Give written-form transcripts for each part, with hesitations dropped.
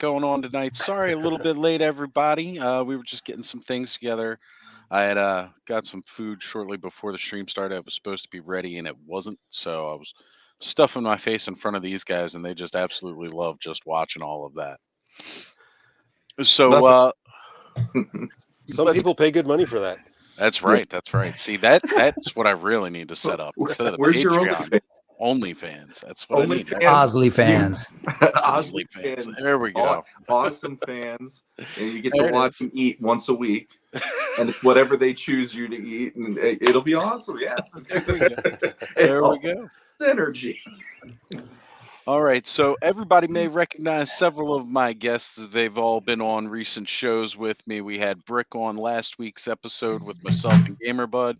going on tonight. Sorry, a little bit late, everybody. We were just getting some things together. I had got some food shortly before the stream started. It was supposed to be ready, and it wasn't. So I was stuffing my face in front of these guys, and they just absolutely love just watching all of that. So, Nothing. Some but people pay good money for that. that's right. That's right. See, that's what I really need to set up instead of the Where's your Patreon. OnlyFans. That's what I need. OnlyFans? Osley fans. Osley fans. fans. There we go. Awesome fans. And you get There to it watch is. them eat once a week. And it's whatever they choose you to eat. And it'll be awesome. Yeah. There we go. There we go. Synergy. All right, so everybody may recognize several of my guests. They've all been on recent shows with me. We had Brick on last week's episode with myself and Gamerbud.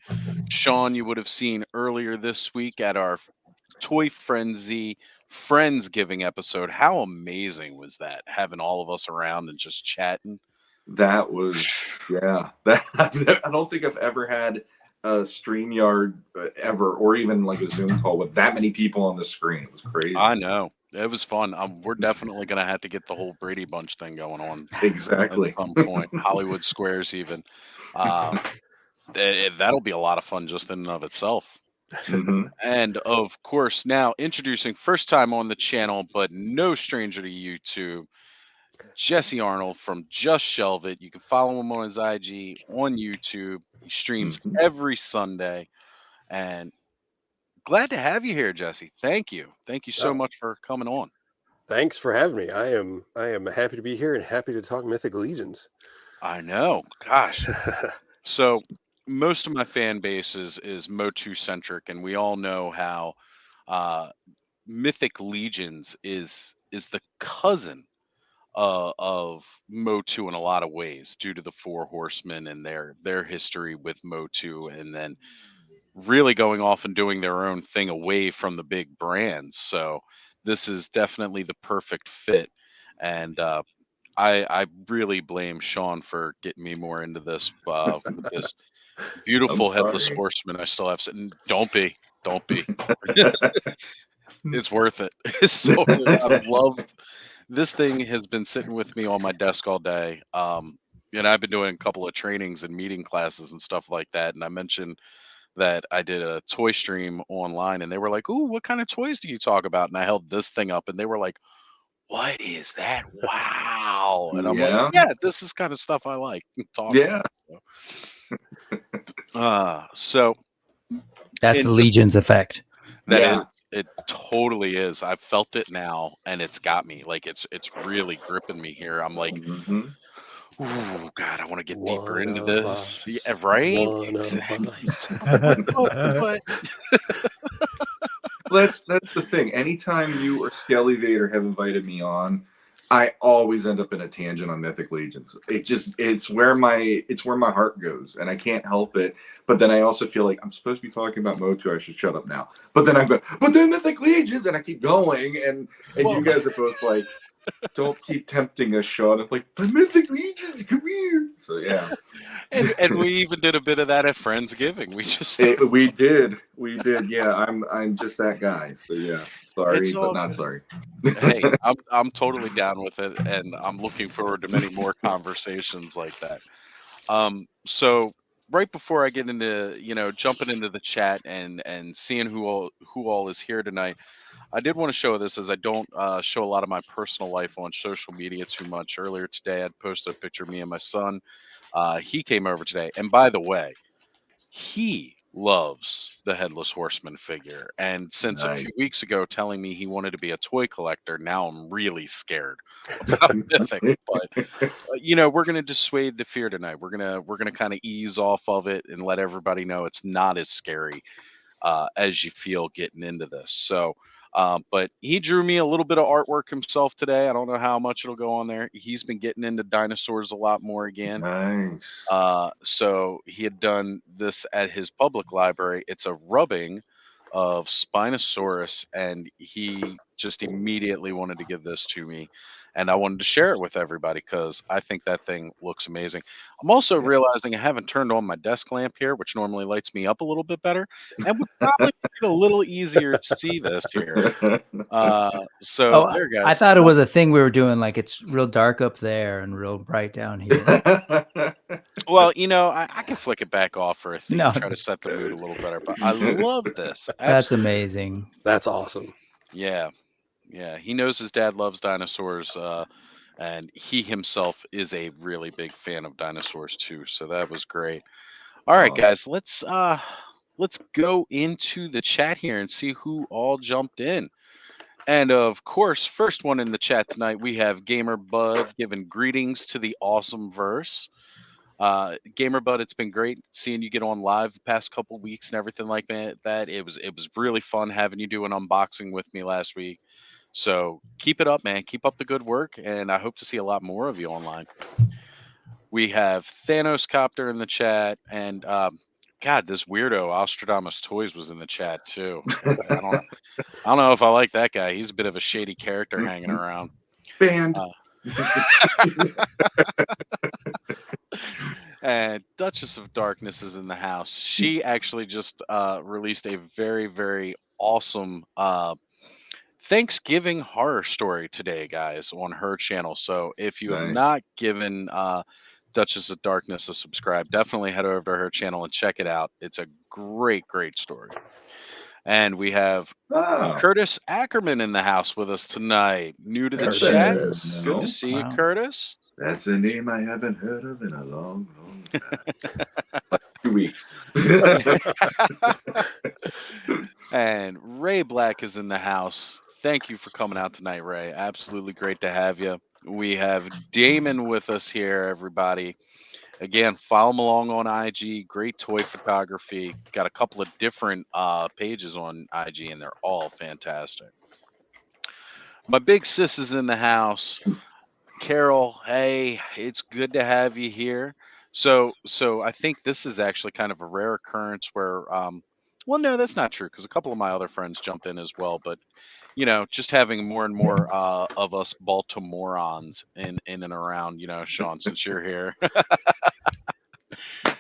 Shawn, you would have seen earlier this week at our Toy Frenzy Friendsgiving episode. How amazing was that? Having all of us around and just chatting. That was, yeah. I don't think I've ever had a StreamYard ever, or even like a Zoom call with that many people on the screen. It was crazy. I know. It was fun. We're definitely going to have to get the whole Brady Bunch thing going on. Exactly. At some point. Hollywood Squares even. That'll be a lot of fun just in and of itself. Mm-hmm. And of course, now introducing first time on the channel, but no stranger to YouTube, Jesse Arnold from Just Shelve It. You can follow him on his IG on YouTube. He streams every Sunday. And glad to have you here, Jesse. Thank you. Thank you so much for coming on. Thanks for having me. I am happy to be here and happy to talk Mythic Legions. I know. Gosh. So most of my fan base is Motu centric, and we all know how Mythic Legions is the cousin of Motu in a lot of ways due to the Four Horsemen and their history with Motu, and then really going off and doing their own thing away from the big brands. So this is definitely the perfect fit, and I really blame Shawn for getting me more into this with this beautiful headless horseman I still have sitting. Don't be. It's worth it. It's totally, I love this thing. Has been sitting with me on my desk all day. And I've been doing a couple of trainings and meeting classes and stuff like that. And I mentioned that I did a toy stream online, and they were like, "Ooh, what kind of toys do you talk about?" And I held this thing up, and they were like, "What is that? Wow!" And I'm like, "Yeah, this is kind of stuff I like." Yeah. So that's the Legions effect. That is, it totally is. I've felt it now, and it's got me. Like it's really gripping me here. I'm like, "Ooh, God, I want to get deeper into this." Yeah, right? Exactly. That's the thing. Anytime you or Skelly Vader have invited me on, I always end up in a tangent on Mythic Legions. It's where my heart goes, and I can't help it. But then I also feel like I'm supposed to be talking about Motu. I should shut up now. But then I go, but then Mythic Legions, and I keep going, and you guys are both like, don't keep tempting us, Shawn. I'm like, the Mythic Legions, come here. So yeah. And we even did a bit of that at Friendsgiving. We did. Yeah, I'm just that guy. So yeah, sorry, but not sorry. Hey, I'm totally down with it, and I'm looking forward to many more conversations like that. So right before I get into jumping into the chat and seeing who all is here tonight, I did want to show this, as I don't show a lot of my personal life on social media too much. Earlier today, I'd posted a picture of me and my son. He came over today, and by the way, he loves the Headless Horseman figure. And since a few weeks ago telling me he wanted to be a toy collector, now I'm really scared about Mythic. But we're gonna dissuade the fear tonight. We're gonna kind of ease off of it and let everybody know it's not as scary as you feel getting into this. So but he drew me a little bit of artwork himself today. I don't know how much it'll go on there. He's been getting into dinosaurs a lot more again. Nice. So he had done this at his public library. It's a rubbing of Spinosaurus, and he just immediately wanted to give this to me. and I wanted to share it with everybody because I think that thing looks amazing. I'm also realizing I haven't turned on my desk lamp here, which normally lights me up a little bit better, and would probably make it a little easier to see this here. So Oh, there, I guys. thought it was a thing we were doing. Like it's real dark up there and real bright down here. Well, I can flick it back off for a theme, No, try to set the mood a little better. But I love this. that's Absolutely. amazing. That's awesome. Yeah. Yeah. He knows his dad loves dinosaurs. And he himself is a really big fan of dinosaurs too. So that was great. All right, Awesome. guys, let's go into the chat here and see who all jumped in. And of course, first one in the chat tonight, we have Gamer Bud giving greetings to the awesome verse. Gamer Bud, it's been great seeing you get on live the past couple weeks and everything like that. It was really fun having you do an unboxing with me last week. So keep it up, man. Keep up the good work, and I hope to see a lot more of you online. We have Thanos Copter in the chat, and God, this weirdo Ostradamus Toys was in the chat too. I don't know if I like that guy. He's a bit of a shady character hanging around. Banned. And Duchess of Darkness is in the house. She actually just released a very, very awesome Thanksgiving horror story today, guys, on her channel. So if you have Nice. not given Duchess of Darkness a subscribe, definitely head over to her channel and check it out. It's a great, great story. And we have Oh, Curtis Ackerman in the house with us tonight. New to the That's chat. Curtis. Good no. to see you, Wow. Curtis. That's a name I haven't heard of in a long, long time. Like 2 weeks. And Ray Black is in the house. Thank you for coming out tonight, Ray. Absolutely great to have you. We have Damon with us here, everybody. Again, follow him along on IG. Great toy photography. Got a couple of different pages on IG, and they're all fantastic. My big sis is in the house. Carol, hey, it's good to have you here. So I think this is actually kind of a rare occurrence where well, no, that's not true because a couple of my other friends jump in as well, but just having more and more of us Baltimoreans in and around, Shawn, since you're here.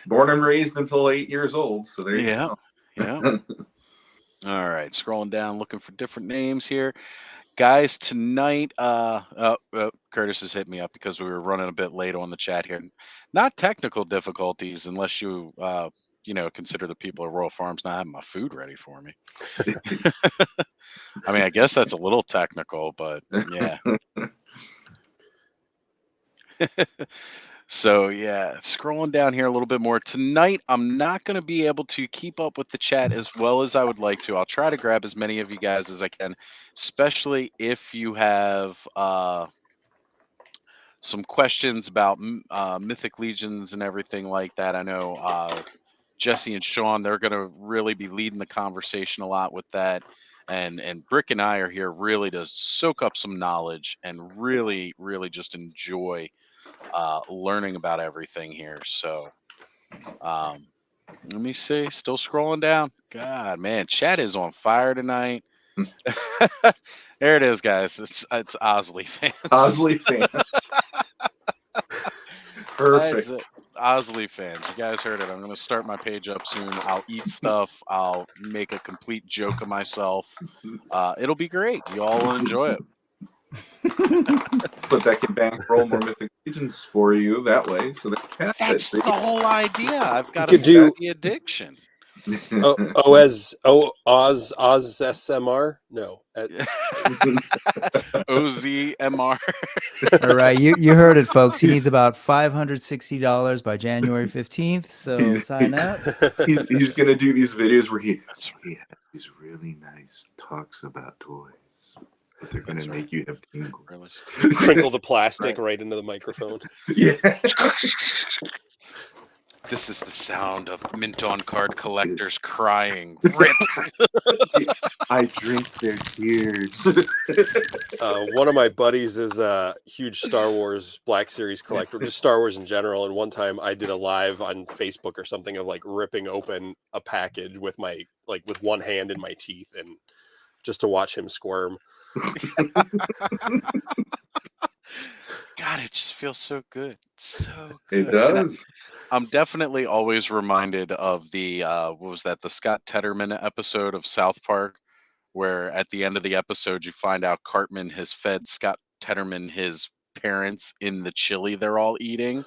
Born and raised until 8 years old. So there you Yeah. go. Yeah. All right, scrolling down, looking for different names here. Guys, tonight, Curtis has hit me up because we were running a bit late on the chat here. Not technical difficulties, unless you, consider the people at Royal Farms not having my food ready for me. I mean, I guess that's a little technical, but yeah. So yeah, scrolling down here a little bit more. Tonight, I'm not going to be able to keep up with the chat as well as I would like to. I'll try to grab as many of you guys as I can, especially if you have some questions about Mythic Legions and everything like that. I know Jesse and Shawn, they're going to really be leading the conversation a lot with that. And Brick and I are here really to soak up some knowledge and really, really just enjoy learning about everything here. So let me see. Still scrolling down. God, man, chat is on fire tonight. There it is, guys. It's Osley fans. Osley fan. Perfect. That's it. Osley fans. You guys heard it. I'm going to start my page up soon. I'll eat stuff. I'll make a complete joke of myself. It'll be great. You all will enjoy it. But that can bankroll more Mythic Legions for you that way. So That's the whole idea. I've got You could do the addiction. Oz SMR? No. OZMR. All right, you heard it, folks. He needs about $560 by January 15th. So sign up. he's gonna do these videos where he has these really nice talks about toys, but they're gonna make you have tingles. Really? Sprinkle the plastic right into the microphone. Yeah. This is the sound of mint on card collectors crying. Rip. I drink their tears. One of my buddies is a huge Star Wars Black Series collector, just Star Wars in general. And one time I did a live on Facebook or something of like ripping open a package with with one hand in my teeth and just to watch him squirm. God, it just feels so good. So It good. And does. I'm definitely always reminded of the what was that, the Scott Tetterman episode of South Park, where at the end of the episode you find out Cartman has fed Scott Tetterman his parents in the chili they're all eating,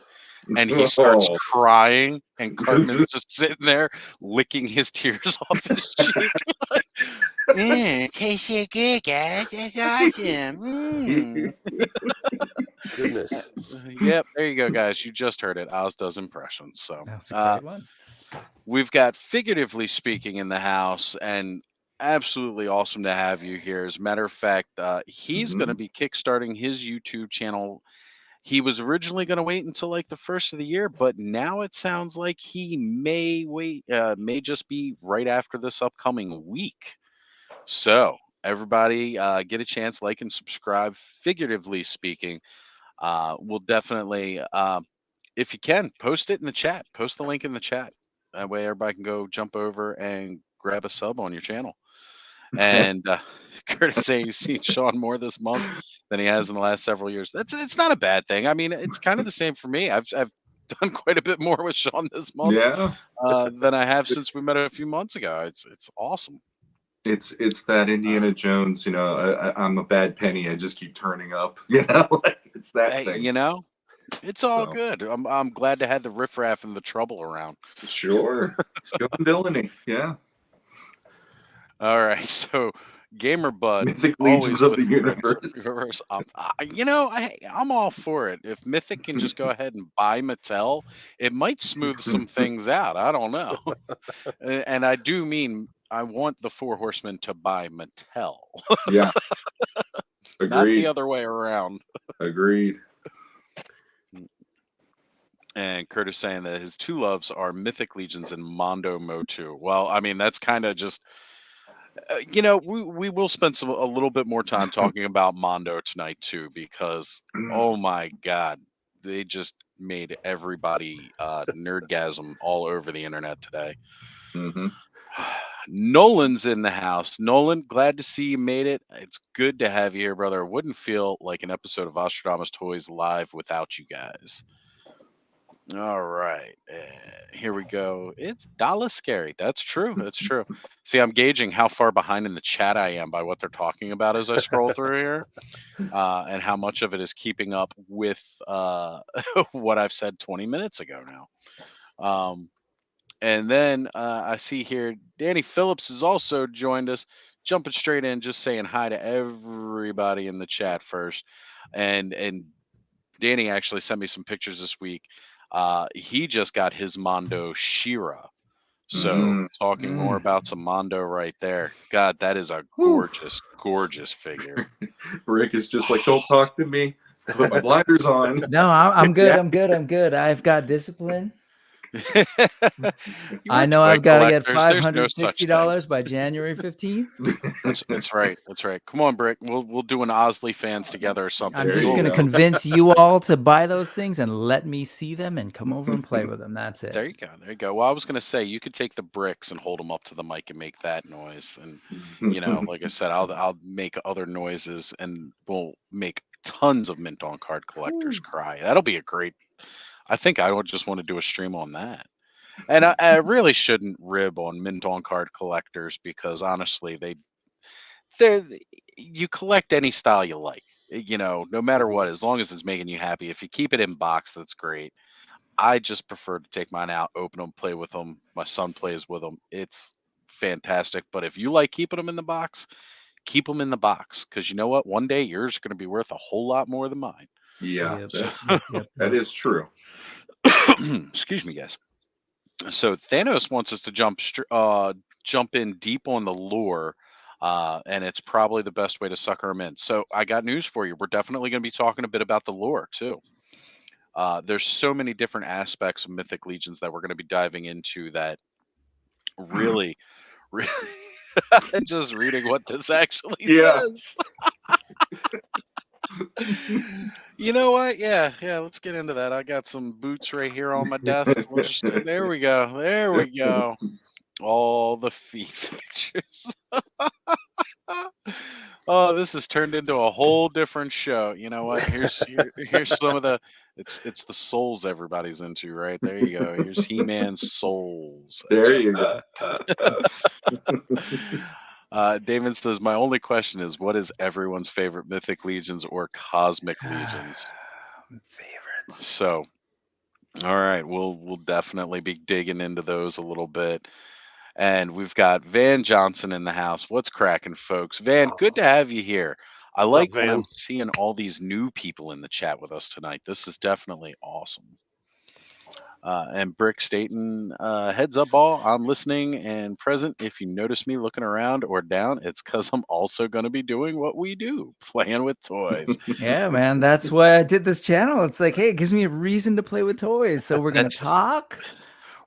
and he starts Oh. crying, and Cartman's just sitting there licking his tears off his cheek. Like, it tastes so good, guys. That's awesome. Goodness. Yep, there you go, guys. You just heard it. Oz does impressions. So That was a great one. we've got figuratively speaking in the house, and absolutely awesome to have you here. As a matter of fact, he's going to Mhm. be kickstarting his YouTube channel. He was originally going to wait until like the first of the year, but now it sounds like he may wait, may just be right after this upcoming week. So everybody, get a chance, like and subscribe. Figuratively speaking, we'll definitely, if you can, post it in the chat. Post the link in the chat. That way, everybody can go jump over and grab a sub on your channel. And Curtis saying he's seen Shawn more this month than he has in the last several years. It's not a bad thing. I mean, it's kind of the same for me. I've done quite a bit more with Shawn this month Yeah. than I have since we met a few months ago. It's awesome. It's that Indiana Jones, I'm a bad penny. I just keep turning up, like it's that Hey, thing. you know, it's all So good. I'm glad to have the riffraff and the trouble around. sure, still villainy. Yeah, All right, so Gamer Bud, Mythic Legions always of with the the friends of universe. universe. I'm all for it. If Mythic can just go ahead and buy Mattel, it might smooth some things out. I don't know, and I do mean I want the Four Horsemen to buy Mattel, Yeah, not the agreed. other way around. Agreed. And Curtis saying that his two loves are Mythic Legions and Mondo Motu. Well, I mean that's kind of just we will spend a little bit more time talking about Mondo tonight too, because oh my god, they just made everybody nerdgasm all over the internet today. Hmm. Nolan's in the house. Nolan, glad to see you made it. It's good to have you here, brother. It wouldn't feel like an episode of Ostradamus Toys live without you guys. All right, here we go. It's Dala scary. That's true. That's true. See, I'm gauging how far behind in the chat I am by what they're talking about as I scroll through here, and how much of it is keeping up with what I've said 20 minutes ago now. And then I see here Danny Phillips has also joined us, jumping straight in, just saying hi to everybody in the chat first, and Danny actually sent me some pictures this week. He just got his Mondo Shira. So talking more about some Mondo right there. God, that is a Whew. gorgeous, gorgeous figure. Rick is just like, don't talk to me. Put my blinders on. No, I'm good. Yeah. I'm good. I'm good. I've got discipline. You I are know toy I've got to get collectors. There's no such thing. $560 by January 15th. That's right. That's right. Come on, Brick. We'll do an Osley fans together or something. I'm There just you going to go. convince you all to buy those things and let me see them and come over and play with them. That's it. There you go. There you go. Well, I was going to say you could take the bricks and hold them up to the mic and make that noise. And like I said, I'll make other noises, and we'll make tons of mint on card collectors cry. That'll be a great. I think I would just want to do a stream on that. And I really shouldn't rib on mint on card collectors, because honestly, they you collect any style you like. No matter what, as long as it's making you happy. If you keep it in box, that's great. I just prefer to take mine out, open them, play with them. My son plays with them. It's fantastic. But if you like keeping them in the box, keep them in the box, because you know what? One day yours is going to be worth a whole lot more than mine. Yeah, Yep. that is true. Excuse me, guys. So Thanos wants us to jump in deep on the lore, and it's probably the best way to sucker him in. So I got news for you. We're definitely going to be talking a bit about the lore too. There's so many different aspects of Mythic Legions that we're going to be diving into that really, really just reading what this actually says. You know what? Yeah, let's get into that. I got some boots right here on my desk. We'll just there we go. There we go. All the feet pictures. Oh, this has turned into a whole different show. You know what? Here's some of the it's the souls everybody's into, right? There you go. Here's He-Man's souls. That's There you go. David says, my only question is, what is everyone's favorite Mythic Legions or Cosmic Legions? Favorites. So, all right, we'll definitely be digging into those a little bit. And we've got Van Johnson in the house. What's cracking, folks? Van, good to have you here. I What's up, like when Van? I'm seeing all these new people in the chat with us tonight. This is definitely awesome. And Brick Staten, heads up, all. I'm listening and present. If you notice me looking around or down, it's because I'm also going to be doing what we do, playing with toys. Yeah, man. That's why I did this channel. It's like, hey, it gives me a reason to play with toys. So we're gonna That's talk.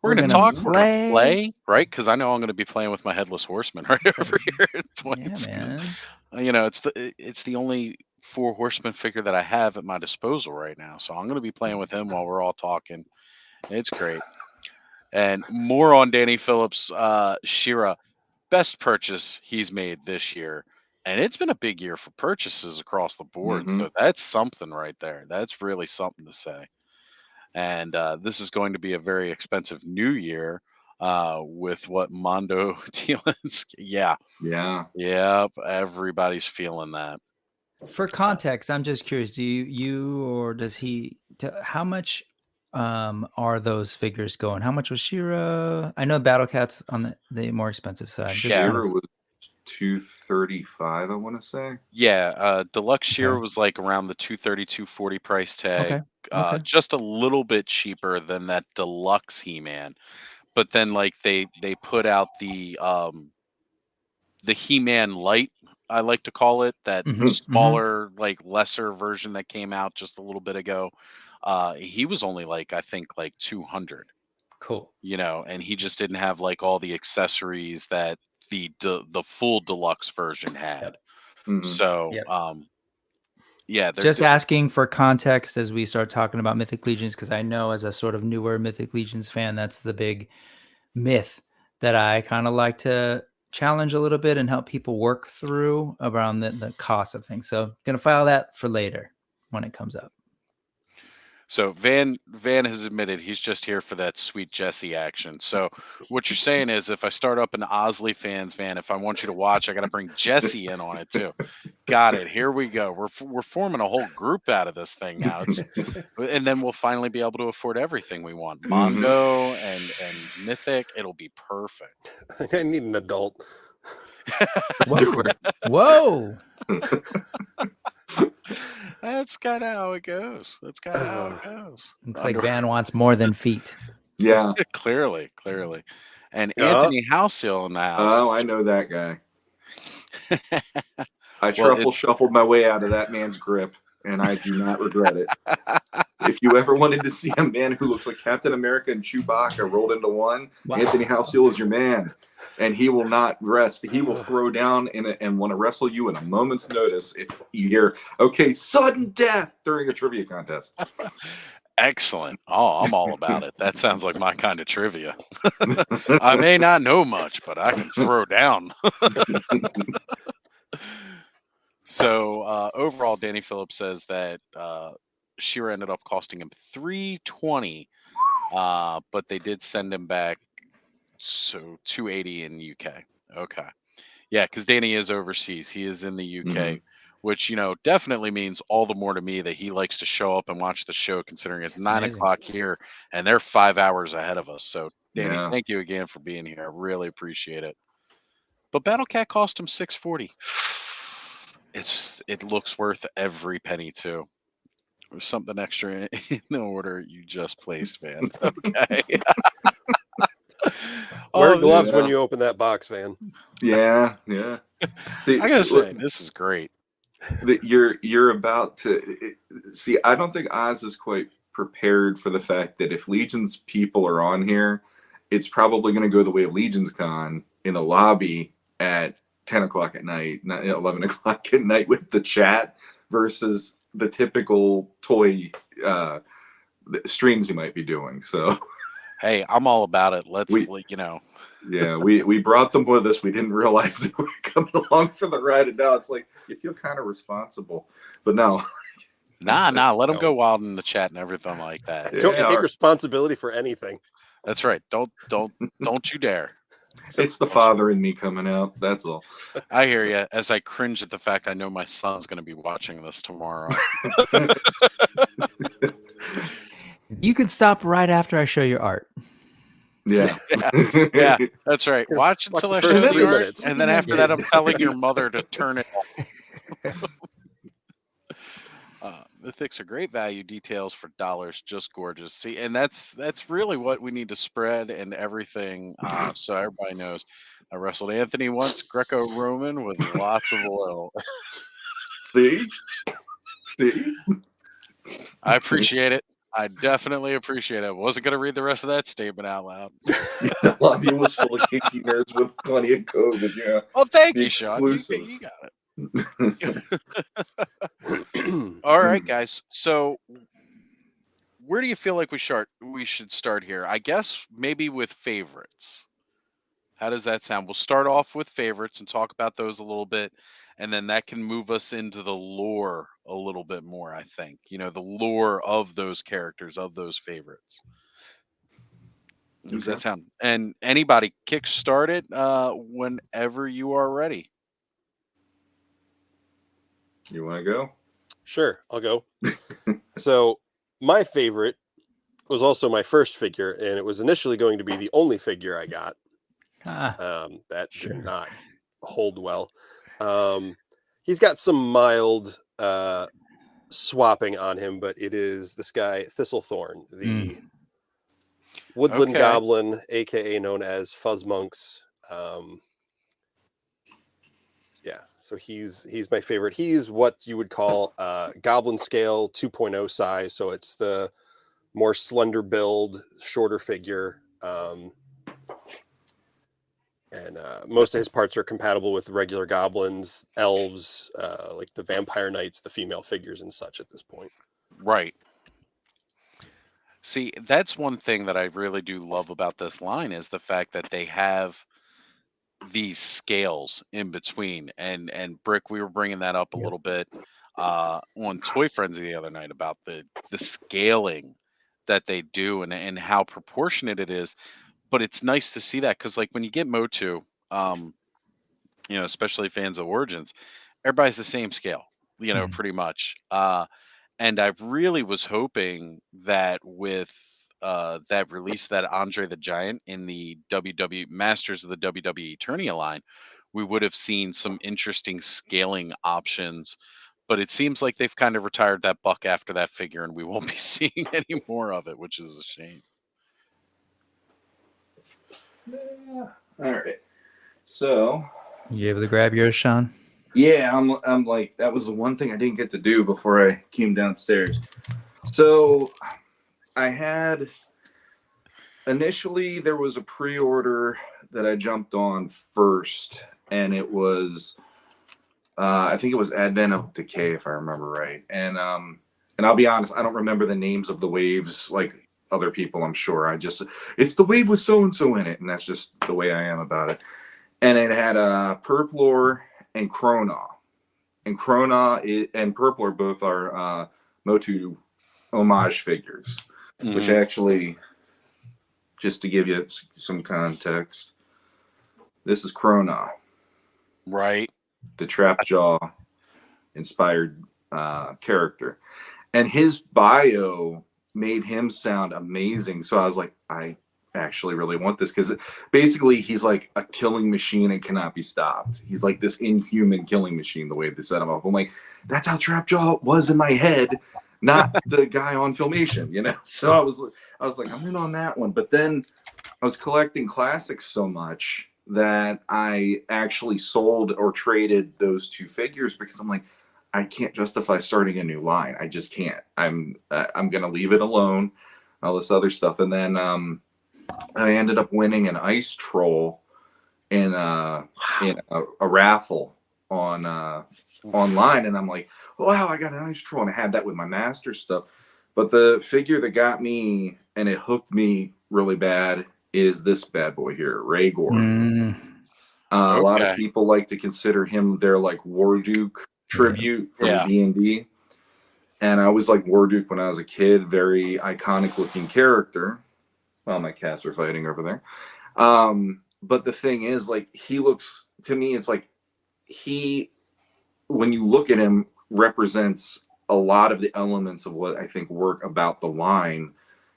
We're going to gonna talk. We're going to play. play, right? Because I know I'm going to be playing with my headless horseman right over here at points. Yeah, man. You know, it's the only four horseman figure that I have at my disposal right now. So I'm going to be playing with him while we're all talking. It's great. And more on Danny Phillips, Shira, best purchase he's made this year. And it's been a big year for purchases across the board. Mhm. So that's something right there. That's really something to say. And this is going to be a very expensive new year with what Mondo dealings. Yeah. Yeah. Yep. Everybody's feeling that. For context, I'm just curious. Do you or does he? How much are those figures going? How much was Shira? I know Battle Cat's on the more expensive side. Just kind Shira of. was 235, I want to say. Yeah. Deluxe Shear Okay. was like around the 230, 240 price tag. Okay. Okay. Just a little bit cheaper than that deluxe He-Man. But then like they put out the He-Man Light, I like to call it, that Mm-hmm, smaller, like lesser version that came out just a little bit ago. He was only like I think like 200, cool. you know, and he just didn't have like all the accessories that the full deluxe version had. Mhm. So, Yep. yeah, Just asking for context as we start talking about Mythic Legions, because I know as a sort of newer Mythic Legions fan, that's the big myth that I kind of like to challenge a little bit and help people work through around the cost of things. So gonna file that for later when it comes up. So Van has admitted he's just here for that sweet Jesse action. So what you're saying is, if I start up an Osley fans, Van, if I want you to watch, I got to bring Jesse in on it too. Got it. Here we go. We're forming a whole group out of this thing now. And then we'll finally be able to afford everything we want. Mondo and Mythic. It'll be perfect. I need an adult. Whoa. That's kind of how it goes. That's kind of how it goes. Looks like Van wants more than feet. Yeah. Clearly. And Yeah. Anthony Houseel in the house. Oh, I know that guy. I Well, shuffled my way out of that man's grip, and I do not regret it. If you ever wanted to see a man who looks like Captain America and Chewbacca rolled into one, Wow. Anthony Houseel is your man. And he will not rest. He will throw down and want to wrestle you in a moment's notice if you hear, okay, sudden death during a trivia contest. excellent. Oh, I'm all about it. That sounds like my kind of trivia. I may not know much, but I can throw down. So overall, Danny Phillips says that Shira ended up costing him $320, but they did send him back so $280 in UK. Okay, yeah, because Danny is overseas. He is in the UK, which definitely means all the more to me that he likes to show up and watch the show, considering it's 9 o'clock here and they're 5 hours ahead of us. So, Danny, thank you again for being here. I really appreciate it. But Battle Cat cost him $640. It looks worth every penny too. There's something extra in the order you just placed, man. Okay. Wear gloves when you open that box, Van. Yeah. I gotta say, this is great. You're about to see. I don't think Oz is quite prepared for the fact that if Legion's people are on here, it's probably going to go the way of Legion's Con in a lobby at 10 o'clock at night, not 11 o'clock at night with the chat versus the typical toy streams you might be doing. So Hey, I'm all about it. Let's, We- you know. Yeah, we brought them with us. We didn't realize they were coming along for the ride, and now it's like you feel kind of responsible. But no, Nah, let them No. go wild in the chat and everything like that. Yeah, Don't they take are. responsibility for anything. That's right. Don't you dare. It's the father in me coming out. That's all. I hear you. As I cringe at the fact I know my son's going to be watching this tomorrow. You can stop right after I show your art. Yeah. Yeah, that's right. Watch Watch until the I first show few the art, minutes. and then after that, I'm telling your mother to turn it off. Mythics are great value details for dollars, just gorgeous. See, and that's really what we need to spread and everything, so everybody knows. I wrestled Anthony once, Greco-Roman, with lots of oil. See? See? I appreciate it. I definitely appreciate it. I wasn't going to read the rest of that statement out loud. The lobby was full of kinky nerds with plenty of COVID. Yeah. Well, thank The you, Sean. exclusive. You got it. All right, guys. So, where do you feel like we should start here? I guess maybe with favorites. How does that sound? We'll start off with favorites and talk about those a little bit, and then that can move us into the lore a little bit more, I think. You know, the lore of those characters, of those favorites. Does that sound? And anybody kickstart it whenever you are ready. You want to go? Sure, I'll go. So my favorite was also my first figure, and it was initially going to be the only figure I got. That did not hold well. He's got some mild swapping on him, but it is this guy Thistlethorn, the woodland goblin, aka known as Fuzzmonks. Yeah, so he's my favorite. He's what you would call goblin scale 2.0 size, so it's the more slender build, shorter figure. And most of his parts are compatible with regular goblins, elves, like the vampire knights, the female figures and such at this point. Right. See, that's one thing that I really do love about this line is the fact that they have these scales in between. And Brick, we were bringing that up a little bit on Toy Frenzy the other night about the scaling that they do and how proportionate it is. But it's nice to see that because, like, when you get Motu, you know, especially fans of Origins, everybody's the same scale, you know, pretty much. And I really was hoping that with that release, that Andre the Giant in the WWE Masters of the WWE Eternia line, we would have seen some interesting scaling options. But it seems like they've kind of retired that buck after that figure, and we won't be seeing any more of it, which is a shame. Yeah. All right. So, You able to grab yours, Sean? yeah, I'm like, that was the one thing I didn't get to do before I came downstairs. So I had initially there was a pre-order that I jumped on first, and it was I think it was Advent of Decay, if I remember right. And I'll be honest, I don't remember the names of the waves like other people, I'm sure. It's the wave with so and so in it, and that's just the way I am about it. And it had Purplor and Krona. And Krona and Purplor both are Motu homage figures, which actually, just to give you some context, this is Krona. Right. The Trapjaw inspired character. And his bio made him sound amazing. So I was like, I actually really want this because basically he's like a killing machine and cannot be stopped. He's like this inhuman killing machine the way they set him up. I'm like, that's how Trapjaw was in my head, not the guy on Filmation, you know. So I was like, I'm in on that one. But then I was collecting classics so much that I actually sold or traded those two figures because I'm like, I can't justify starting a new line. I just can't. I'm gonna leave it alone. All this other stuff, and then I ended up winning an ice troll in a raffle on online, and I'm like, wow, I got an ice troll, and I had that with my master stuff. But the figure that got me and it hooked me really bad is this bad boy here, Rhaegor. Mm, A lot of Okay. people like to consider him their like Warduke tribute from Yeah. D&D. And I always liked Warduke when I was a kid. Very iconic looking character. Well, my cats are fighting over there. But the thing is, like, he looks, to me, it's like he, when you look at him, represents a lot of the elements of what I think work about the line,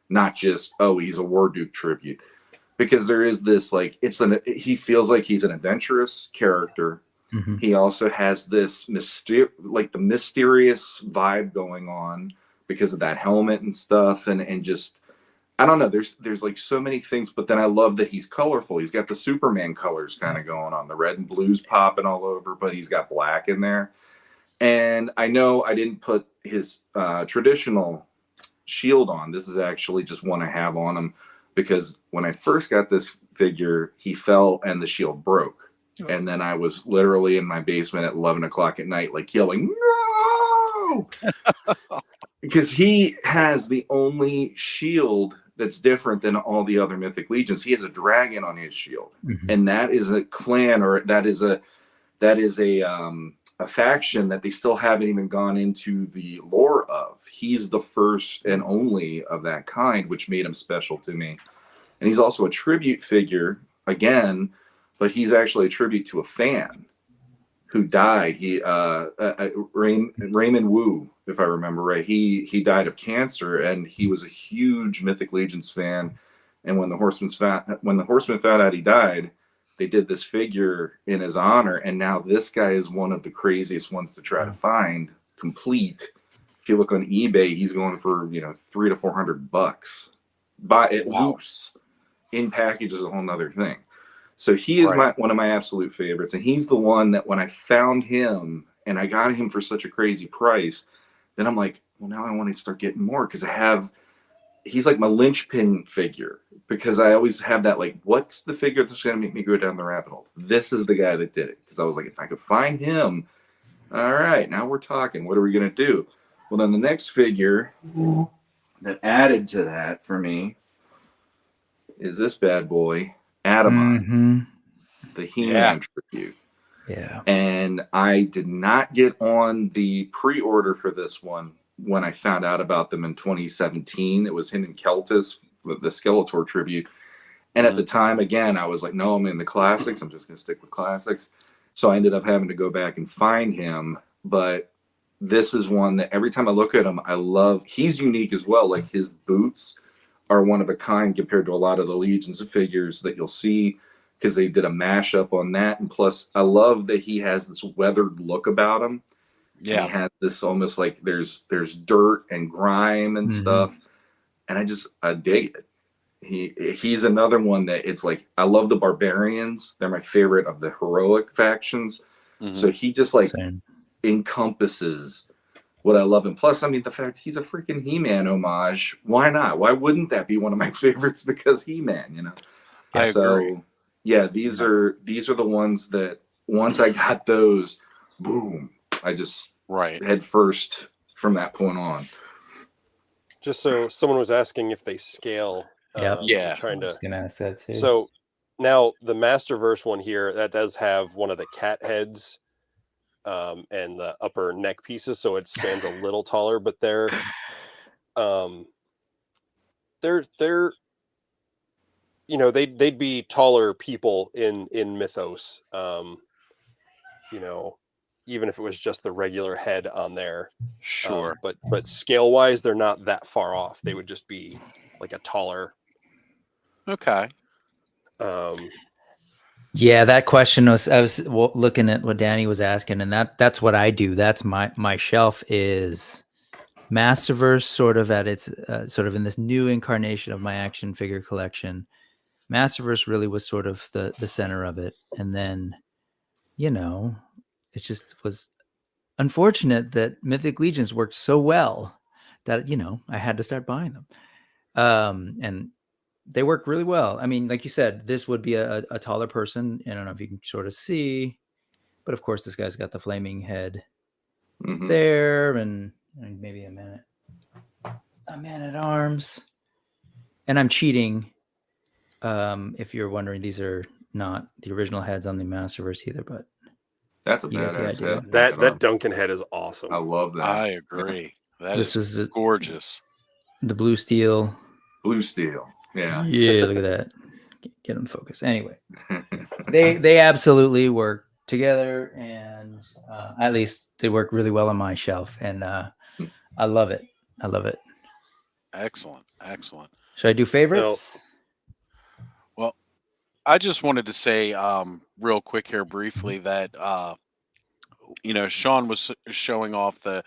not just, oh, he's a Warduke tribute. Because there is this, like, he feels like he's an adventurous character. mm-hmm. He also has this the mysterious vibe going on because of that helmet and stuff, and just, I don't know. There's like so many things, but then I love that he's colorful. He's got the Superman colors kind of going on, the red and blues popping all over, but he's got black in there. And I know I didn't put his traditional shield on. This is actually just one I have on him because when I first got this figure, he fell and the shield broke. And then I was literally in my basement at 11 o'clock at night, like yelling, no! Because he has the only shield that's different than all the other Mythic Legions. He has a dragon on his shield. Mm-hmm. And that is a clan, or that is a faction that they still haven't even gone into the lore of. He's the first and only of that kind, which made him special to me. And he's also a tribute figure, again, but he's actually a tribute to a fan who died. He Raymond Wu, if I remember right, he died of cancer, and he was a huge Mythic Legions fan. And when the Horsemen found out he died, they did this figure in his honor, and now this guy is one of the craziest ones to try to find complete. If you look on eBay, he's going for $300 to $400. Buy it loose. In package is a whole nother thing. So he is one of my absolute favorites, and he's the one that when I found him and I got him for such a crazy price, then I'm like, well, now I want to start getting more because he's like my linchpin figure, because I always have that, like, what's the figure that's going to make me go down the rabbit hole? This is the guy that did it, because I was like, if I could find him, all right, now we're talking. What are we going to do? Well, then the next figure that added to that for me is this bad boy, Adamant, Mm-hmm. the He-Man tribute. Yeah. And I did not get on the pre-order for this one when I found out about them in 2017. It was him and Keltis, the Skeletor tribute. And at the time, again, I was like, no, I'm in the classics. I'm just going to stick with classics. So I ended up having to go back and find him. But this is one that every time I look at him, I love. He's unique as well. Like, his boots are one of a kind compared to a lot of the Legions of figures that you'll see, because they did a mashup on that. And plus, I love that he has this weathered look about him. Yeah. And he has this almost like there's dirt and grime and stuff. And I dig it. He's another one that it's like, I love the barbarians. They're my favorite of the heroic factions. So he just like encompasses what I love. And plus, I mean, the fact he's a freaking He-Man homage. Why not? Why wouldn't that be one of my favorites? Because He-Man, I agree. Yeah, these are the ones that once I got those, boom, I just head first from that point on. Just so someone was asking if they scale. Yeah. Trying to. I was gonna ask that too. So now the Masterverse one here, that does have one of the cat heads and the upper neck pieces, so it stands a little taller. But they're they'd be taller people in Mythos. Even if it was just the regular head on there. Sure. But scale wise, they're not that far off. They would just be like a taller. Okay. Yeah, that question was, I was looking at what Danny was asking, and that's what I do. That's my shelf is Masterverse, sort of at its sort of in this new incarnation of my action figure collection. Masterverse really was sort of the center of it, and then it just was unfortunate that Mythic Legions worked so well that I had to start buying them, and they work really well. I mean, like you said, this would be a taller person. I don't know if you can sort of see, but of course, this guy's got the flaming head there, and maybe a man at arms. And I'm cheating If you're wondering, these are not the original heads on the Masterverse either, but That's a you get the badass idea. head. That Duncan head is awesome. I love that. I agree. That This is is gorgeous. the blue steel. Blue steel. Yeah. Yeah, look at that. Get them focused. Anyway, they absolutely work together, and at least they work really well on my shelf, and I love it. I love it. Excellent. Excellent. Should I do favorites? Well, I just wanted to say real quick here briefly that Shawn was showing off the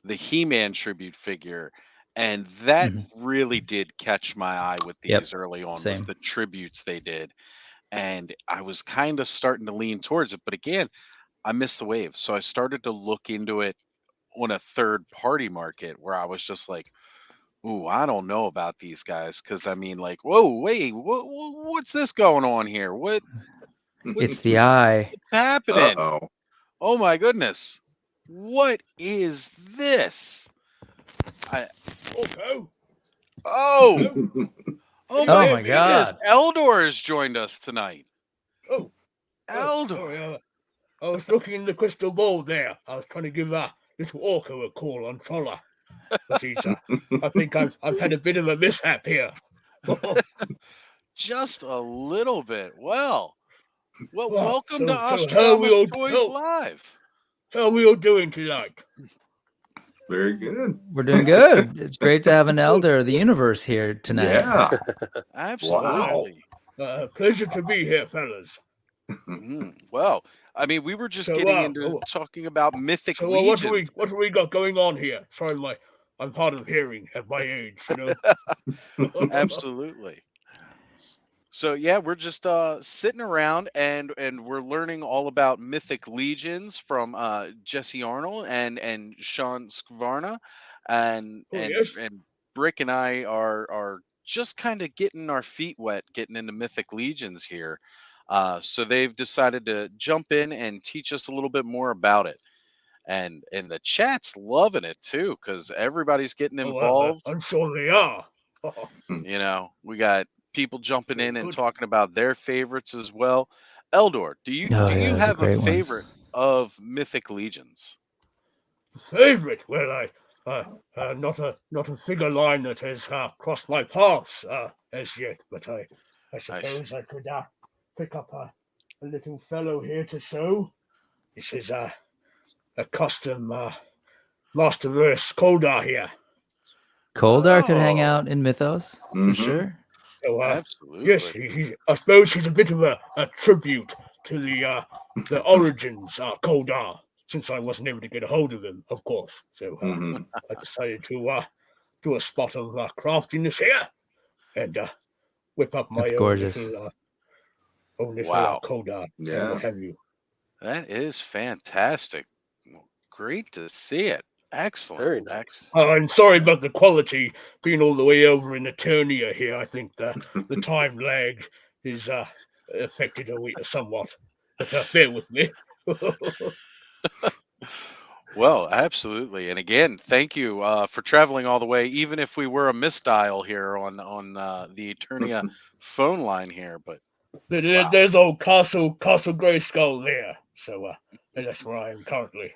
He-Man tribute figure, and that Mhm. really did catch my eye with Yep, these early on was same. the tributes they did. And I was kind of starting to lean towards it, but again, I missed the wave. So I started to look into it on a third party market where I was just like, ooh, I don't know about these guys. Cause I mean, like, whoa, wait, what's this going on here? What's It's the eye. happening? Uh-oh. Oh my goodness. What is this? I Okay. oh Oh my my goodness. God. Eldor has joined us tonight. Oh, Eldor. sorry. I was looking in the crystal ball there. I was trying to give little Orko a call on Troller. But he's, I think I've had a bit of a mishap here. Just a little bit. Well, welcome to so how Ostradamus Toys how Live. are we all doing tonight? Very good. We're doing good. It's great to have an elder of the universe here tonight. Yeah. Absolutely. Pleasure to be here, fellas. Well, I mean, we were just So, getting into talking about Mythic So Legions. what have we got going on here? Sorry, I'm hard of hearing at my age, Absolutely. So yeah, we're just sitting around and we're learning all about Mythic Legions from Jesse Arnold and Shawn Skvarna, and Oh, and yes. and Brick and I are just kind of getting our feet wet, getting into Mythic Legions here. So they've decided to jump in and teach us a little bit more about it, and the chat's loving it too because everybody's getting involved. I'm sure they are. We got people jumping Very in and good. talking about their favorites as well. Eldor, do you Oh, do yeah, you those are have a great ones. favorite of Mythic Legions? Favorite? Well, not a figure line that has crossed my paths as yet, but I suppose I could pick up a little fellow here to show. This is a custom Masterverse Koldar here. Koldar could hang Oh, out in Mythos for Mhm. sure. So, absolutely. yes, I suppose he's a bit of a tribute to the origins Koldar, since I wasn't able to get a hold of him, of course. So Mhm. I decided to do a spot of craftiness here and whip up my That's own gorgeous. little Wow. Koldar and Yeah. what have you. That is fantastic. Well, great to see it. Excellent. Very Excellent. nice. I'm sorry about the quality being all the way over in Eternia here. I think the time lag is affected somewhat, but bear with me. Well, absolutely. And again, thank you for traveling all the way, even if we were a misdial here on the Eternia phone line here. But wow. There's old Castle Grayskull there, so that's where I am currently.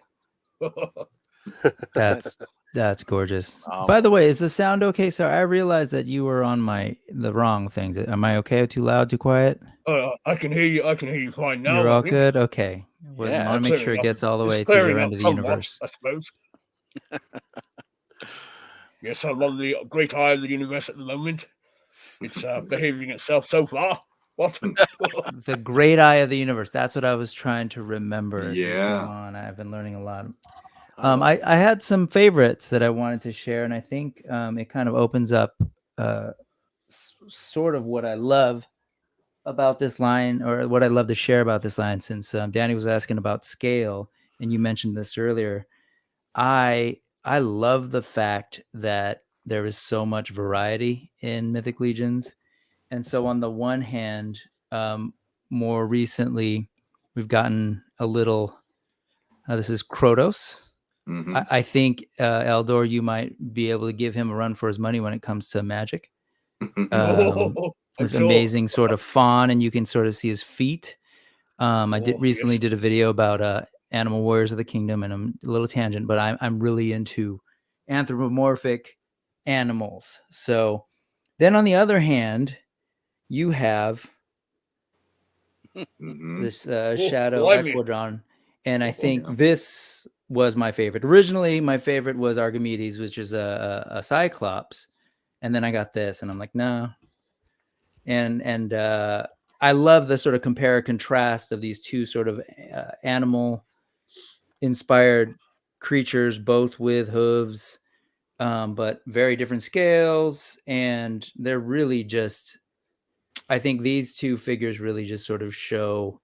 That's gorgeous. Oh. By the way, is the sound okay? Sorry, I realized that you were on the wrong things. Am I okay? Too loud? Too quiet? I can hear you. I can hear you fine now. You're I all think. good. Okay. Want Yeah, to make sure it gets all the way to the clearing end up of the somewhat, universe. I suppose. Yes, I'm on the great eye of the universe at the moment. It's behaving itself so far. What? The great eye of the universe. That's what I was trying to remember as you Yeah. came on. I've been learning a lot. Oh. I had some favorites that I wanted to share, and I think it kind of opens up sort of what I love about this line, or what I love to share about this line, since Danny was asking about scale, and you mentioned this earlier. I love the fact that there is so much variety in Mythic Legions. And so on the one hand, more recently, we've gotten a little, this is Krotos. Mhm. I think, Eldor, you might be able to give him a run for his money when it comes to magic. I'm this sure. amazing sort of fawn, and you can sort of see his feet. I did Oh, recently yes. did a video about animal warriors of the kingdom, and I'm a little tangent, but I'm really into anthropomorphic animals. So then on the other hand, you have Mhm. this Oh, shadow blimey. equidron, and I think Yeah. this was my favorite. Originally, my favorite was Archimedes, which is a cyclops, and then I got this, and I'm like, no. And I love the sort of compare and contrast of these two sort of animal inspired creatures, both with hooves, but very different scales, and they're really just, I think these two figures really just sort of show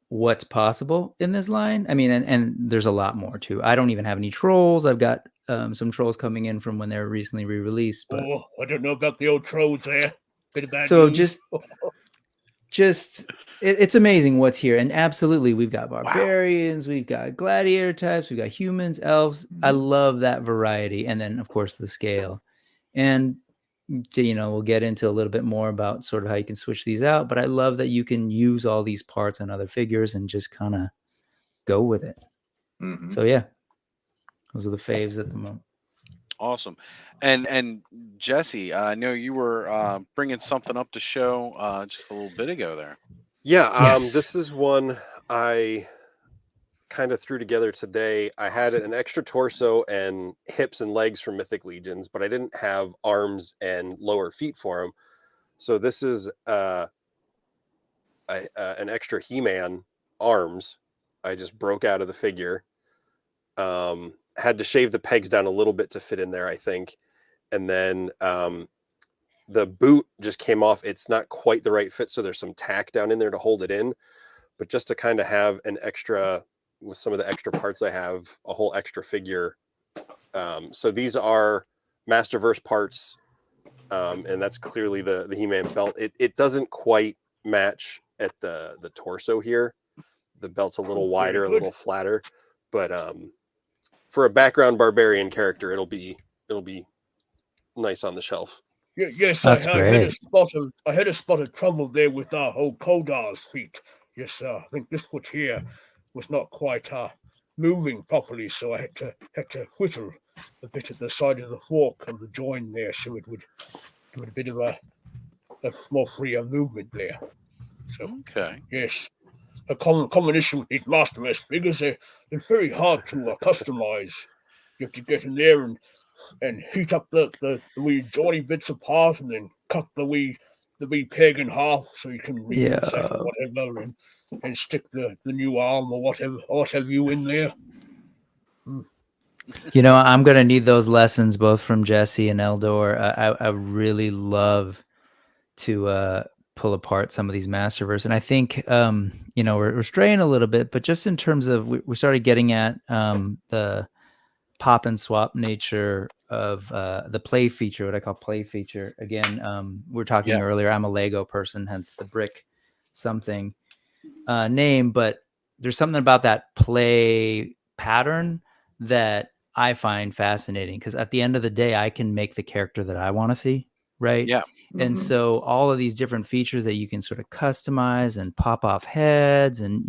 what's possible in this line. I mean, and there's a lot more too. I don't even have any trolls. I've got some trolls coming in from when they were recently re-released. But Oh, I don't know about the old trolls there. Bit of bad so news. just it's amazing what's here. And absolutely, we've got Wow. barbarians, we've got gladiator types, we've got humans, elves. I love that variety. And then of course the scale. And we'll get into a little bit more about sort of how you can switch these out, but I love that you can use all these parts on other figures and just kind of go with it. Mhm. So yeah, those are the faves at the moment. Awesome. And Jesse, I know you were bringing something up to show just a little bit ago there. Yeah, Yes. this is one I kind of threw together today. I had an extra torso and hips and legs from Mythic Legions, but I didn't have arms and lower feet for them. So this is an extra He-Man arms. I just broke out of the figure. Had to shave the pegs down a little bit to fit in there, I think. And then the boot just came off. It's not quite the right fit, so there's some tack down in there to hold it in. But just to kind of have an extra, with some of the extra parts I have, a whole extra figure. So these are Masterverse parts, and that's clearly the He-Man belt. It doesn't quite match at the torso here. The belt's a little wider, a little flatter, but for a background barbarian character, it'll be nice on the shelf. Yes, That's I had a great. spot of trouble there with old Koldar's feet. Yes, I think this foot here was not quite moving properly, so I had to whittle a bit at the side of the fork of the joint there, so it would give it a bit of a more freer movement there. So Okay. yes, a common issue with these Masterverse figures, they're very hard to customize. You have to get in there and heat up the wee jointy bits apart, and then cut the wee peg in half so you can reuse that or whatever, and stick the new arm or whatever you in there. I'm going to need those lessons both from Jesse and Eldor. I really love to pull apart some of these Masterverse. And I think, we're straying a little bit, but just in terms of, we started getting at the pop and swap nature of the play feature, what I call play feature. Again, we were talking earlier, I'm a Lego person, hence the brick something name, but there's something about that play pattern that I find fascinating, because at the end of the day, I can make the character that I want to see, right? Yeah. And so all of these different features that you can sort of customize and pop off heads and,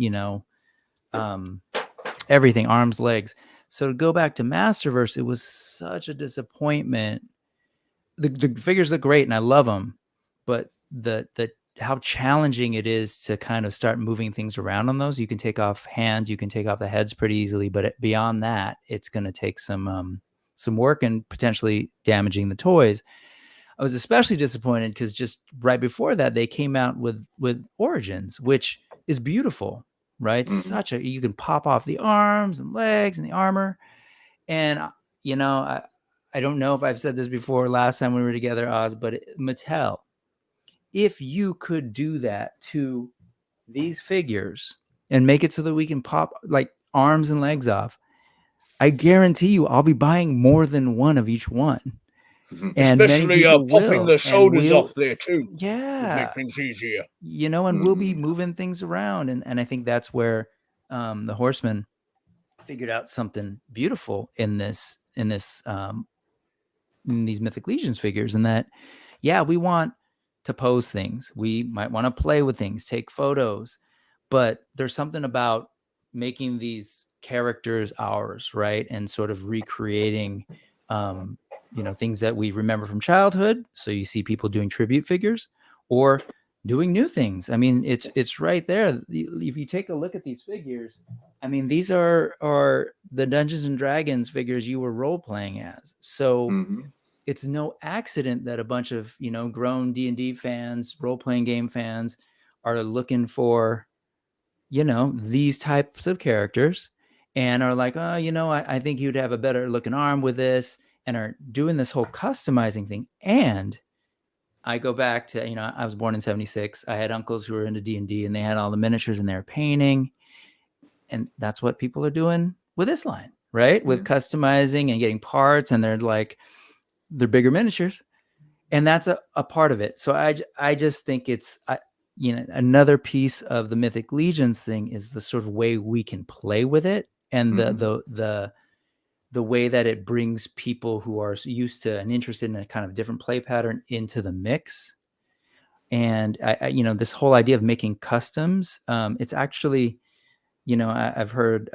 everything, arms, legs. So to go back to Masterverse, it was such a disappointment. The figures look great and I love them, but the how challenging it is to kind of start moving things around on those. You can take off hands, you can take off the heads pretty easily, but beyond that, it's going to take some work and potentially damaging the toys. I was especially disappointed because just right before that, they came out with Origins, which is beautiful, right? You can pop off the arms and legs and the armor. And, I don't know if I've said this before last time we were together, Oz, but Mattel, if you could do that to these figures and make it so that we can pop like arms and legs off, I guarantee you I'll be buying more than one of each one. And especially many people popping will, the shoulders off there too. Yeah, would make things easier. And we'll be moving things around, and I think that's where the Horsemen figured out something beautiful in this in these Mythic Legions figures, and that, yeah, we want to pose things. We might want to play with things, take photos, but there's something about making these characters ours, right? And sort of recreating, things that we remember from childhood. So you see people doing tribute figures or doing new things. I mean, it's right there. If you take a look at these figures, I mean, these are the Dungeons and Dragons figures you were role playing as. So Mhm. it's no accident that a bunch of, grown D&D fans, role-playing game fans are looking for, these types of characters and are like, oh, I think you'd have a better looking arm with this, and are doing this whole customizing thing. And I go back to, I was born in 76. I had uncles who were into D&D, and they had all the miniatures and they were painting. And that's what people are doing with this line, right? With customizing and getting parts, and they're bigger miniatures, and that's a part of it. So I just think it's another piece of the Mythic Legions thing is the sort of way we can play with it, and the way that it brings people who are used to and interested in a kind of different play pattern into the mix. And I this whole idea of making customs, it's actually, I've heard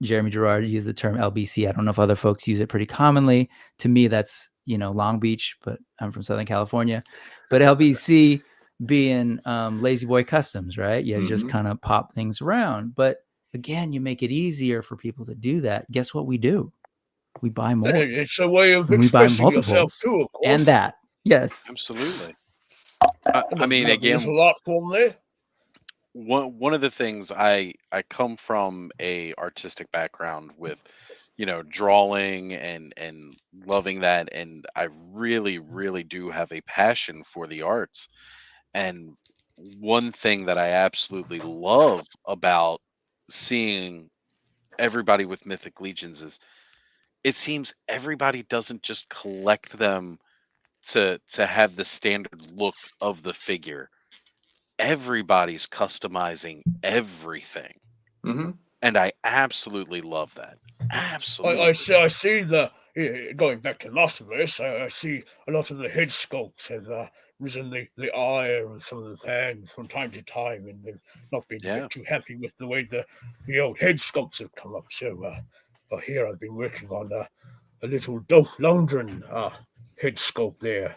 Jeremy Gerard use the term LBC. I don't know if other folks use it pretty commonly. To me, that's, Long Beach, but I'm from Southern California. But LBC being Lazy Boy Customs, right? You just kind of pop things around. But again, you make it easier for people to do that. Guess what we do? We buy more. And it's a way of And we buy expressing yourself multiples. too, of course. And that. Yes. Absolutely. I mean, There's again, a lot from there. one of the things I come from a artistic background with, drawing and loving that, and I really do have a passion for the arts. And one thing that I absolutely love about seeing everybody with Mythic Legions is it seems everybody doesn't just collect them to have the standard look of the figure. Everybody's customizing everything. Mhm. And I absolutely love that. Absolutely. I see going back to Masterverse, I see a lot of the head sculpts have risen the ire of some of the fans from time to time, and they've not been a Yeah. bit too happy with the way the old head sculpts have come up. So here I've been working on a little Dolph Lundgren head sculpt there.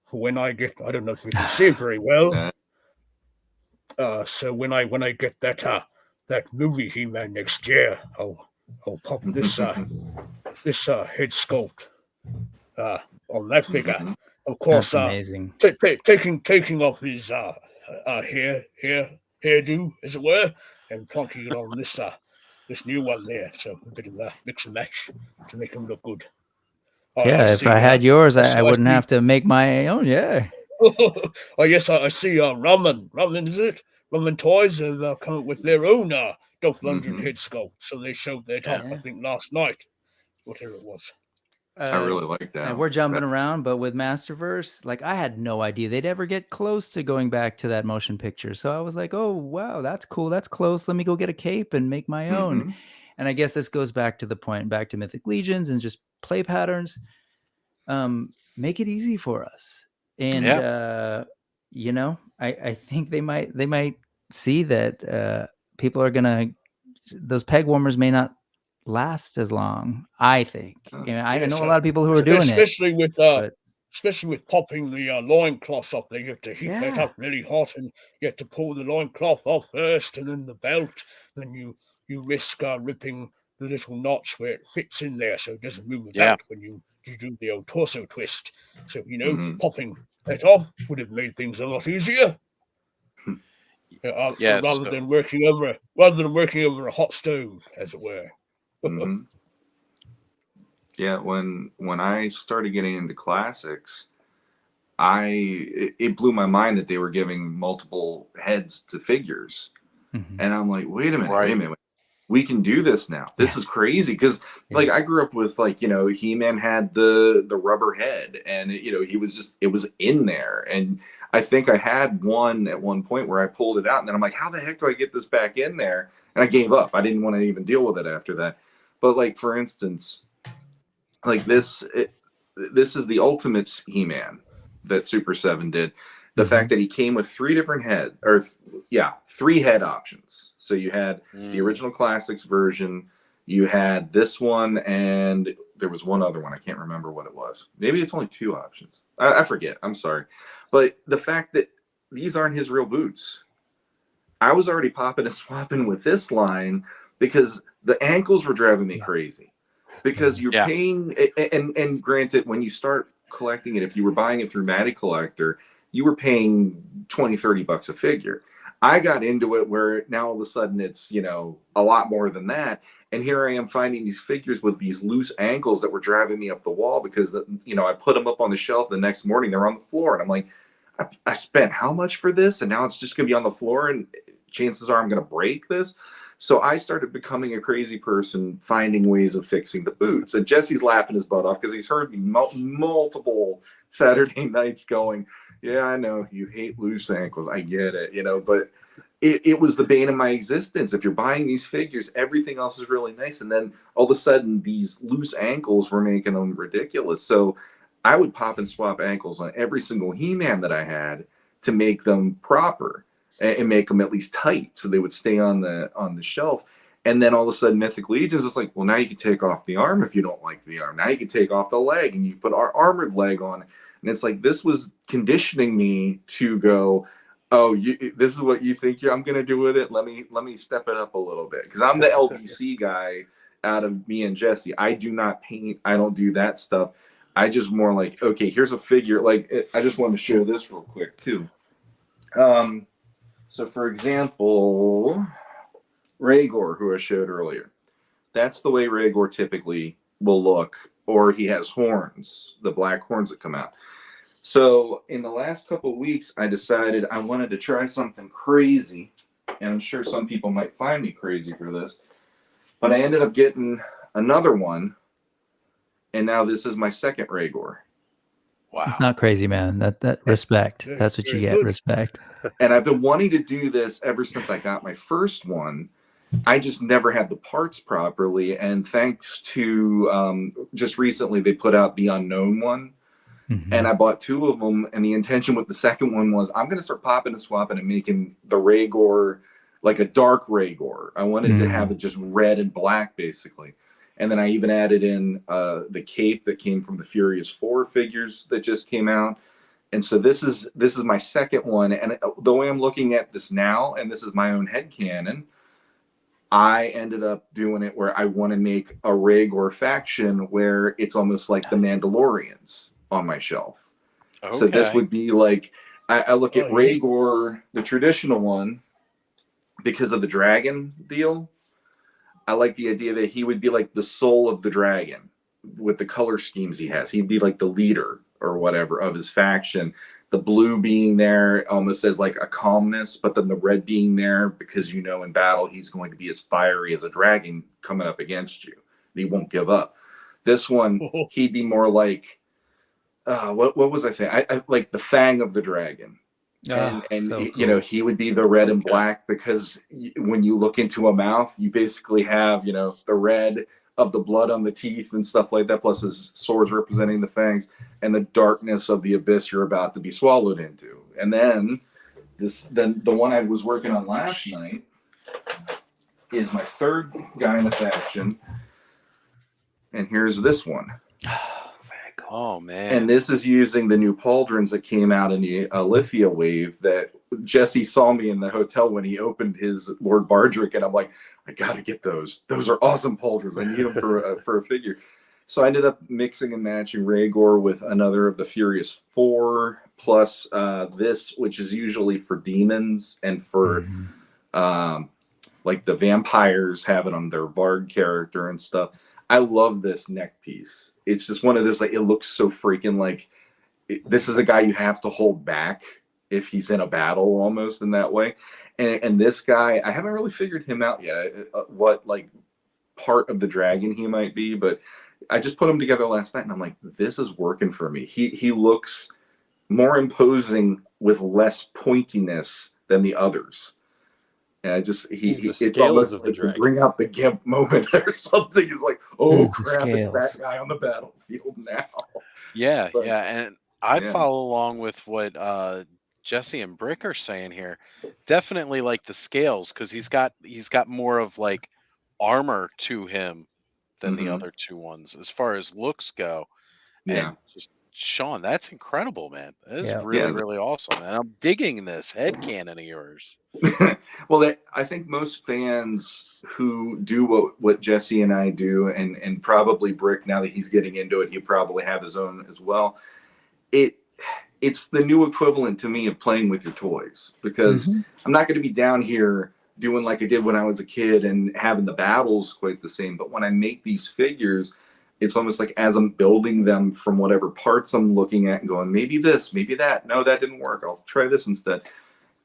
For when I don't know if you can see it very well. So when I get that movie He-Man next year, I'll pop this head sculpt on that figure. Of course, That's amazing. taking off his hairdo, as it were, and plonking it on this new one there. So a bit of a mix and match to make him look good. Yeah, if I had yours, I wouldn't have to make my own. Yeah. Oh yes, I see. Ramen is it? Ramen Toys have come up with their own Dolph Lundgren head sculpt. So they showed their top, I think, last night, whatever it was. I really like that. And we're jumping around, but with Masterverse, like I had no idea they'd ever get close to going back to that motion picture. So I was like, oh wow, that's cool. That's close. Let me go get a cape and make my own. And I guess this goes back to the point, back to Mythic Legions and just play patterns. Make it easy for us. And I think they might see that people are gonna, those peg warmers may not last as long. I think. I know a lot of people who are doing especially it. Especially with popping the loincloths up, they have to heat that up really hot, and you have to pull the loincloth off first, and then the belt. Then you risk ripping the little notch where it fits in there, so it doesn't move about when you do the old torso twist. So popping that off would have made things a lot easier. Rather than working over a hot stove, as it were. Yeah, when I started getting into classics, it blew my mind that they were giving multiple heads to figures, and I'm like, wait a minute, we can do this now. This is crazy, because like I grew up with He-Man had the rubber head, and it was in there, and I think I had one at one point where I pulled it out, and then I'm like, how the heck do I get this back in there? And I gave up. I didn't want to even deal with it after that. But like, for instance, like this. This is the ultimate He-Man that Super 7 did. The fact that he came with three head options. So you had the original Classics version, you had this one, and there was one other one. I can't remember what it was. Maybe it's only two options. I forget. I'm sorry. But the fact that these aren't his real boots. I was already popping and swapping with this line because the ankles were driving me crazy. Because you're paying, and granted, when you start collecting it, if you were buying it through Matty Collector, you were paying $20-$30 a figure. I got into it where now all of a sudden it's, you know, a lot more than that. And here I am finding these figures with these loose ankles that were driving me up the wall because, you know, I put them up on the shelf the next morning, they're on the floor. And I'm like, I spent how much for this? And now it's just going to be on the floor and chances are I'm going to break this. So I started becoming a crazy person, finding ways of fixing the boots. And Jesse's laughing his butt off because he's heard me multiple Saturday nights going, yeah, I know you hate loose ankles. I get it, you know, but it was the bane of my existence. If you're buying these figures, everything else is really nice. And then all of a sudden these loose ankles were making them ridiculous. So I would pop and swap ankles on every single He-Man that I had to make them proper and make them at least tight so they would stay on the shelf. And then all of a sudden Mythic Legions, it's like, well, now you can take off the arm if you don't like the arm. Now you can take off the leg and you put our armored leg on. And it's like, this was conditioning me to go, oh, this is what you think I'm going to do with it. Let me step it up a little bit. Because I'm the LBC guy out of me and Jesse. I do not paint. I don't do that stuff. I just more like, okay, here's a figure. Like, I just wanted to show this real quick too. So for example, Rhaegor, who I showed earlier, that's the way Rhaegor typically will look, or he has horns, the black horns that come out. So in the last couple of weeks, I decided I wanted to try something crazy, and I'm sure some people might find me crazy for this, but I ended up getting another one, and now this is my second Rhaegor. Wow. Not crazy, man. That respect. That's what you get. Respect. And I've been wanting to do this ever since I got my first one. I just never had the parts properly. And thanks to just recently, they put out the Unknown one. Mm-hmm. And I bought two of them. And the intention with the second one was I'm going to start popping and swapping and making the Rhaegor like a dark Rhaegor. I wanted to have it just red and black, basically. And then I even added in the cape that came from the Furious 4 figures that just came out. And so this is my second one. And the way I'm looking at this now, and this is my own headcanon, I ended up doing it where I want to make a Rhaegor faction where it's almost like the Mandalorians on my shelf. Okay. So this would be like, I look at Rhaegor, the traditional one, because of the dragon deal. I like the idea that he would be like the soul of the dragon with the color schemes he has. He'd be like the leader or whatever of his faction. The blue being there almost as like a calmness, but then the red being there because, you know, in battle, he's going to be as fiery as a dragon coming up against you. He won't give up. This one, he'd be more like, what was I saying? I like the fang of the dragon. And so cool. You know, he would be the red and black because when you look into a mouth, you basically have, you know, the red of the blood on the teeth and stuff like that, plus his swords representing the fangs and the darkness of the abyss you're about to be swallowed into. And then the one I was working on last night is my third guy in the faction. And here's this one. Oh, man. And this is using the new pauldrons that came out in the Alithia wave that Jesse saw me in the hotel when he opened his Lord Bardrick. And I'm like, I got to get those. Those are awesome pauldrons. I need them for a figure. So I ended up mixing and matching Rhaegor with another of the Furious 4, plus this, which is usually for demons and for like the vampires have it on their Varg character and stuff. I love this neck piece. It's just one of those, like, it looks so freaking like this is a guy you have to hold back if he's in a battle almost in that way. And this guy, I haven't really figured him out yet, what like part of the dragon he might be, but I just put him together last night and I'm like, this is working for me. He looks more imposing with less pointiness than the others. Yeah, just He's the it's scales almost of the like to dragon. bring out the gimp moment or something. It's like, oh The crap, it's that scales. guy on the battlefield now. Yeah, But yeah, and I yeah, follow along with what Jesse and Brick are saying here. Definitely like the scales because he's got more of like armor to him than the hmm other two ones as far as looks go. yeah, And just Sean, that's incredible, man. That is Yeah. really, yeah. really awesome. And I'm digging this headcanon of yours. Well, I think most fans who do what Jesse and I do, and probably Brick, now that he's getting into it, he probably have his own as well. It's the new equivalent to me of playing with your toys, because Mhm. I'm not going to be down here doing like I did when I was a kid and having the battles quite the same. But when I make these figures, it's almost like as I'm building them from whatever parts I'm looking at and going, maybe this, maybe that. No, that didn't work. I'll try this instead.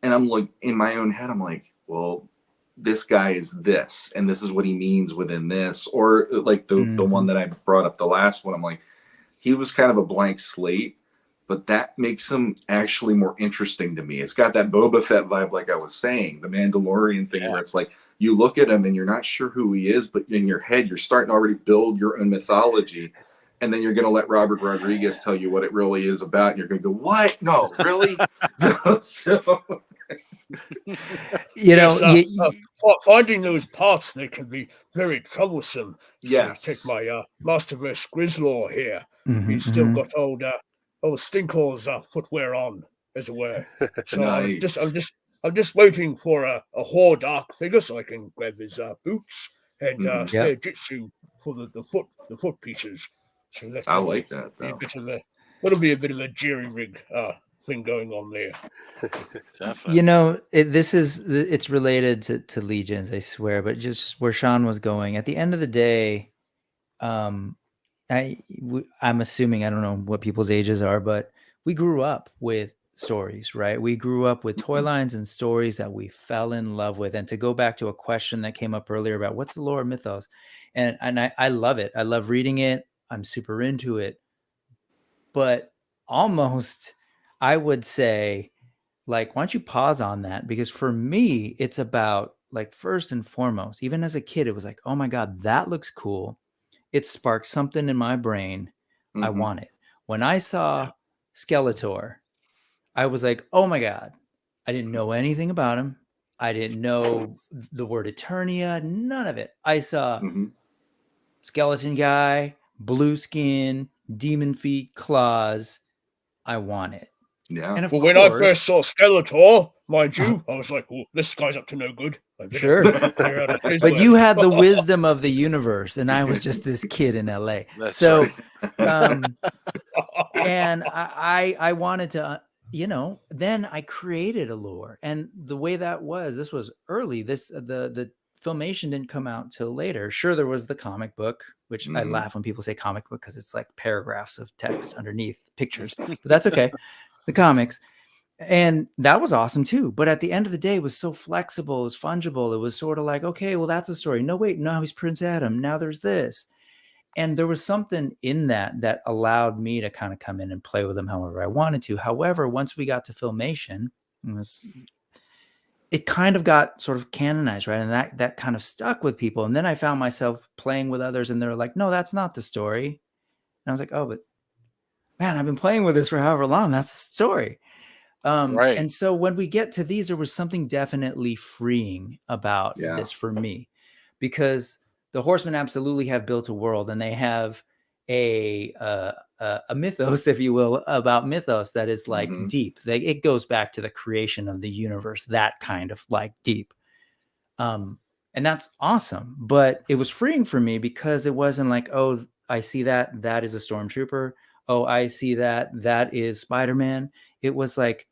And I'm like, in my own head, I'm like, well, this guy is this, and this is what he means within this. Or like the one Mhm. that I brought up, the last one, I'm like, he was kind of a blank slate, but that makes him actually more interesting to me. It's got that Boba Fett vibe, like I was saying, the Mandalorian thing, Yeah. where it's like you look at him and you're not sure who he is, but in your head, you're starting to already build your own mythology. And then you're going to let Robert Rodriguez tell you what it really is about. And you're going to go, what? No, really? So, You know, Yes, finding those parts, they can be very troublesome. See, take yes. my Masterverse Grizzlaw here. Mhm, He's still mhm. got old Stinkor's footwear on, as it were. So Nice. I'm just waiting for a Horde Arc figure so I can grab his boots and spare Yep. Jitsu for the foot pieces. So I like that, be a though. bit of a that'll be a bit of a jerry rig thing going on there. You Definitely. know, it's related to Legions, I swear, but just where Sean was going. At the end of the day, um, I'm assuming, I don't know what people's ages are, but we grew up with stories, right? We grew up with toy Mhm. lines and stories that we fell in love with. And to go back to a question that came up earlier about what's the lore of Mythos, and I love it. I love reading it. I'm super into it, but almost I would say, like, why don't you pause on that? Because for me, it's about, like, first and foremost, even as a kid, it was like, oh my God, that looks cool. It sparked something in my brain. I Mhm. want it. When I saw Skeletor, I was like, oh my God. I didn't know anything about him. I didn't know the word Eternia, none of it. I saw Mhm. skeleton guy, blue skin, demon feet, claws. I want it. Yeah. And of But when I first course, saw Skeletor, mind you, I was like, "Oh, this guy's up to no good. I better sure. clear out of his But way." you had the wisdom of the universe, and I was just this kid in LA. That's right. So, um, and I wanted to, then I created a lore, and the way that was, this was early. The filmation didn't come out till later. Sure, there was the comic book, which I Mhm. laugh when people say comic book because it's like paragraphs of text underneath pictures, but that's okay. The comics. And that was awesome too. But at the end of the day, it was so flexible, it was fungible. It was sort of like, okay, well, that's a story. No, wait, now he's Prince Adam. Now there's this. And there was something in that allowed me to kind of come in and play with them however I wanted to. However, once we got to filmation, it kind of got sort of canonized, right? And that kind of stuck with people. And then I found myself playing with others, and they're like, no, that's not the story. And I was like, oh, but man, I've been playing with this for however long. That's the story. Right. And so when we get to these, there was something definitely freeing about Yeah. this for me, because the Horsemen absolutely have built a world, and they have a mythos, if you will, about mythos that is like Mhm. deep. It goes back to the creation of the universe, that kind of like deep. And that's awesome. But it was freeing for me because it wasn't like, oh, I see that is a stormtrooper. Oh, I see that is Spider-Man. It was like,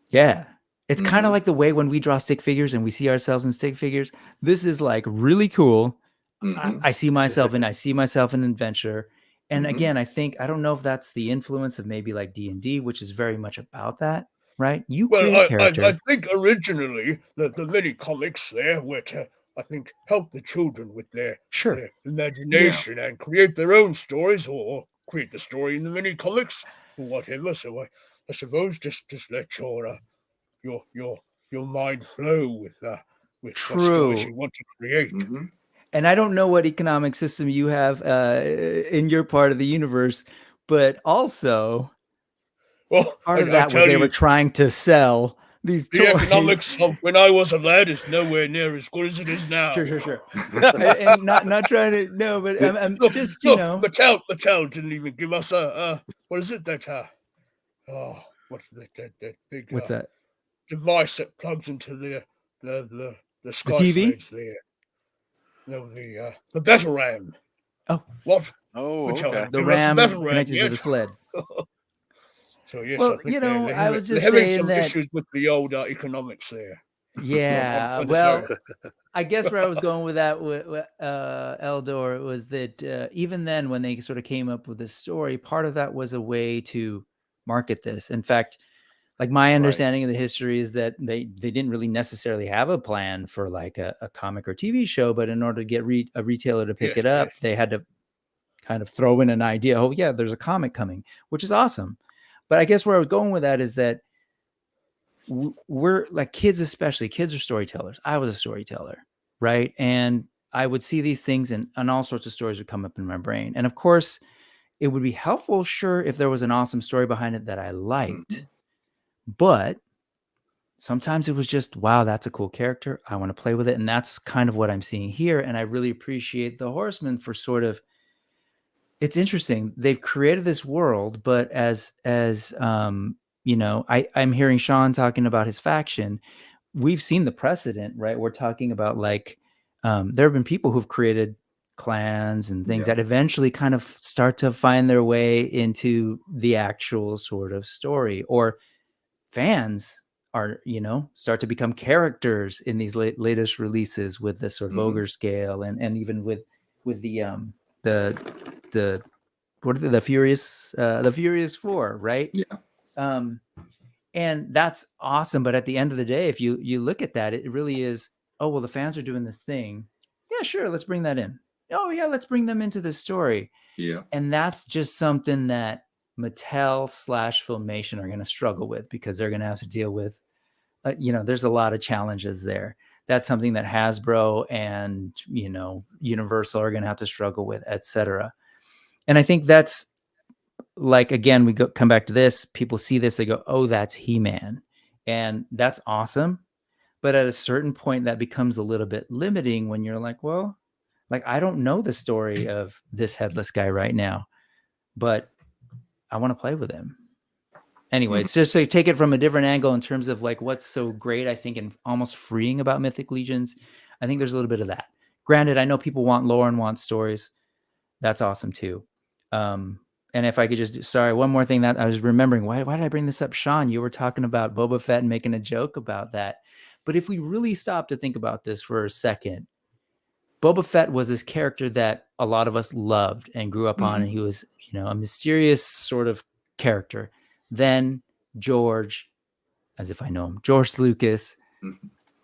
yeah. It's kind of Mhm. like the way when we draw stick figures and we see ourselves in stick figures. This is like really cool. Mhm. I see myself in adventure. And Mhm. again, I don't know if that's the influence of maybe like D&D, which is very much about that, right? You Well, create a I character. think originally the mini comics there were to, I think, help the children with Sure. their Yeah. imagination and create their own stories, or create the story in the mini comics or whatever. So I suppose just let your your mind flow with what stories True. you want to create. Mm-hmm. And I don't know what economic system you have in your part of the universe, but also Well, part of I that was tell they you, were trying to sell these the toys. economics of when I was a lad is nowhere near as good as it is now. Sure. And not trying to no, but I'm Look, just look, know. Mattel didn't even give us what is it that what's that big What's that? device that plugs into the sky TV? sleds there. No, the battle ram. Oh, What? Oh, Mattel okay. hadn't the given us the RAM battle ram connected to the yet. sled. So yes, Well, I think I was they're just having saying some that. issues with the old economics there. Yeah, I'm well, sorry. I guess where I was going with that with Eldor was that even then, when they sort of came up with this story, part of that was a way to market this. In fact, like my understanding of the history is that they didn't really necessarily have a plan for like a comic or TV show, but in order to get a retailer to pick Yes, it up, they had to kind of throw in an idea. Oh yeah, there's a comic coming, which is awesome. But I guess where I was going with that is that we're like kids, especially kids are storytellers. I was a storyteller, right? And I would see these things and all sorts of stories would come up in my brain. And of course, it would be helpful, sure, if there was an awesome story behind it that I liked. Mm-hmm. But sometimes it was just, wow, that's a cool character. I want to play with it. And that's kind of what I'm seeing here. And I really appreciate the Horsemen for sort of, it's interesting. They've created this world, but as I'm hearing Shawn talking about his faction. We've seen the precedent, right? We're talking about like there have been people who've created clans and things that eventually kind of start to find their way into the actual sort of story, or fans are, start to become characters in these latest releases with this sort of ogre scale and even with the what are the Furious Four, right? Yeah. And that's awesome. But at the end of the day, if you look at that, it really is, oh, well, the fans are doing this thing. Yeah, sure. Let's bring that in. Oh yeah, let's bring them into the story. Yeah. And that's just something that Mattel / Filmation are going to struggle with, because they're going to have to deal with, there's a lot of challenges there. That's something that Hasbro and, Universal are going to have to struggle with, etc. And I think that's, like, again, we come back to this. People see this, they go, oh, that's He-Man. And that's awesome. But at a certain point, that becomes a little bit limiting when you're like, well, like, I don't know the story of this headless guy right now, but I want to play with him. Anyways, just so take it from a different angle in terms of like what's so great, I think, and almost freeing about Mythic Legions. I think there's a little bit of that. Granted, I know people want lore and want stories. That's awesome too. And if I could just, sorry, one more thing that I was remembering. Why did I bring this up, Shawn? You were talking about Boba Fett and making a joke about that. But if we really stop to think about this for a second, Boba Fett was this character that a lot of us loved and grew up on, and he was, a mysterious sort of character. Then George, as if I know him, George Lucas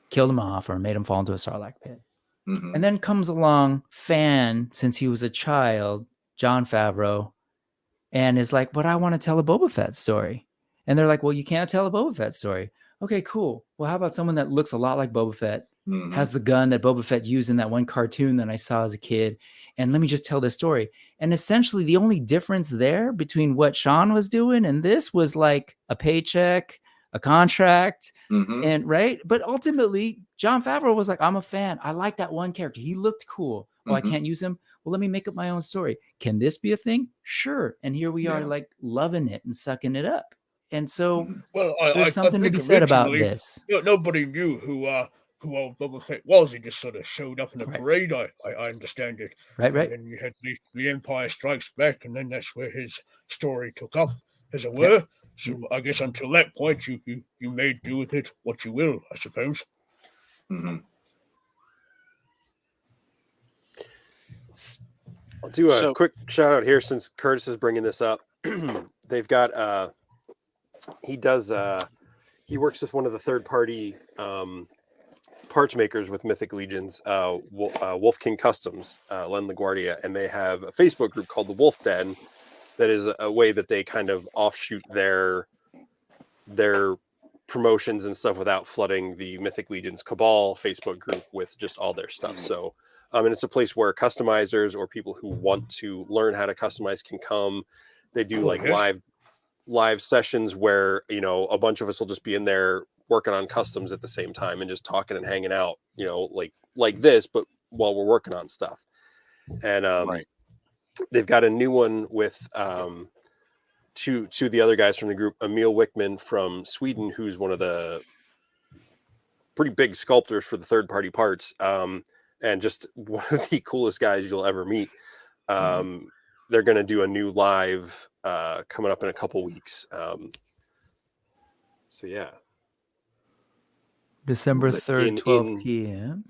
killed him off or made him fall into a Sarlacc pit. And then comes along fan, since he was a child, Jon Favreau, and is like, but I want to tell a Boba Fett story. And they're like, well, you can't tell a Boba Fett story. Okay, cool. Well, how about someone that looks a lot like Boba Fett, has the gun that Boba Fett used in that one cartoon that I saw as a kid, and let me just tell this story. And essentially the only difference there between what Shawn was doing and this was like a paycheck, a contract, and right. But ultimately, Jon Favreau was like, I'm a fan. I like that one character. He looked cool. Oh, I can't use him. Well, let me make up my own story. Can this be a thing? Sure. And here we are, like loving it and sucking it up. And so Well, there's something to be said about this. Nobody knew who old Boba Fett was. He just sort of showed up in a parade. I understand it. Right. And then you had the Empire Strikes Back, and then that's where his story took up, as it were. So I guess until that point, you may do with it what you will, I suppose. I'll do a quick shout out here since Curtis is bringing this up. They've got he works with one of the third party parts makers with Mythic Legions, Wolf King Customs, Len LaGuardia, and they have a Facebook group called the Wolf Den that is a way that they kind of offshoot their promotions and stuff without flooding the Mythic Legions Cabal Facebook group with just all their stuff. So, and it's a place where customizers or people who want to learn how to customize can come. They do like live sessions where, you know, a bunch of us will just be in there working on customs at the same time and just talking and hanging out, you know, like this, but while we're working on stuff. And Right. they've got a new one with two of the other guys from the group, Emil Wickman from Sweden, who's one of the pretty big sculptors for the third-party parts, and just one of the coolest guys you'll ever meet. They're going to do a new live coming up in a couple weeks. So yeah, December 3rd, 12 p.m.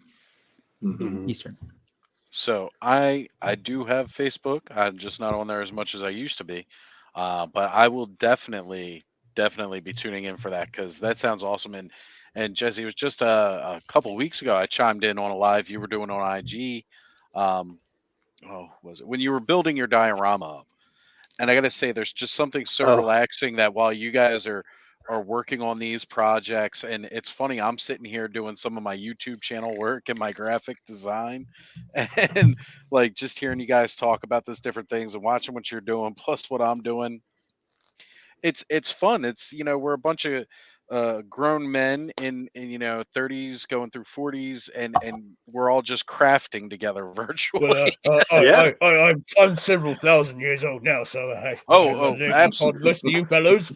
Mhm. Eastern. So I do have Facebook. I'm just not on there as much as I used to be, but I will definitely be tuning in for that because that sounds awesome. And Jesse, it was just a couple weeks ago I chimed in on a live you were doing on IG. Was it when you were building your diorama up? And I got to say, there's just something so relaxing that while you guys are working on these projects, and it's funny, I'm sitting here doing some of my YouTube channel work and my graphic design, and like just hearing you guys talk about this different things and watching what you're doing, plus what I'm doing. It's fun. It's we're a bunch of grown men in 30s going through 40s, and we're all just crafting together virtually. Well, I'm several thousand years old now, so Absolutely. listen to you fellows.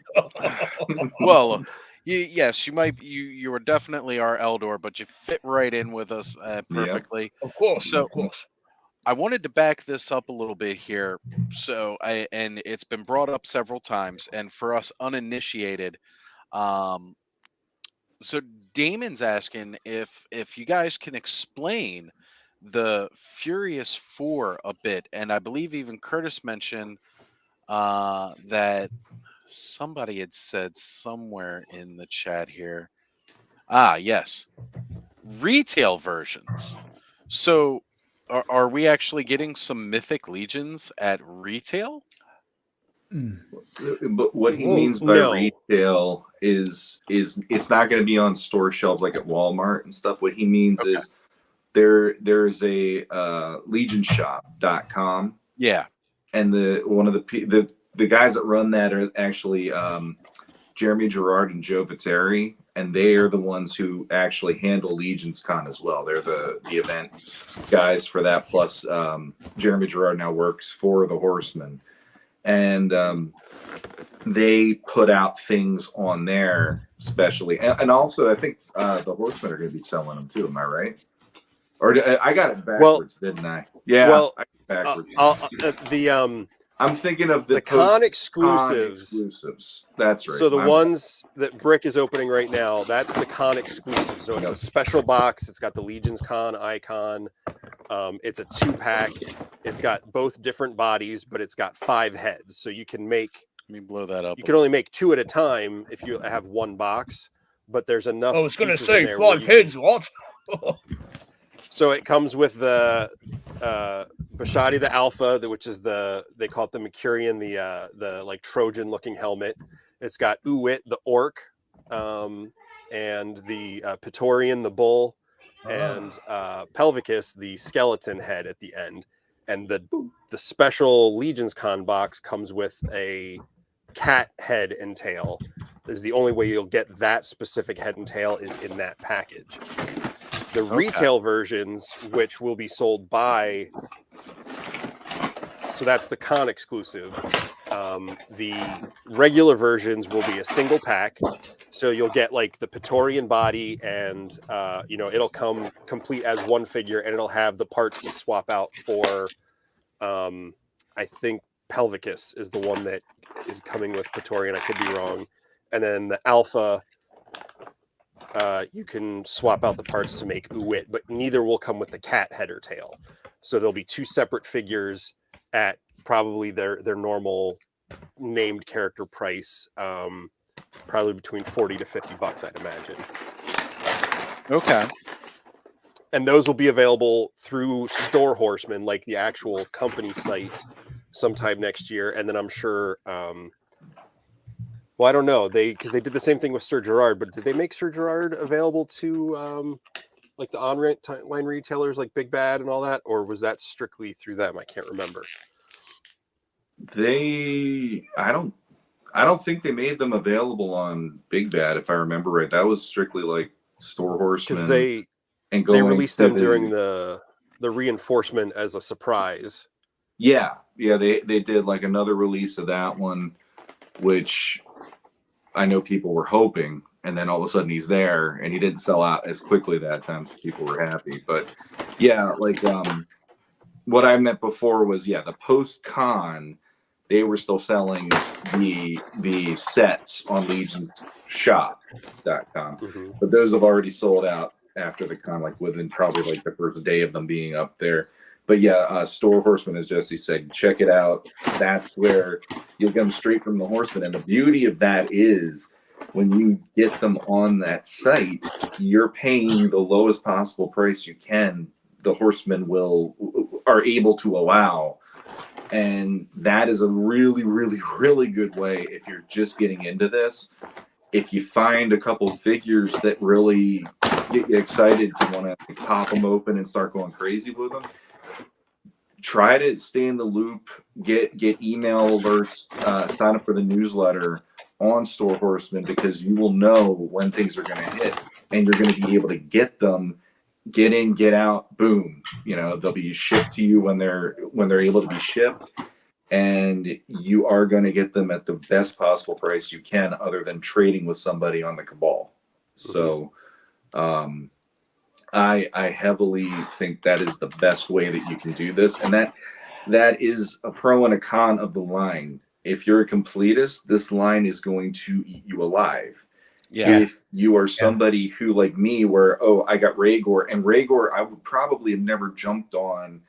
Well, yes, you are definitely our Eldor, but you fit right in with us perfectly. Of course, So of course. I wanted to back this up a little bit here. So and it's been brought up several times, and for us uninitiated, um, so Damon's asking if you guys can explain the Furious Four a bit, and I believe even Curtis mentioned that somebody had said somewhere in the chat here. Yes, retail versions. So are we actually getting some Mythic Legions at retail? But what he means by retail is it's not going to be on store shelves like at Walmart and stuff. What he means is there's a legionshop.com. Yeah. And the guys that run that are actually Jeremy Gerard and Joe Viteri, and they are the ones who actually handle Legions Con as well. They're the event guys for that. Plus, Jeremy Gerard now works for the Horsemen, and they put out things on there, especially, and also I think the Horsemen are going to be selling them too. Am I right? Or I got it backwards, didn't I? Yeah. Well, I got it backwards. I'm thinking of the con exclusives. That's right. So the ones that Brick is opening right now, that's the con exclusive. So it's a special box. It's got the Legions Con icon. It's a 2-pack. It's got both different bodies, but it's got 5 heads. So you can make. Let me blow that up. You can only make 2 at a time if you have one box. But there's enough. I was going to say 5 heads. What? So it comes with the Bashadi the Alpha, which is they call it the Mercurian, the like Trojan looking helmet. It's got Uwit the Orc, and the Praetorian the Bull, and Pelvicus the skeleton head at the end. And the special Legions Con box comes with a cat head and tail. This is the only way you'll get that specific head and tail is in that package. The retail versions, which will be sold by, so that's the con exclusive. The regular versions will be a single pack, so you'll get like the Praetorian body, and it'll come complete as one figure, and it'll have the parts to swap out for. I think Pelvicus is the one that is coming with Praetorian. I could be wrong, and then the Alpha. You can swap out the parts to make Uwit, but neither will come with the cat head or tail. So there'll be 2 separate figures at probably their normal named character price, probably between $40 to $50, I'd imagine. Okay. And those will be available through Store Horsemen, like the actual company site, sometime next year. And then I'm sure Well, I don't know. Because they did the same thing with Sir Gerard, but did they make Sir Gerard available to like the online retailers like Big Bad and all that, or was that strictly through them? I can't remember. I don't think they made them available on Big Bad, if I remember right. That was strictly like Store Horsemen. Because they released them during the reinforcement as a surprise. Yeah, they did like another release of that one, which I know people were hoping, and then all of a sudden he's there, and he didn't sell out as quickly that time, so people were happy. But yeah, like what I meant before was the post-con, they were still selling the sets on legionshop.com, but those have already sold out after the con, like within probably like the first day of them being up there. But Store Horseman, as Jesse said, check it out. That's where you'll get them straight from the Horseman. And the beauty of that is when you get them on that site, you're paying the lowest possible price you can. The Horsemen are able to allow. And that is a really, really, really good way if you're just getting into this. If you find a couple figures that really get you excited to want to pop them open and start going crazy with them, try to stay in the loop, get email alerts, sign up for the newsletter on Store Horseman, because you will know when things are going to hit, and you're going to be able to get them, get in, get out, boom. They'll be shipped to you when they're able to be shipped, and you are going to get them at the best possible price you can, other than trading with somebody on the Cabal. So, I heavily think that is the best way that you can do this, and that is a pro and a con of the line. If you're a completist, this line is going to eat you alive. Yeah. If you are somebody who, like me, where I got Rhaegor, and Rhaegor I would probably have never jumped on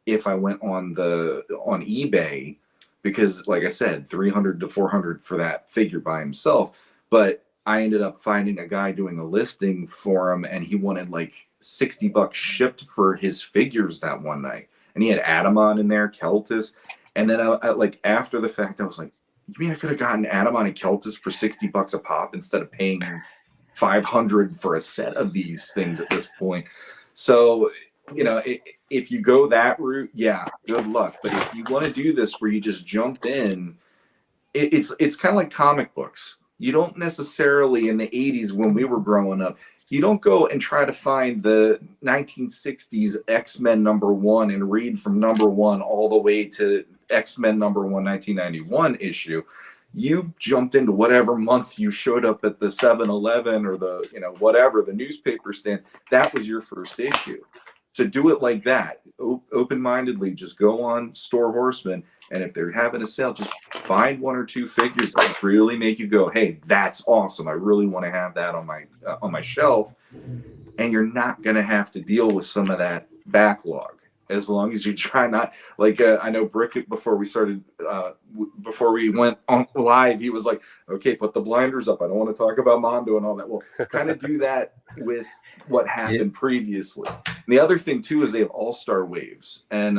if I went on eBay, because like I said, $300 to $400 for that figure by himself. But I ended up finding a guy doing a listing for him, and he wanted like $60 shipped for his figures that one night. And he had Adamon in there, Keltis. And then I like after the fact, I was like, you mean I could have gotten Adamon and Keltis for $60 a pop instead of paying $500 for a set of these things at this point? So, if you go that route, good luck. But if you want to do this where you just jump in, it's kind of like comic books. You don't necessarily, in the 80s when we were growing up, you don't go and try to find the 1960s X-Men #1 and read from #1 all the way to X-Men #1 1991 issue. You jumped into whatever month you showed up at the 7-Eleven or the whatever, the newspaper stand. That was your first issue. So do it like that, open-mindedly. Just go on Store Horseman, and if they're having a sale, just find one or two figures that really make you go, "Hey, that's awesome! I really want to have that on my shelf." And you're not going to have to deal with some of that backlog, as long as you try not. Like I know Brick, before we started, before we went on live, he was like, "Okay, put the blinders up. I don't want to talk about Mondo and all that." Well, kind of do that with what happened previously. And the other thing too is they have all-star waves, and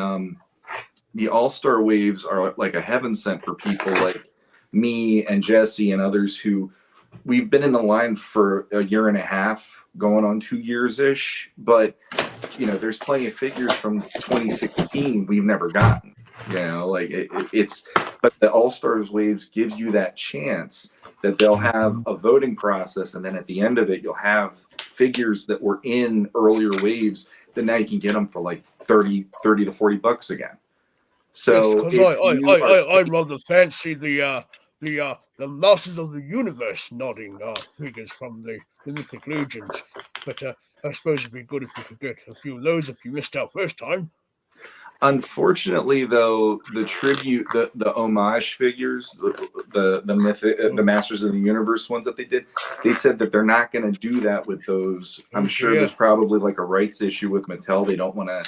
the all-star waves are like a heaven sent for people like me and Jesse and others who we've been in the line for a year and a half, going on 2 years ish, but there's plenty of figures from 2016 we've never gotten. But the all-stars waves gives you that chance that they'll have a voting process, and then at the end of it you'll have figures that were in earlier waves that now you can get them for like 30 to $40 again. So I rather fancy the Masters of the Universe nodding figures from the Mythic Legions, but I suppose it'd be good if you could get a few of those if you missed out first time. Unfortunately, though, the tribute, the homage figures, the Mythic, the Masters of the Universe ones that they did, they said that they're not going to do that with those. I'm sure there's probably like a rights issue with Mattel. They don't want to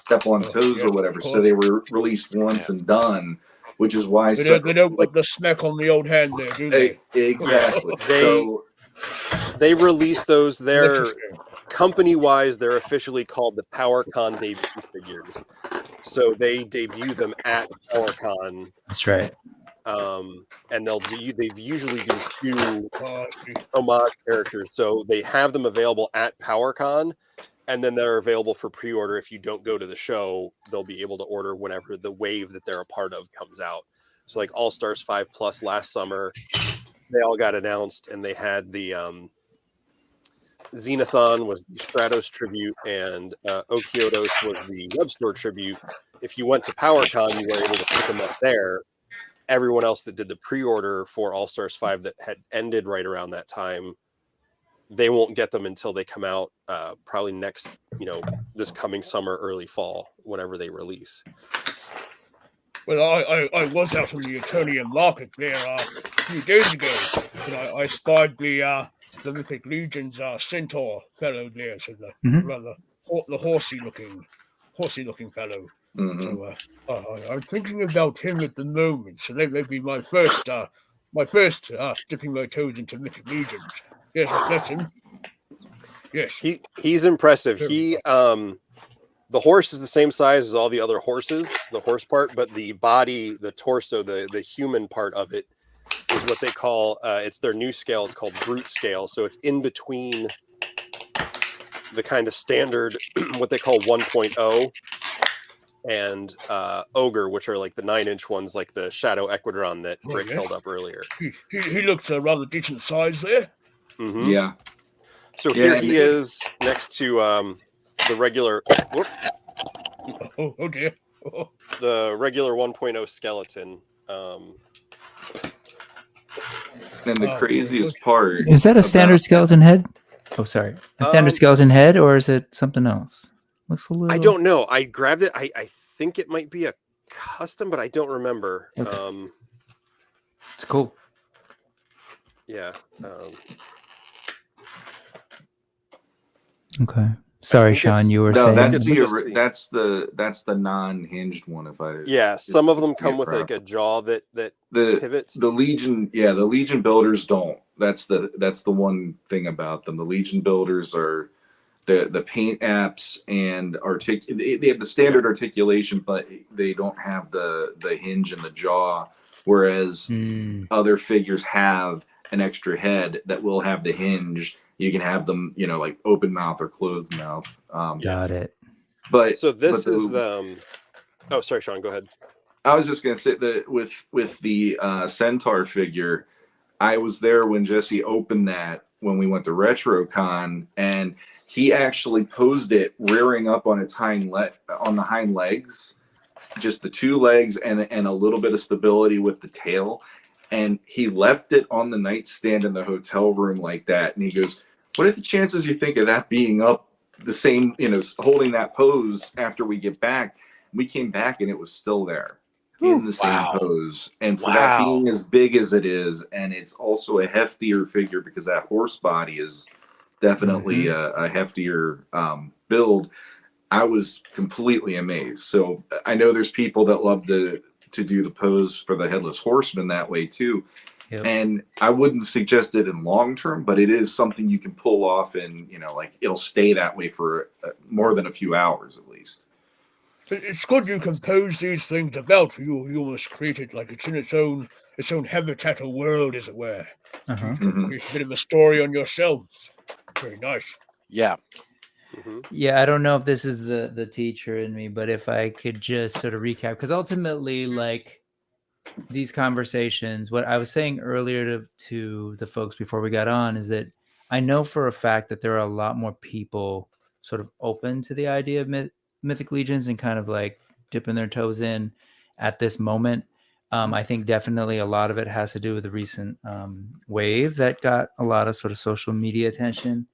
step on toes or whatever, so they were released once and done, which is why they don't put the smack on the old hand there, do they? Exactly. They released those. They're company-wise, they're officially called the PowerCon debut figures. So they debut them at PowerCon. That's right. and they've usually do 2 I see. homage characters, so they have them available at PowerCon, and then they're available for pre-order. If you don't go to the show, they'll be able to order whenever the wave that they're a part of comes out. So like All Stars 5 Plus last summer, they all got announced, and they had the Xenothon was the Stratos tribute, and Okiodos was the web store tribute. If you went to PowerCon, you were able to pick them up there. Everyone else that did the pre-order for All Stars 5 that had ended right around that time, they won't get them until they come out probably next, this coming summer, early fall, whenever they release. Well, I was out on the Eternium market there a few days ago, and I spied the Mythic Legions centaur fellow there, so rather the horsey looking fellow. So I'm thinking about him at the moment. So that may be my first dipping my toes into Mythic Legions. Yes, that's him. Yes, he's impressive. He the horse is the same size as all the other horses, the horse part, but the body, the torso, the human part of it is what they call it's their new scale. It's called brute scale. So it's in between the kind of standard what they call 1.0 and ogre, which are like the 9-inch ones, like the Shadow Equidron that Rick held up earlier. He looks a rather decent size there. Mm-hmm. Yeah. So here he is next to the regular. Oh dear. The regular 1.0 skeleton. And the craziest part is that a standard skeleton head? Oh, sorry, a standard skeleton head, or is it something else? Looks a little. I don't know. I grabbed it. I think it might be a custom, but I don't remember. Okay. It's cool. Yeah. Okay. Sorry, Shawn, you were saying. That's the non-hinged one. Some of them come with like a jaw that pivots. The Legion builders don't. That's the one thing about them. The Legion builders are the paint apps and they have the standard articulation, but they don't have the hinge in the jaw, whereas other figures have an extra head that will have the hinge. You can have them, like open mouth or closed mouth. Got it. But so this is the. Oh, sorry, Shawn. Go ahead. I was just gonna say that with the Centaur figure, I was there when Jesse opened that when we went to RetroCon, and he actually posed it rearing up on its hind legs, just the 2 legs and a little bit of stability with the tail. And he left it on the nightstand in the hotel room like that. And he goes, "What are the chances you think of that being up the same, holding that pose after we get back?" We came back and it was still there in the same pose. And for that being as big as it is, and it's also a heftier figure because that horse body is definitely a heftier build, I was completely amazed. So I know there's people that love to do the pose for the Headless Horseman that way too. Yep. And I wouldn't suggest it in long term, but it is something you can pull off, and it'll stay that way for more than a few hours at least. It's good you can pose these things about. You almost create it like it's in its own habitat or world, as it were. Create a bit of a story on yourself. Very nice. Yeah. Yeah, I don't know if this is the teacher in me, but if I could just sort of recap, because ultimately, like, these conversations, what I was saying earlier to the folks before we got on is that I know for a fact that there are a lot more people sort of open to the idea of Mythic Legions and kind of like dipping their toes in at this moment. I think definitely a lot of it has to do with the recent wave that got a lot of sort of social media attention.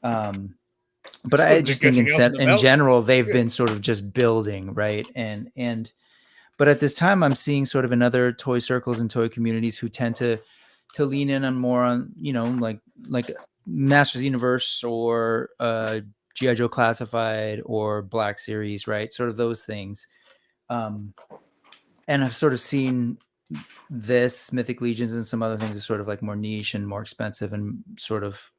But I just think in general, they've been sort of just building, right? But at this time, I'm seeing sort of in other toy circles and toy communities who tend to lean in on more on, like Masters Universe or G.I. Joe Classified or Black Series, right? Sort of those things. And I've sort of seen this Mythic Legions and some other things as sort of like more niche and more expensive and sort of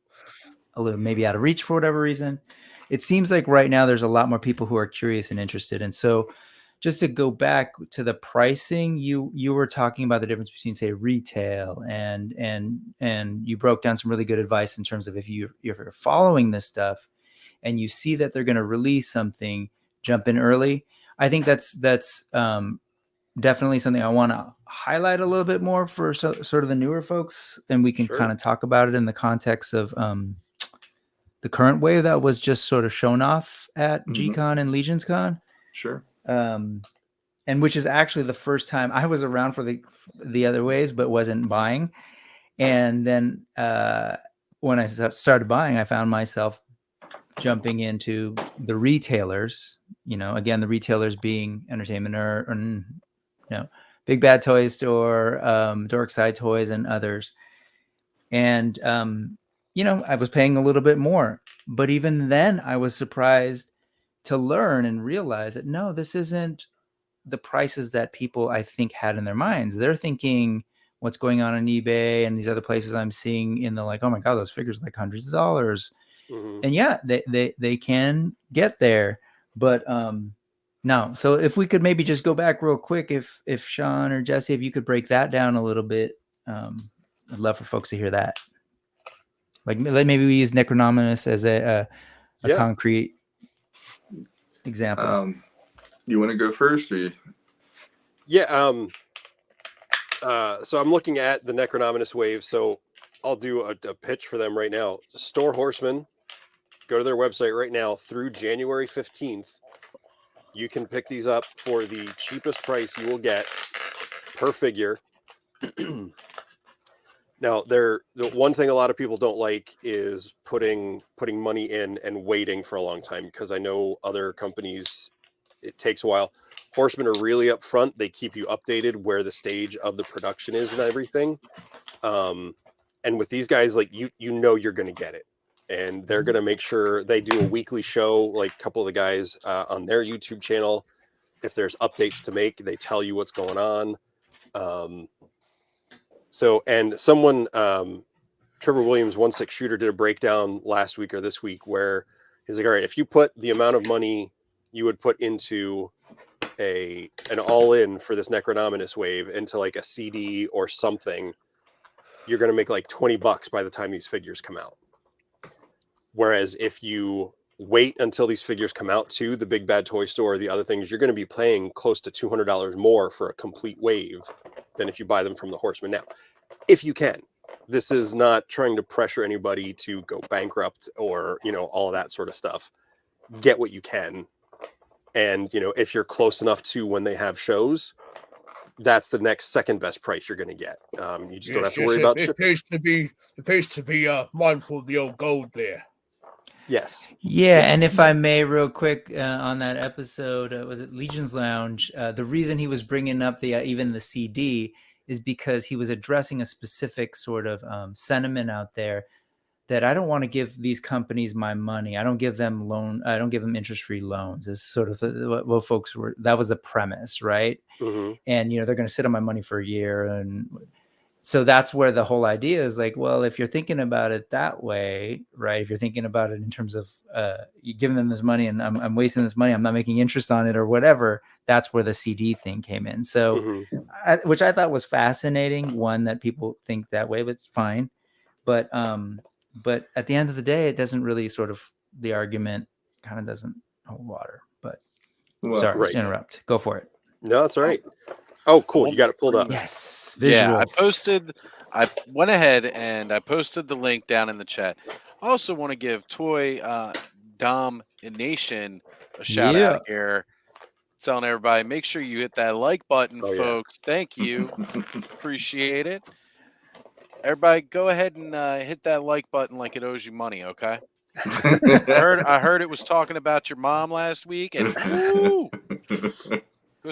a little maybe out of reach for whatever reason. It seems like right now there's a lot more people who are curious and interested. And so just to go back to the pricing, you were talking about the difference between, say, retail and you broke down some really good advice in terms of if you're following this stuff and you see that they're going to release something, jump in early. I think that's definitely something I want to highlight a little bit more for sort of the newer folks, and we can kind of talk about it in the context of the current wave that was just sort of shown off at G-Con and Legions Con. Sure. And which is actually the first time I was around for the other waves, but wasn't buying. And then when I started buying, I found myself jumping into the retailers, again, the retailers being Entertainment or Big Bad Toy Store, Dorkside Toys, and others. And, I was paying a little bit more. But even then, I was surprised to learn and realize that, no, this isn't the prices that people, I think, had in their minds. They're thinking what's going on eBay and these other places I'm seeing in the like, oh my God, those figures are like hundreds of dollars. And yeah, they can get there. But no. So if we could maybe just go back real quick, if Shawn or Jesse, if you could break that down a little bit, I'd love for folks to hear that. Like maybe we use Necronominus as a concrete example. You want to go first, or so I'm looking at the Necronominus wave, so I'll do a pitch for them right now. Store Horseman, go to their website right now through January 15th. You can pick these up for the cheapest price you will get per figure. Now, the one thing a lot of people don't like is putting money in and waiting for a long time, because I know other companies, it takes a while. Horsemen are really upfront. They keep you updated where the stage of the production is and everything. And with these guys, like you're going to get it, and they're going to make sure they do a weekly show. Like a couple of the guys on their YouTube channel, if there's updates to make, they tell you what's going on. And someone, Trevor Williams, 1/6 Shooter, did a breakdown last week or this week where he's like, all right, if you put the amount of money you would put into an all-in for this Necronominus wave into like a CD or something, you're going to make like $20 by the time these figures come out. Whereas if you wait until these figures come out to the Big Bad Toy Store or the other things, you're going to be paying close to $200 more for a complete wave than if you buy them from the Horseman. Now, if you can, this is not trying to pressure anybody to go bankrupt or, all of that sort of stuff. Get what you can. And, if you're close enough to when they have shows, that's the next second best price you're going to get. You just don't have to worry about shipping. It pays to be mindful of the old gold there. Yes. Yeah, and if I may, real quick, on that episode, was it Legions Lounge? The reason he was bringing up even the CD is because he was addressing a specific sort of sentiment out there that I don't want to give these companies my money. I don't give them interest-free loans. Is sort of what folks were. That was the premise, right? Mm-hmm. And they're going to sit on my money for a year, and so that's where the whole idea is like, well, if you're thinking about it that way, right? If you're thinking about it in terms of you giving them this money and I'm wasting this money, I'm not making interest on it or whatever. That's where the CD thing came in. So, which I thought was fascinating. One, that people think that way, but it's fine. But at the end of the day, it doesn't really the argument kind of doesn't hold water. But sorry, interrupt. Go for it. No, that's all right. Oh, cool. You got it pulled up. Yes. Visuals. Yeah, I went ahead and I posted the link down in the chat. I also want to give Toy Dom Nation a shout out here. Telling everybody, make sure you hit that like button, folks. Yeah. Thank you. Appreciate it. Everybody, go ahead and hit that like button like it owes you money, okay? I heard it was talking about your mom last week, and woo! Go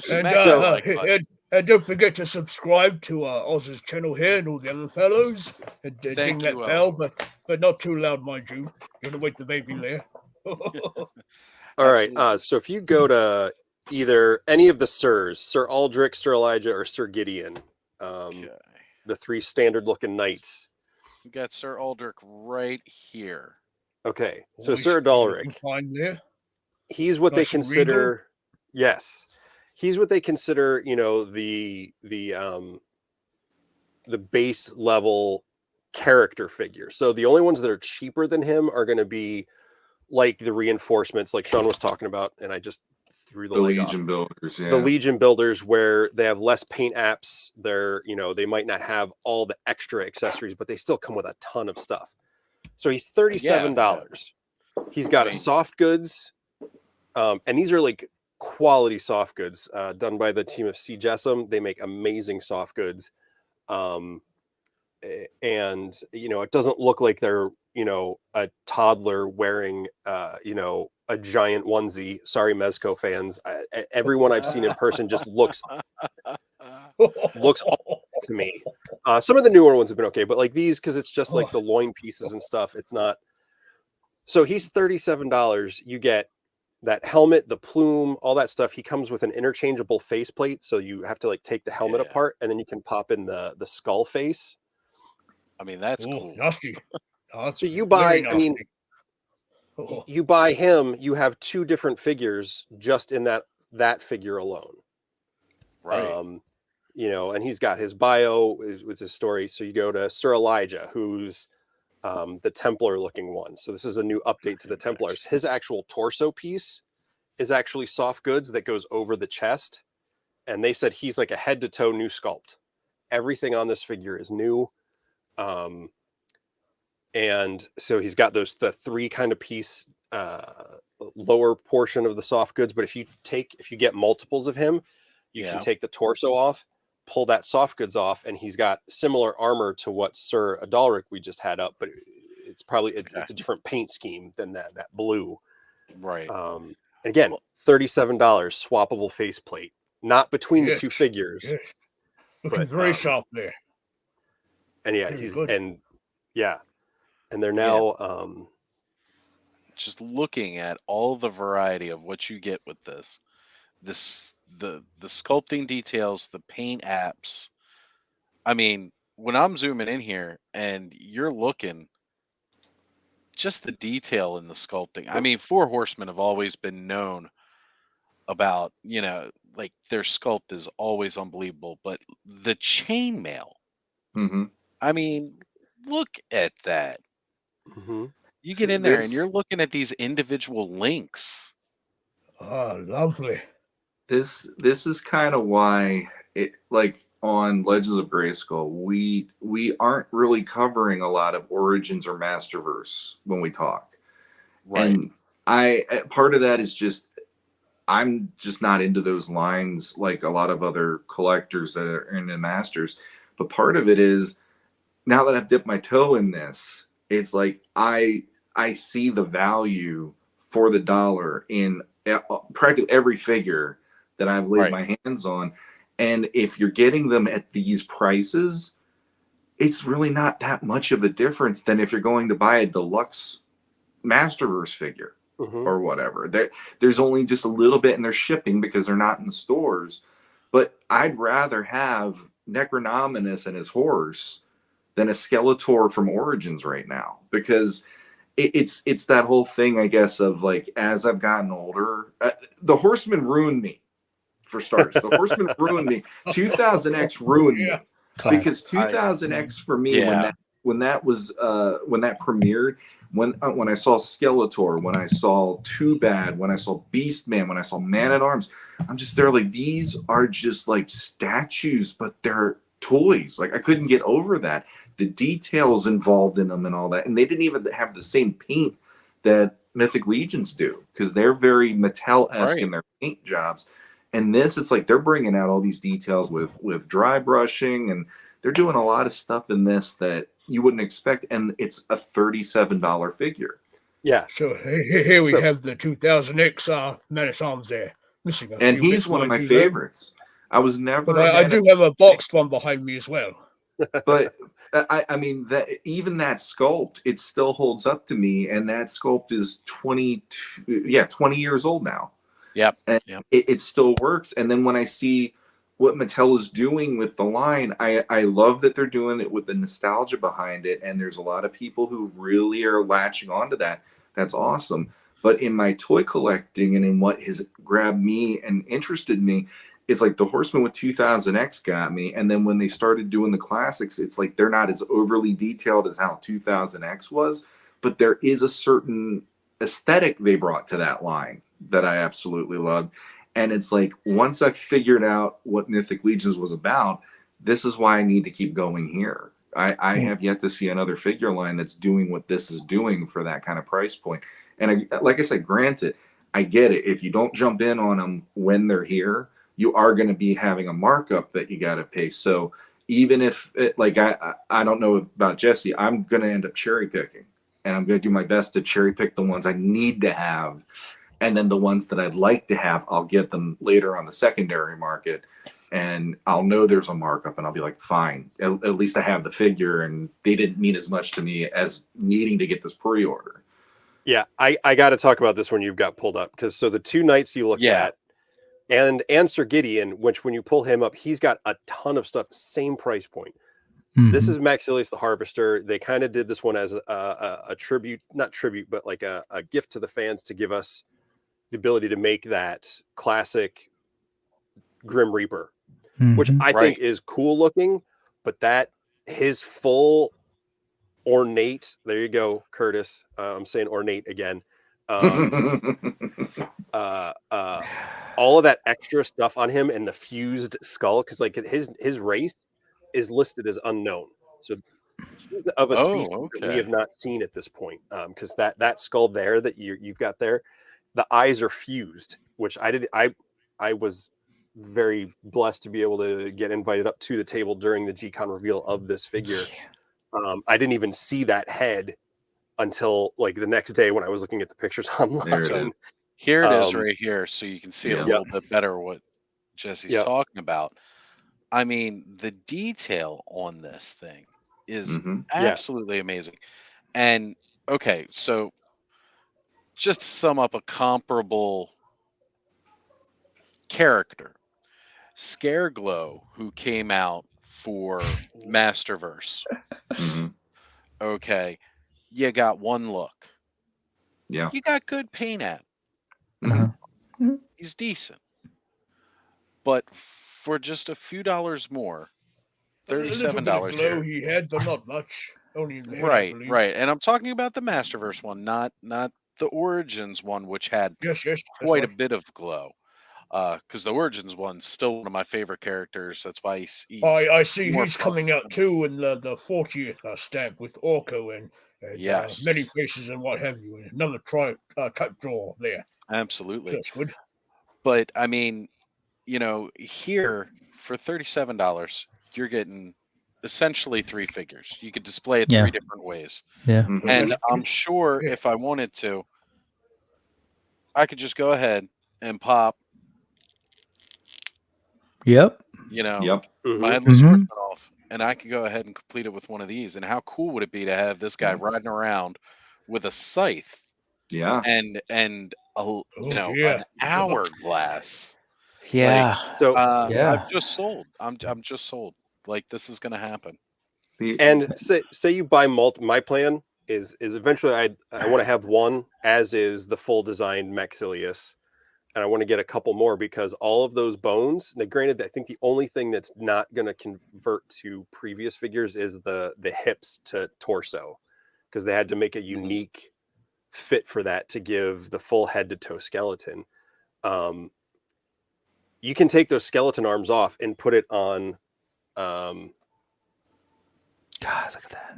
smash that like button. And don't forget to subscribe to Oz's channel here and all the other fellows. And ding that bell, but not too loud, mind you. You're gonna wake the baby there. All right. So if you go to either any of the Sirs, Sir Aldrich, Sir Elijah, or Sir Gideon, the three standard-looking knights. We got Sir Aldrich right here. Okay, so Sir Aldrich, there. he's what they consider. Yes. He's what they consider, the base level character figure. So the only ones that are cheaper than him are going to be like the reinforcements, like Shawn was talking about, and I just threw the leg Legion off. builders, yeah. The Legion builders, where they have less paint apps. They're, they might not have all the extra accessories, but they still come with a ton of stuff. So he's $37. He's got a soft goods, and these are like quality soft goods done by the team of C. Jessam. They make amazing soft goods. And it doesn't look like they're a toddler wearing a giant onesie. Sorry, Mezco fans. Everyone I've seen in person just looks awful to me. Some of the newer ones have been okay, but like these, because it's just like the loin pieces and stuff, it's not. So he's $37. You get that helmet, the plume, all that stuff. He comes with an interchangeable faceplate, so you have to like take the helmet apart, and then you can pop in the skull face. I mean, that's cool. Nasty. So you buy, you buy him, you have two different figures just in that figure alone. Right. And he's got his bio with his story. So you go to Sir Elijah, who's the Templar looking one. So this is a new update to the Templars. His actual torso piece is actually soft goods that goes over the chest. And they said he's like a head to toe new sculpt. Everything on this figure is new. And so he's got the three kind of piece lower portion of the soft goods. But if you get multiples of him, you can take the torso off, pull that soft goods off, and he's got similar armor to what Sir Adalric we just had up, but it's probably it's a different paint scheme than that blue. Right. Again, $37 swappable faceplate, not between the two figures. Yes. Looking very sharp there. And and they're now just looking at all the variety of what you get with this the sculpting details, the paint apps. I mean, when I'm zooming in here and you're looking, just the detail in the sculpting. I mean, Four Horsemen have always been known about, like their sculpt is always unbelievable, but the chainmail. Mm-hmm. I mean, look at that. Mm-hmm. You get in there and you're looking at these individual links. Oh, lovely. This is kind of why it, like on Legends of Grayskull, we aren't really covering a lot of Origins or Masterverse when we talk. Right. And part of that is just I'm just not into those lines like a lot of other collectors that are into Masters. But part of it is now that I've dipped my toe in this, it's like I see the value for the dollar in practically every figure that I've laid my hands on. And if you're getting them at these prices, it's really not that much of a difference than if you're going to buy a deluxe Masterverse figure or whatever. There's only just a little bit in their shipping because they're not in the stores. But I'd rather have Necronominus and his horse than a Skeletor from Origins right now, because it's that whole thing, I guess, of like, as I've gotten older, the Horseman ruined me, for starters. The Horseman ruined me. 2000X ruined me. Because 2000X for me, when that premiered, when I saw Skeletor, when I saw Too Bad, when I saw Beastman, when I saw Man at Arms, I'm just there like, these are just like statues, but they're toys. Like, I couldn't get over that. The details involved in them and all that, and they didn't even have the same paint that Mythic Legions do, because they're very Mattel-esque in their paint jobs. And this, it's like they're bringing out all these details with dry brushing, and they're doing a lot of stuff in this that you wouldn't expect, and it's a $37 figure. Yeah. So here we have the 2000X Man at Arms there. Missing and he's one of my favorites. I was never. But I do have a boxed one behind me as well. But I mean, that even that sculpt, it still holds up to me, and that sculpt is 20 years old now. Yep. And it still works. And then when I see what Mattel is doing with the line, I love that they're doing it with the nostalgia behind it, and there's a lot of people who really are latching onto that. That's awesome. But in my toy collecting and in what has grabbed me and interested me, it's like the Horseman with 2000X got me. And then when they started doing the classics, it's like they're not as overly detailed as how 2000X was, but there is a certain aesthetic they brought to that line that I absolutely loved. And it's like, once I figured out what Mythic Legions was about, this is why I need to keep going here. I have yet to see another figure line that's doing what this is doing for that kind of price point. And like I said, granted, I get it. If you don't jump in on them when they're here, you are going to be having a markup that you got to pay. So even if I don't know about Jesse, I'm going to end up cherry picking, and I'm going to do my best to cherry pick the ones I need to have. And then the ones that I'd like to have, I'll get them later on the secondary market, and I'll know there's a markup, and I'll be like, fine, at least I have the figure, and they didn't mean as much to me as needing to get this pre-order. Yeah, I got to talk about this when you've got pulled up, because so the two knights you looked at, and Sir Gideon, which when you pull him up, he's got a ton of stuff, same price point. This is Maxilius the Harvester. They kind of did this one as a tribute, not tribute, but like a gift to the fans to give us the ability to make that classic Grim Reaper, which I think is cool looking, but that his full ornate, there you go, Curtis. I'm saying ornate again. All of that extra stuff on him and the fused skull, because like his race is listed as unknown, so he's of a species that we have not seen at this point. Because that skull there that you've got there, the eyes are fused, which I was very blessed to be able to get invited up to the table during the G-Con reveal of this figure. I didn't even see that head until like the next day when I was looking at the pictures online. Here it is right here, so you can see it a little bit better what Jesse's talking about. I mean, the detail on this thing is absolutely amazing. And okay, so just to sum up a comparable character, Scareglow, who came out for Masterverse. Okay, you got one look. Yeah. You got good paint app. He's decent. But for just a few dollars more, $37 glow he had, but not much. Only in the head, right, right. And I'm talking about the Masterverse one, not the Origins one, which had quite a bit of glow. Because the Origins one's still one of my favorite characters. That's why he's I see he's coming out too in the 40th stamp with Orko and many faces and what have you. And another type draw there. Absolutely. That's good. But I mean, you know, here for $37, you're getting essentially 3 figures. You could display it 3 different ways. Yeah. And I'm sure if I wanted to, I could just go ahead and pop my Headless Horseman off, and I could go ahead and complete it with one of these. And how cool would it be to have this guy riding around with a scythe? And an hourglass. Yeah. Like, so I'm just sold. I'm just sold. Like, this is gonna happen. And say you buy my plan is eventually I want to have one as is the full designed Maxilius, and I want to get a couple more because all of those bones. Now, granted, I think the only thing that's not going to convert to previous figures is the hips to torso, because they had to make a unique fit for that to give the full head to toe skeleton. You can take those skeleton arms off and put it on. God, look at that.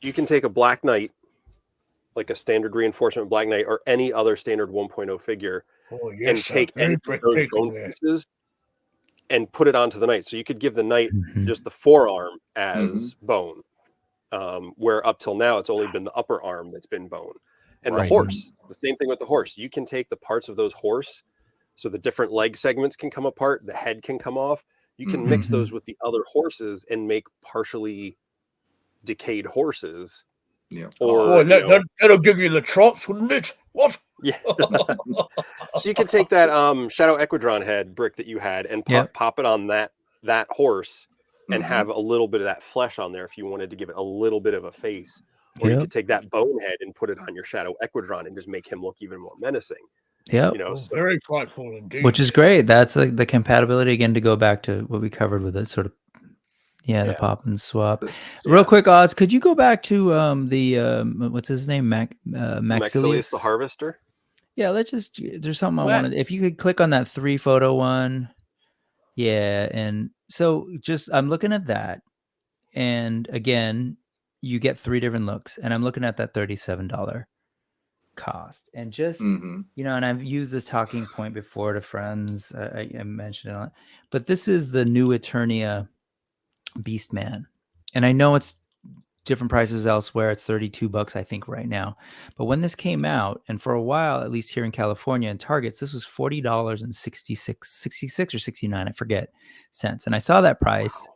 You can take a Black Knight, like a standard reinforcement Black Knight, or any other standard 1.0 figure, and take any of those bone pieces and put it onto the Knight. So you could give the Knight just the forearm as bone, where up till now it's only been the upper arm that's been bone. And the horse, the same thing with the horse. You can take the parts of those horse, so the different leg segments can come apart, the head can come off. You can mix those with the other horses and make partially decayed horses. Yeah. Or that'll give you the trots, wouldn't it? What? Yeah. So you can take that Shadow Equidron head brick that you had and pop it on that horse and have a little bit of that flesh on there if you wanted to give it a little bit of a face. Or you Yep. could take that bonehead and put it on your Shadow Equidron and just make him look even more menacing. Yep. You know, Oh, so very frightful indeed. Which is great. That's like the compatibility again, to go back to what we covered with it, sort of the Yeah. pop and swap. Yeah. Real quick, Oz, could you go back to what's his name? Maxilius the Harvester. Yeah, let's just, there's something I wanted. If you could click on that 3 photo one. Yeah, and so just I'm looking at that, and again, you get 3 different looks, and I'm looking at that $37 cost, and just Mhm. you know, and I've used this talking point before to friends. I mentioned it, but this is the new Eternia Beastman, and I know it's different prices elsewhere. It's $32, I think, right now. But when this came out, and for a while, at least here in California and Targets, this was $40.66 or 69, I forget, cents. And I saw that price.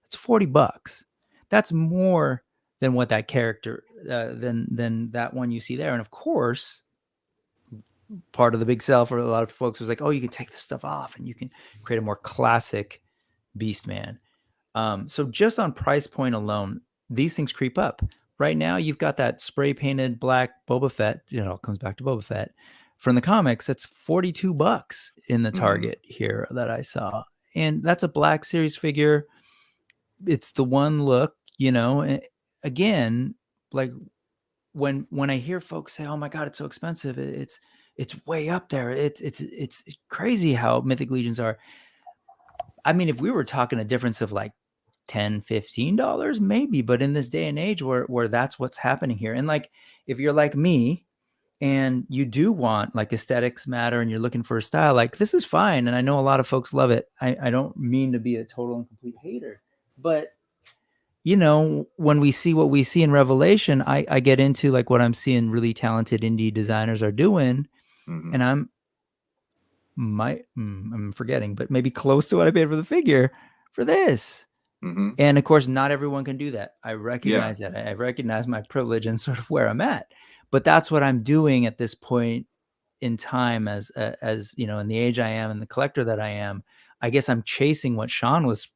It's $40. That's more than what that character, than that one you see there. And of course, part of the big sell for a lot of folks was like, oh, you can take this stuff off and you can create a more classic Beastman. So just on price point alone, these things creep up. Right now, you've got that spray painted black Boba Fett. You know, it comes back to Boba Fett from the comics. That's $42 in the Target here that I saw, and that's a Black Series figure. It's the one look, you know. And again, like when I hear folks say, "Oh my God, it's so expensive," it's way up there. It's crazy how Mythic Legions are. I mean, if we were talking a difference of like $10, $15, maybe, but in this day and age where that's what's happening here. And like, if you're like me and you do want, like, aesthetics matter and you're looking for a style, like, this is fine. And I know a lot of folks love it. I don't mean to be a total and complete hater, but you know, when we see what we see in Revelation, I get into like what I'm seeing really talented indie designers are doing. And I'm forgetting, but maybe close to what I paid for the figure for this. And of course, not everyone can do that. I recognize that. I recognize my privilege and sort of where I'm at. But that's what I'm doing at this point in time, as you know, in the age I am and the collector that I am. I guess I'm chasing what Shawn was,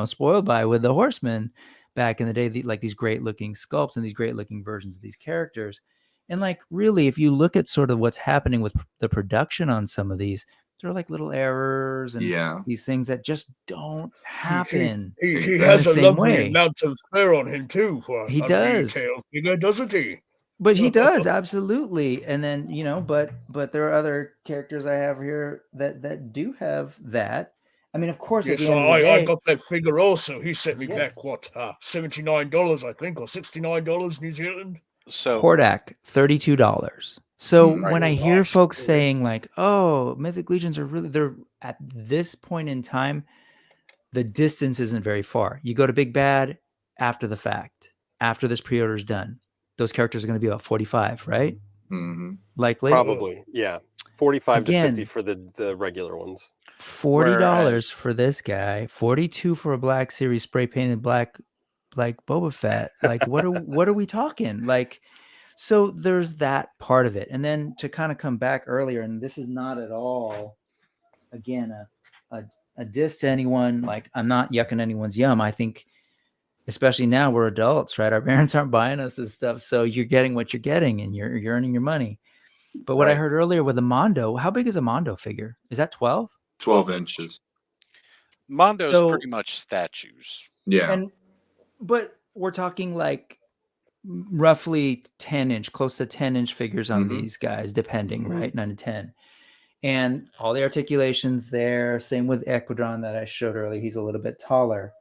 spoiled by with the Horsemen back in the day. Like these great looking sculpts and these great looking versions of these characters. And like, really, if you look at sort of what's happening with the production on some of these, there are like little errors and these things that just don't happen. He has a lovely amount of fur on him too for he a does. detail figure, doesn't he? But he does, absolutely. And then, you know, but there are other characters I have here that do have that. I mean, of course, at the end of the day, I got that figure also. He sent me back what, $79, I think, or $69 New Zealand. So Hordak, $32. So when I hear folks saying like, "Oh, Mythic Legions they're at this point in time, the distance isn't very far. You go to Big Bad after the fact, after this pre-order is done, those characters are going to be about 45, right? Likely, probably, yeah, 45 to 50 for the regular ones. $40 for this guy, 42 for a Black Series spray painted black, like Boba Fett. Like, what are we talking? Like, so there's that part of it. And then to kind of come back earlier, and this is not at all, again, a diss to anyone. Like, I'm not yucking anyone's yum. I think, especially now, we're adults, right? Our parents aren't buying us this stuff, so you're getting what you're getting, and you're earning your money. But what I heard earlier with a Mondo, how big is a Mondo figure? Is that 12? 12 inches. Mondo's pretty much statues. Yeah. But we're talking like roughly 10-inch, close to 10-inch figures on these guys, depending, right? 9 to 10. And all the articulations there. Same with Equidron that I showed earlier. He's a little bit taller.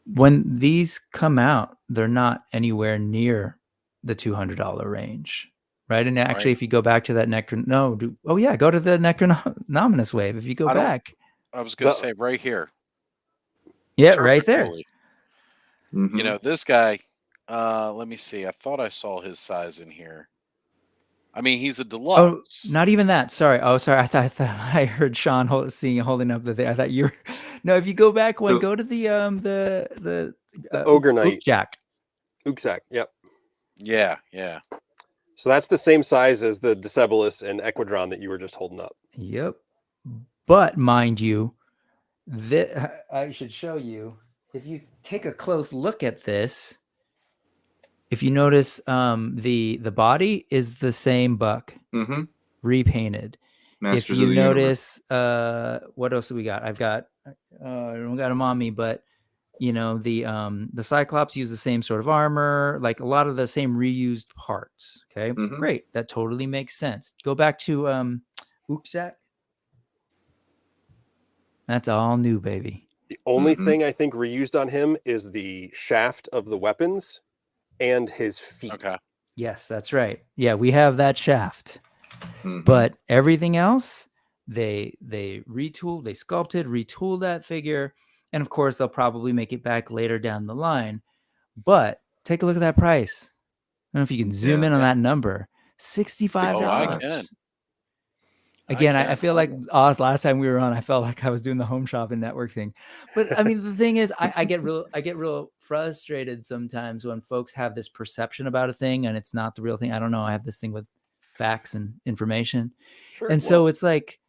When these come out, they're not anywhere near the $200 range, right? And actually, if you go back to that go to the Necronominus wave. If you go back, I was going to say right here. Yeah, right there. You know, this guy, let me see. I thought I saw his size in here. I mean, he's a deluxe. Oh, not even that. Sorry. Oh, sorry. I thought I heard Shawn holding up the thing. I thought you were. No, if you go back, go to the Ogre Knight. Uxak. Yep. Yeah. So that's the same size as the Decebalus and Equidron that you were just holding up. Yep. But mind you, I should show you. If you take a close look at this, If you notice, the body is the same buck, Mm-hmm. repainted. Masters If you of the notice, what else do we got? I've got, I don't got them on me, but you know, the Cyclops use the same sort of armor, like a lot of the same reused parts. Okay, Mhm. great. That totally makes sense. Go back to Ukzak. That's all new, baby. The only Mhm. thing I think reused on him is the shaft of the weapons and his feet. Okay. Yes, that's right. Yeah, we have that shaft. Mhm. But everything else, they retooled, they sculpted, retooled that figure, and of course they'll probably make it back later down the line. But take a look at that price. I don't know if you can zoom in on that number. $65. Oh, I can. Again, I can. feel like Oz, last time we were on, I felt like I was doing the home shopping network thing. But I mean, the thing is, I get real frustrated sometimes when folks have this perception about a thing and it's not the real thing. I don't know. I have this thing with facts and information. Sure. And so it's like,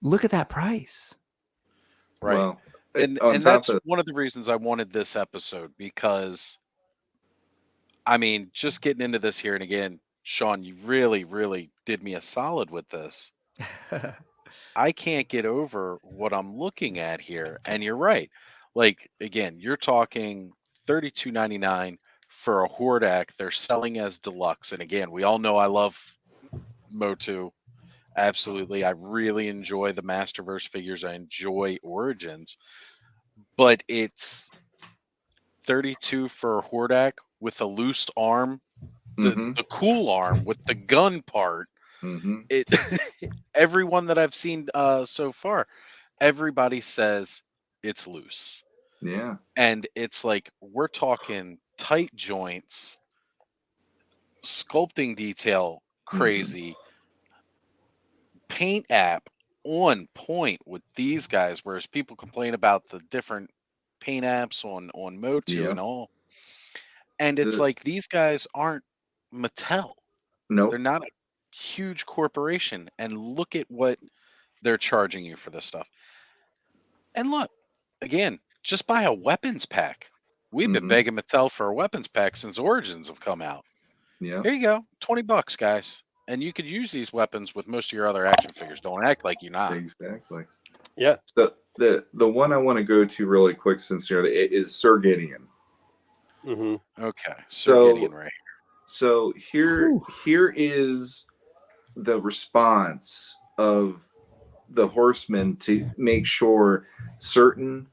look at that price. Right. Well, And on top that's of one of the reasons I wanted this episode, because I mean, just getting into this here and again, Shawn, you really, really did me a solid with this. I can't get over what I'm looking at here. And you're right. Like, again, you're talking $32.99 for a Hordak. They're selling as deluxe. And again, we all know I love Motu. Absolutely. I really enjoy the Masterverse figures. I enjoy Origins. But it's 32 for a Hordak with a loose arm, Mhm. the cool arm with the gun part. Mhm. It everyone that I've seen so far, everybody says it's loose. Yeah. And it's like we're talking tight joints, sculpting detail crazy, paint app on point with these guys, whereas people complain about the different paint apps on Motu Yeah. and all. And it's The like these guys aren't Mattel. They're nope. not a huge corporation. And look at what they're charging you for this stuff. And look, again, just buy a weapons pack. We've been Mhm. begging Mattel for a weapons pack since Origins have come out. Yeah. Here you go, $20, guys. And you could use these weapons with most of your other action figures. Don't act like you're not. Exactly. Yeah. So the one I want to go to really quick since here is Sir Gideon. Mm-hmm. Okay, Sir Gideon right here. So here is the response of the Horsemen to make sure certain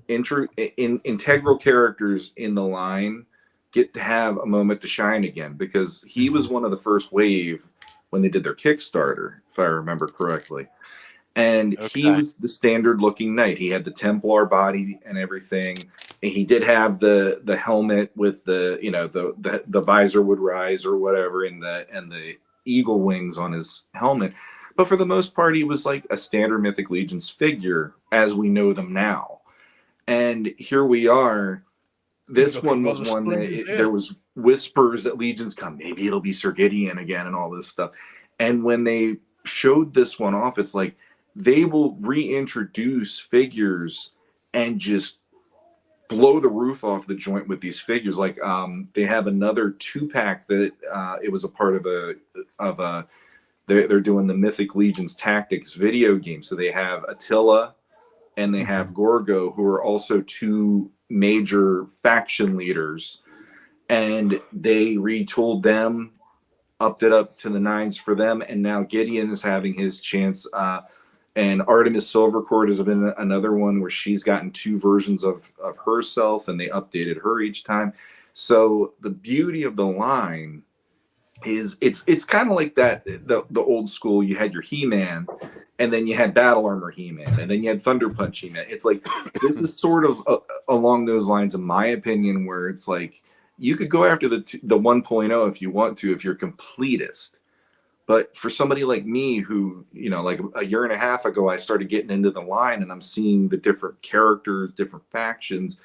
integral characters in the line get to have a moment to shine again, because he was one of the first wave when they did their Kickstarter, if I remember correctly. And he was the standard looking knight. He had the Templar body and everything. And he did have the helmet with the, you know, the visor would rise or whatever, and the eagle wings on his helmet. But for the most part, he was like a standard Mythic Legions figure as we know them now. And here we are. This one was one that there was whispers that Legions come. Maybe it'll be Sir Gideon again and all this stuff. And when they showed this one off, it's like they will reintroduce figures and just blow the roof off the joint with these figures. Like they have another 2-pack that it was a part of they're doing the Mythic Legions Tactics video game. So they have Attila and they have Gorgo, who are also 2 major faction leaders, and they retooled them, upped it up to the 9s for them, and now Gideon is having his chance. And Artemis Silvercord has been another one where she's gotten 2 versions of herself, and they updated her each time. So the beauty of the line is it's kind of like that the old school. You had your He-Man, and then you had Battle Armor He-Man, and then you had Thunder Punch He-Man. It's like this is sort of along those lines, in my opinion, where it's like you could go after the 1.0 if you want to, if you're completist. But for somebody like me who, you know, like a year and a half ago, I started getting into the line and I'm seeing the different characters, different factions.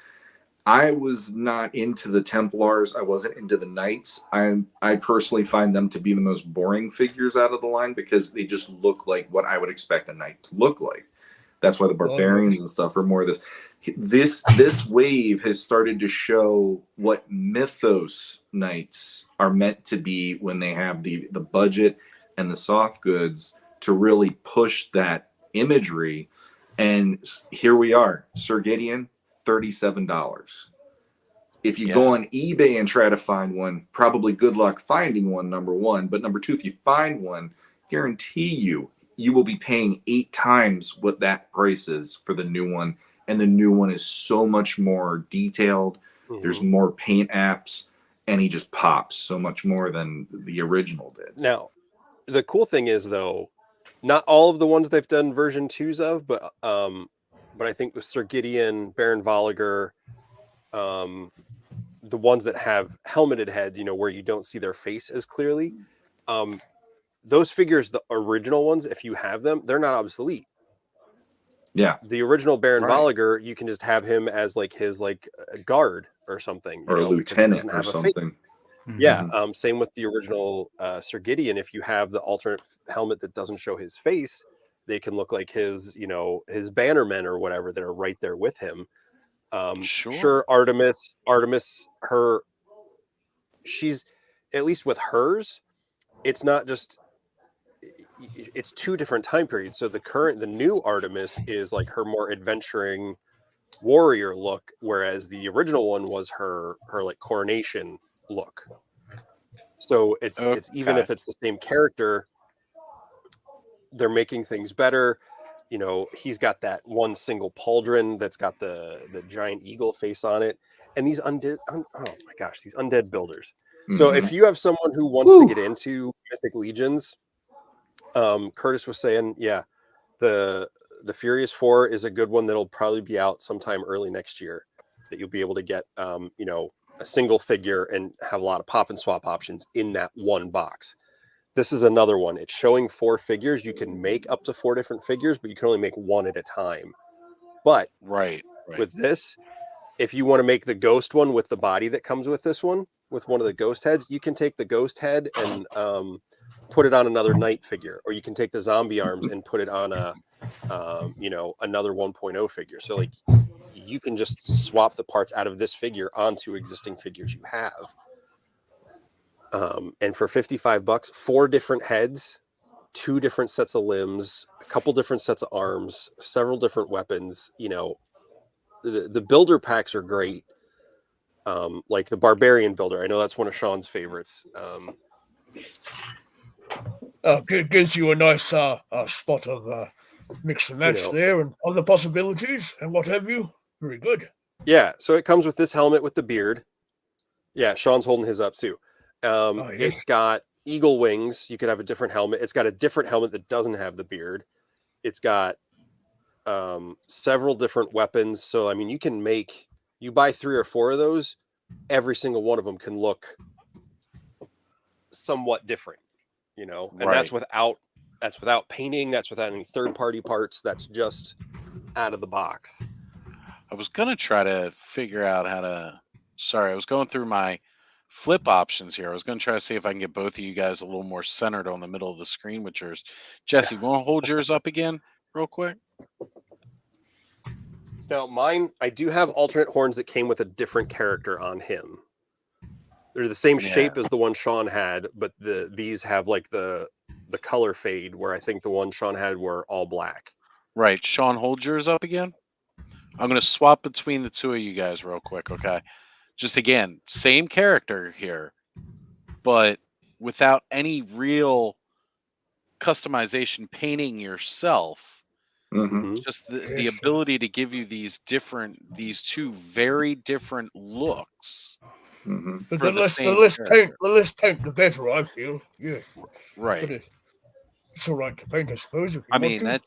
I was not into the Templars. I wasn't into the Knights. I personally find them to be the most boring figures out of the line because they just look like what I would expect a Knight to look like. That's why the Barbarians and stuff are more of this. This wave has started to show what Mythos Knights are meant to be when they have the budget and the soft goods to really push that imagery. And here we are, Sir Gideon, $37. If you go on eBay and try to find one, probably good luck finding one, number one. But number two, if you find one, guarantee you will be paying 8 times what that price is for the new one. And the new one is so much more detailed. There's more paint apps, and he just pops so much more than the original did. Now, the cool thing is, though, not all of the ones they've done version 2s of, but I think with Sir Gideon, Baron Volliger, the ones that have helmeted heads, where you don't see their face as clearly, those figures, the original ones, if you have them, they're not obsolete. Yeah. The original Baron Volliger, you can just have him as his guard or something, or a lieutenant or something. Yeah. Same with the original Sir Gideon. If you have the alternate helmet that doesn't show his face, they can look like his bannermen or whatever that are right there with him. Sure, Artemis, she's, at least with hers, it's not just, it's 2 different time periods. So the new Artemis is like her more adventuring warrior look, whereas the original one was her like coronation look. So it's even if it's the same character, they're making things better. He's got that one single pauldron that's got the giant eagle face on it, and these undead, oh my gosh, these undead builders. So if you have someone who wants to get into Mythic Legions, Curtis was saying, the Furious 4 is a good one that'll probably be out sometime early next year, that you'll be able to get a single figure and have a lot of pop and swap options in that one box. This is another one. It's showing 4 figures. You can make up to 4 different figures, but you can only make one at a time. But with this, if you want to make the ghost one with the body that comes with this one, with one of the ghost heads, you can take the ghost head and put it on another knight figure, or you can take the zombie arms and put it on another 1.0 figure. So like you can just swap the parts out of this figure onto existing figures you have. And for $55, 4 different heads, 2 different sets of limbs, a couple different sets of arms, several different weapons. The builder packs are great. Like the Barbarian builder, I know that's one of Sean's favorites. Gives you a nice spot of mix and match there, and other possibilities and what have you. Very good. Yeah, so it comes with this helmet with the beard. Yeah, Sean's holding his up too. It's got eagle wings. You could have a different helmet. It's got a different helmet that doesn't have the beard. It's got several different weapons. So, I mean, you buy 3 or 4 of those, every single one of them can look somewhat different, and that's without painting. That's without any third-party parts. That's just out of the box. I was going to try to figure out how to, I was going through my flip options here. I was going to try to see if I can get both of you guys a little more centered on the middle of the screen with yours. Jesse, you want to hold yours up again real quick? Now, mine, I do have alternate horns that came with a different character on him. They're the same shape as the one Sean had, but these have like the color fade, where I think the one Sean had were all black. Right. Sean, hold yours up again. I'm going to swap between the 2 of you guys real quick, okay? Just again, same character here, but without any real customization, painting yourself. Just the ability to give you these 2 very different looks. But the less paint, the better, I feel. Yes. Right. But it's all right to paint, I suppose. If you I want mean, to.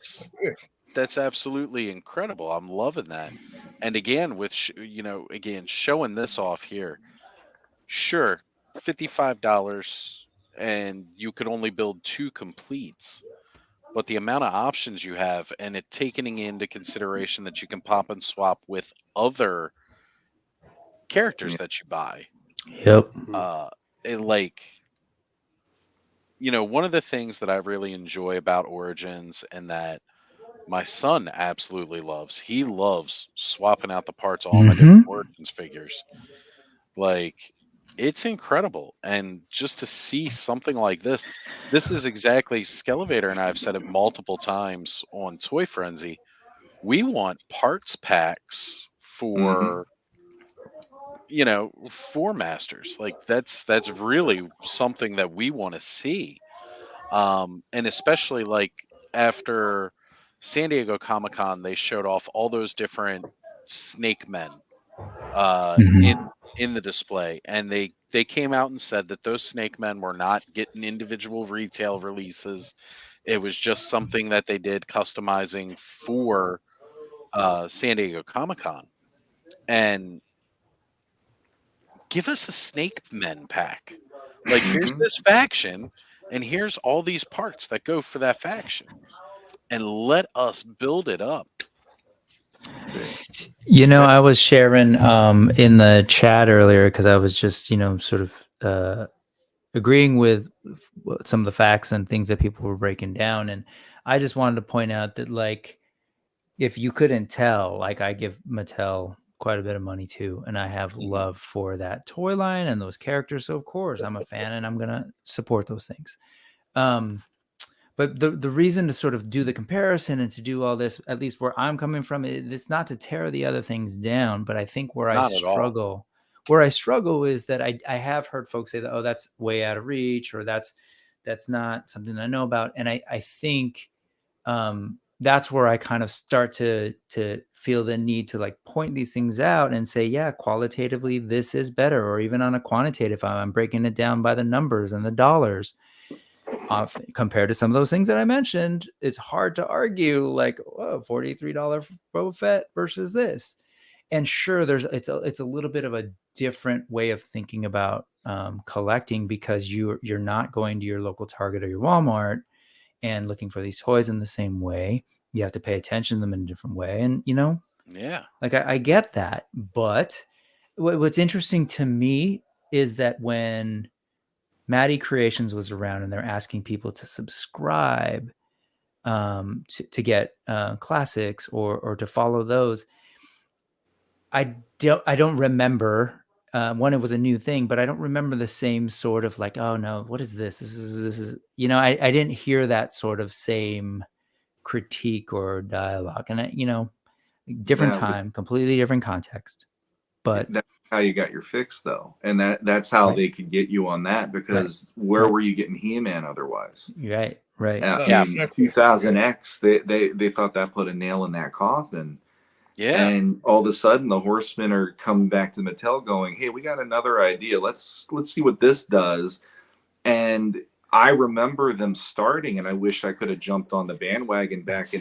that's absolutely incredible. I'm loving that. And again, with showing this off here, sure, $55, and you could only build 2 completes. But the amount of options you have, and it taking into consideration that you can pop and swap with other characters that you buy. Yep. One of the things that I really enjoy about Origins, and that my son absolutely loves. He loves swapping out the parts of all my different Origins figures. Like, it's incredible. And just to see something like this is exactly Skelevator and I have said it multiple times on Toy Frenzy. We want parts packs for for masters. Like that's really something that we want to see. And especially like after San Diego Comic-Con, they showed off all those different snake men in the display, and they came out and said that those snake men were not getting individual retail releases. It was just something that they did customizing for San Diego Comic-Con. And give us a snake men pack. Like, here's this faction, and here's all these parts that go for that faction, and let us build it up. I was sharing in the chat earlier because I was just, sort of agreeing with some of the facts and things that people were breaking down. And I just wanted to point out that, like, if you couldn't tell, like, I give Mattel quite a bit of money too, and I have love for that toy line and those characters. So of course I'm a fan and I'm going to support those things. But the reason to sort of do the comparison and to do all this, at least where I'm coming from, it's not to tear the other things down, but I think where I struggle is that I have heard folks say that, oh, that's way out of reach, or that's not something I know about. And I think that's where I kind of start to feel the need to, like, point these things out and say, yeah, qualitatively, this is better. Or even on a quantitative, I'm breaking it down by the numbers and the dollars. Compared to some of those things that I mentioned, it's hard to argue, like, $43 Boba Fett versus this. And sure, it's a little bit of a different way of thinking about collecting, because you're not going to your local Target or your Walmart and looking for these toys in the same way. You have to pay attention to them in a different way. And, like, I get that. But what's interesting to me is that when Maddie Creations was around and they're asking people to subscribe to get classics or to follow those, I don't remember. One, it was a new thing, but I don't remember the same sort of, like, oh no, what is this? This is I didn't hear that sort of same critique or dialogue. And different time, completely different context. But that's how you got your fix, though, and that's how they could get you on that, because where were you getting He-Man otherwise? Right. In 2000X, they thought that put a nail in that coffin. Yeah. And all of a sudden, the Horsemen are coming back to Mattel, going, "Hey, we got another idea. Let's see what this does." And I remember them starting, and I wish I could have jumped on the bandwagon back in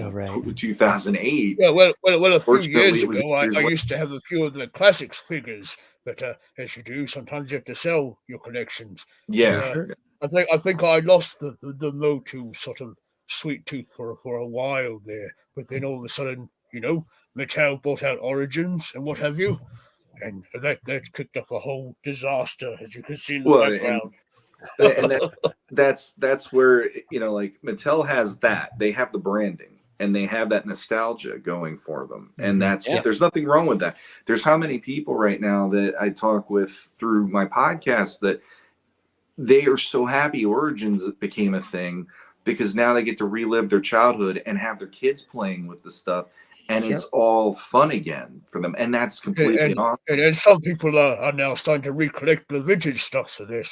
2008. Yeah, well, a few years ago, I used to have a few of the classics figures, but as you do, sometimes you have to sell your collections. Yeah, but, I think I lost the low-to sort of sweet tooth for a while there, but then all of a sudden, Mattel bought out Origins and what have you, and that kicked off a whole disaster, as you can see in the background. And that's where, like, Mattel has that. They have the branding and they have that nostalgia going for them, and there's nothing wrong with that. There's how many people right now that I talk with through my podcast that they are so happy Origins became a thing, because now they get to relive their childhood and have their kids playing with the stuff. And it's all fun again for them, and that's completely awesome. And some people are now starting to recollect the vintage stuff, so they're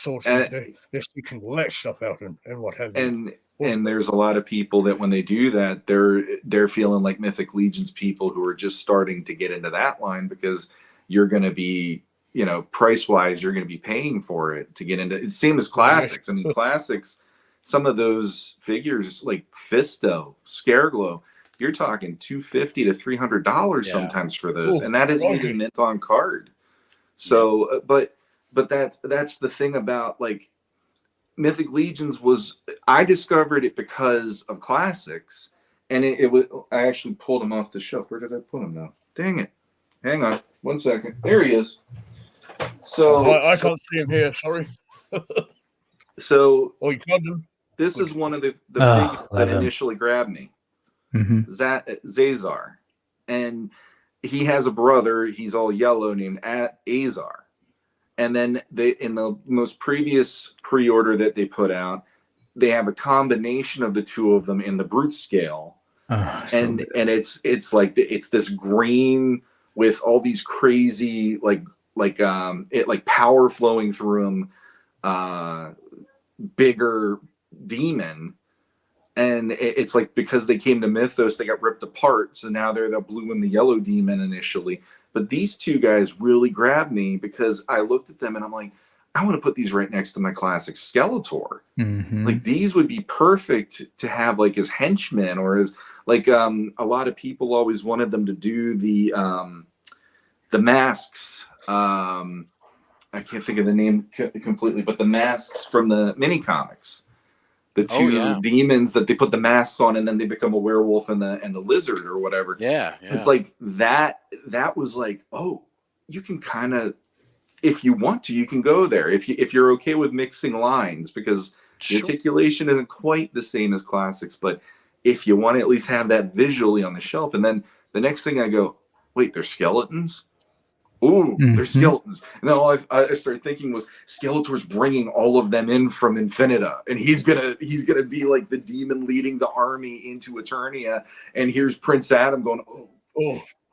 they're seeking all that stuff out and what have you. And there's a lot of people that when they do that, they're feeling like Mythic Legions people who are just starting to get into that line, because you're going to be, price wise, you're going to be paying for it to get into it. Same as classics. I mean, classics, some of those figures like Fisto, Scareglow, you're talking $250 to $300 sometimes for those, and that isn't even mint on card. So, but that's the thing about, like, Mythic Legions I discovered it because of classics, and it was, I actually pulled him off the shelf. Where did I put him now? Dang it! Hang on, 1 second. There he is. So I can't see him here. Sorry. So you found him. This is one of the figures that initially grabbed me. Zazar, and he has a brother. He's all yellow, named Azar. And then in the most previous pre-order that they put out, they have a combination of the two of them in the brute scale, and it's like it's this green with all these crazy like power flowing through them, bigger demon. And it's like, because they came to Mythos, they got ripped apart. So now they're the blue and the yellow demon initially. But these two guys really grabbed me, because I looked at them and I'm like, I want to put these right next to my classic Skeletor. Like, these would be perfect to have like as henchmen, or as like a lot of people always wanted them to do the masks. I can't think of the name completely, but the masks from the mini comics. The two demons that they put the masks on, and then they become a werewolf and the lizard or whatever. Yeah. It's like that was like, oh, you can kind of, if you want to, you can go there. If you're okay with mixing lines, because the articulation isn't quite the same as classics, but if you want to at least have that visually on the shelf. And then the next thing I go, wait, they're skeletons? Ooh, they're skeletons. And then all I started thinking was, Skeletor's bringing all of them in from Infinita, and he's gonna be like the demon leading the army into Eternia. And here's Prince Adam going,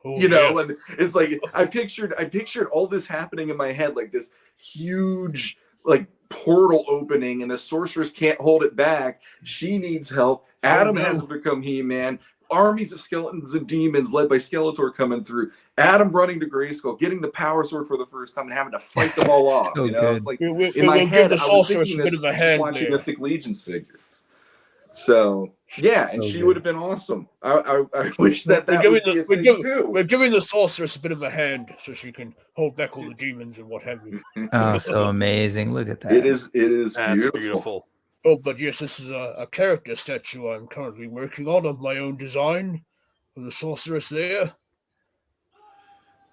you know, and it's like I pictured all this happening in my head, like this huge like portal opening, and the sorceress can't hold it back. She needs help. Adam has become He-Man. Armies of skeletons and demons led by Skeletor coming through. Adam running to Grayskull, getting the power sword for the first time, and having to fight them all off. So you know, good. it's like We'll in my head, give the I was sorceress thinking a bit this, of a just hand watching there. Mythic Legions figures. So yeah, and she would have been awesome. I wish that would be a thing too. We're giving the sorceress a bit of a hand so she can hold back all the demons and what have you. Oh, so amazing. Look at that. It is That's beautiful. Oh, but yes, this is a character statue I'm currently working on of my own design of the sorceress there.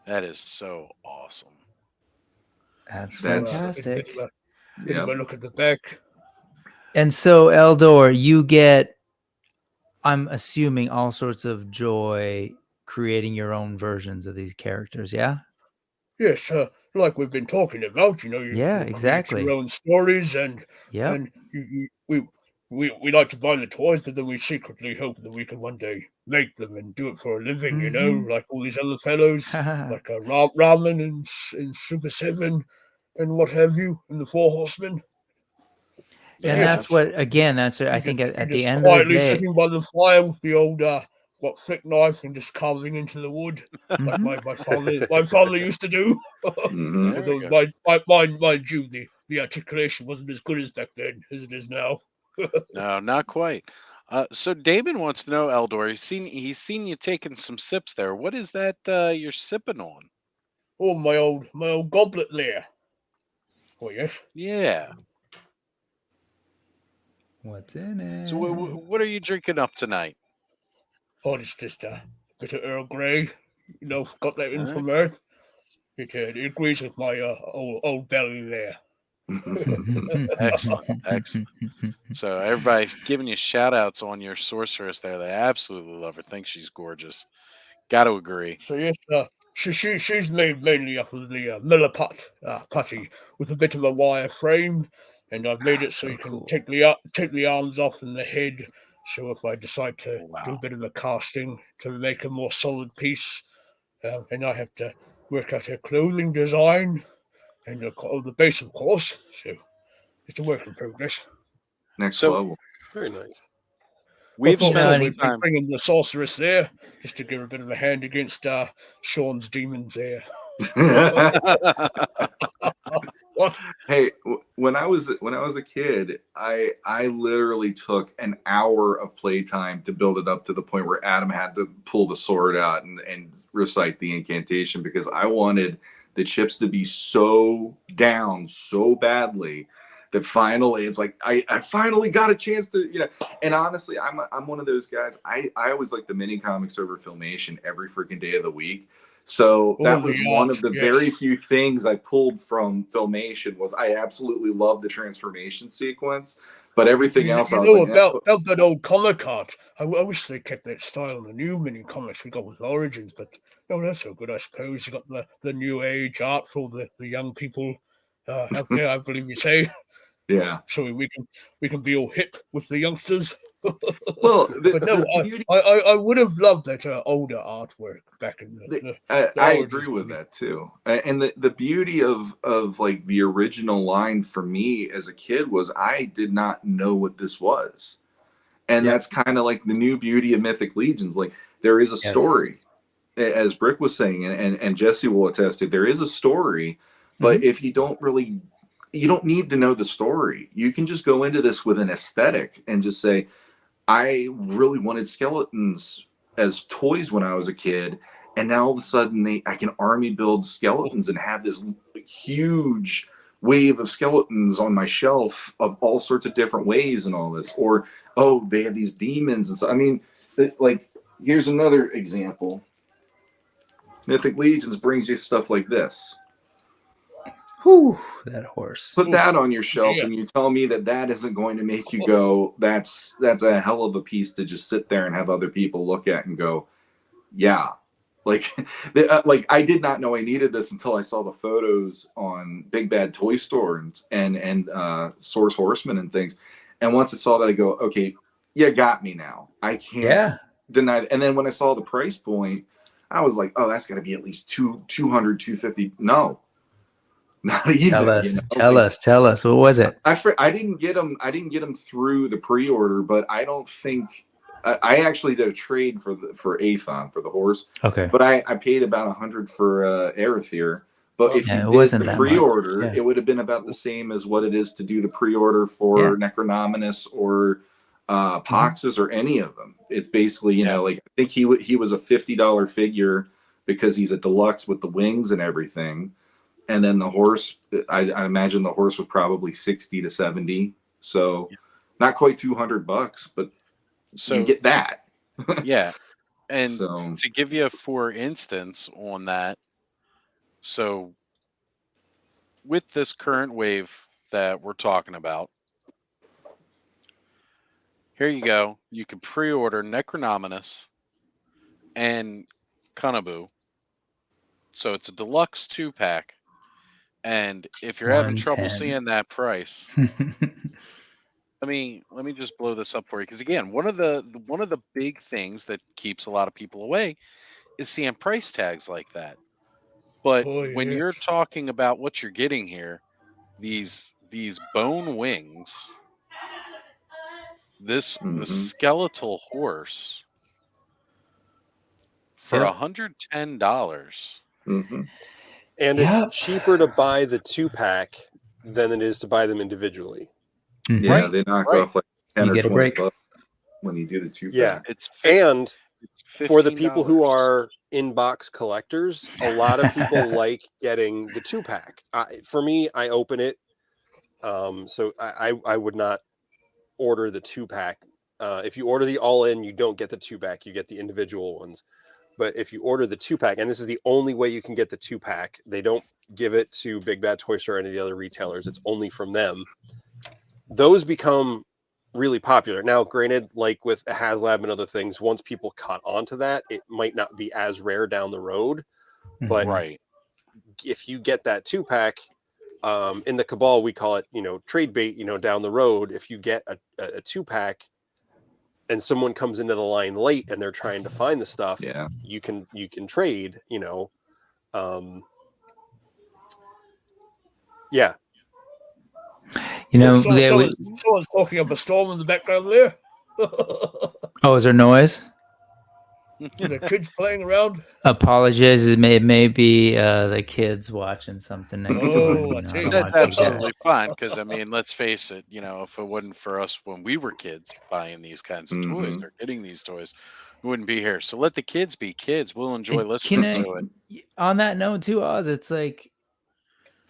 That is so awesome. That's That's- fantastic. Give a look at the back. And so, Eldor, you get, I'm assuming, all sorts of joy creating your own versions of these characters, yeah? Yes, like we've been talking about, you know, you create exactly. your own stories, and we like to buy the toys, but then we secretly hope that we can one day make them and do it for a living, you know, like all these other fellows, like Ramen and Super 7 and what have you, and the Four Horsemen. And that's what, again, that's I think at the end of the quietly day, sitting by the fire with the old flick knife and just carving into the wood, like my father used to do. Although mind you, the articulation wasn't as good as back then as it is now. No, not quite. So Damon wants to know, Eldor, he's seen you taking some sips there. What is that you're sipping on? Oh, my old goblet there. Oh yes. Yeah. what's in it? So what are you drinking up tonight? Oh, it's just a bit of Earl Grey. You know, got that in from there. It agrees with my old belly there. Excellent. So everybody giving you shout outs on your sorceress there. They absolutely love her. Think she's gorgeous. Got to agree. So yes, she's made mainly up of the Miller putty with a bit of a wire frame, and I've made it so you can take the arms off and the head. So if I decide to do a bit of a casting to make a more solid piece, and I have to work out her clothing design and the base, of course. So it's a work in progress. Next level. Very nice. We've spent time bringing the sorceress there just to give her a bit of a hand against Shawn's demons there. Hey, when I was a kid, I literally took an hour of playtime to build it up to the point where Adam had to pull the sword out and recite the incantation, because I wanted the chips to be so down so badly that finally it's like I finally got a chance to, you know. And honestly, I'm one of those guys. I always like the mini comics over Filmation every freaking day of the week. So Oh, that was the one art, of the yes. very few things I pulled from Filmation. Was I absolutely loved the transformation sequence, but everything else I was like, about that old comic art. I wish they kept that style in the new mini comics we got with Origins, but no, that's so good. I suppose you got the new age art for the young people out there. I believe you say. yeah. So we can be all hip with the youngsters. Well, But no, the beauty, I would have loved that older artwork back in the I Origins agree with movie. that too. And the beauty of like the original line for me as a kid was I did not know what this was. And that's kind of like the new beauty of Mythic Legions. Like there is a story, as Brick was saying, and Jesse will attest to, there is a story, but if you don't need to know the story. You can just go into this with an aesthetic and just say, I really wanted skeletons as toys when I was a kid, and now all of a sudden I can army build skeletons and have this huge wave of skeletons on my shelf of all sorts of different ways and all this. Or they have these demons and so. I mean, like here's another example. Mythic Legions brings you stuff like this. Whew, that horse. Put that on your shelf, and you tell me that isn't going to make you go, that's a hell of a piece to just sit there and have other people look at and go, yeah. Like, like I did not know I needed this until I saw the photos on Big Bad Toy Store and Source Horseman and things. And once I saw that, I go, okay, you got me now. I can't deny that. And then when I saw the price point, I was like, oh, that's got to be at least 200, 250. No. Not even. Tell us. What was it? I didn't get them. I didn't get them through the pre-order, but I don't think I actually did a trade for Athon for the horse. Okay. But I paid about 100 for Arethyr. But if you did the pre-order, it would have been about the same as what it is to do the pre-order for Necronominus or Poxus or any of them. It's basically like I think he was a $50 figure because he's a deluxe with the wings and everything. And then the horse, I imagine the horse was probably 60 to 70. So not quite $200, but you get that. Yeah. And to give you for instance on that, so with this current wave that we're talking about, here you go. You can pre-order Necronominus and Kunabu. So it's a deluxe 2-pack. And if you're having trouble seeing that price, let me just blow this up for you. Because again, one of the big things that keeps a lot of people away is seeing price tags like that. But when you're talking about what you're getting here, these bone wings, the skeletal horse for $110. And it's cheaper to buy the 2-pack than it is to buy them individually. Yeah, they knock off like 10 or 20 bucks when you do the 2-pack. Yeah, and for the people who are in-box collectors, a lot of people like getting the 2-pack. For me, I open it, so I would not order the 2-pack. If you order the all-in, you don't get the 2-pack; you get the individual ones. But if you order the 2-pack, and this is the only way you can get the 2-pack, they don't give it to Big Bad Toy Store or any of the other retailers. It's only from them. Those become really popular. Now, granted, like with HasLab and other things, once people caught on to that, it might not be as rare down the road. But if you get that 2-pack, in the Cabal, we call it, trade bait, down the road. If you get a 2-pack, and someone comes into the line late and they're trying to find the stuff, you can trade, Someone's talking up a storm in the background there. Oh, is there noise? The kids playing around. Apologize. It may be the kids watching something next door. That's absolutely fine. Because I mean, let's face it. If it wasn't for us when we were kids buying these kinds of toys or getting these toys, we wouldn't be here. So let the kids be kids. We'll enjoy listening to it. On that note, too, Oz, it's like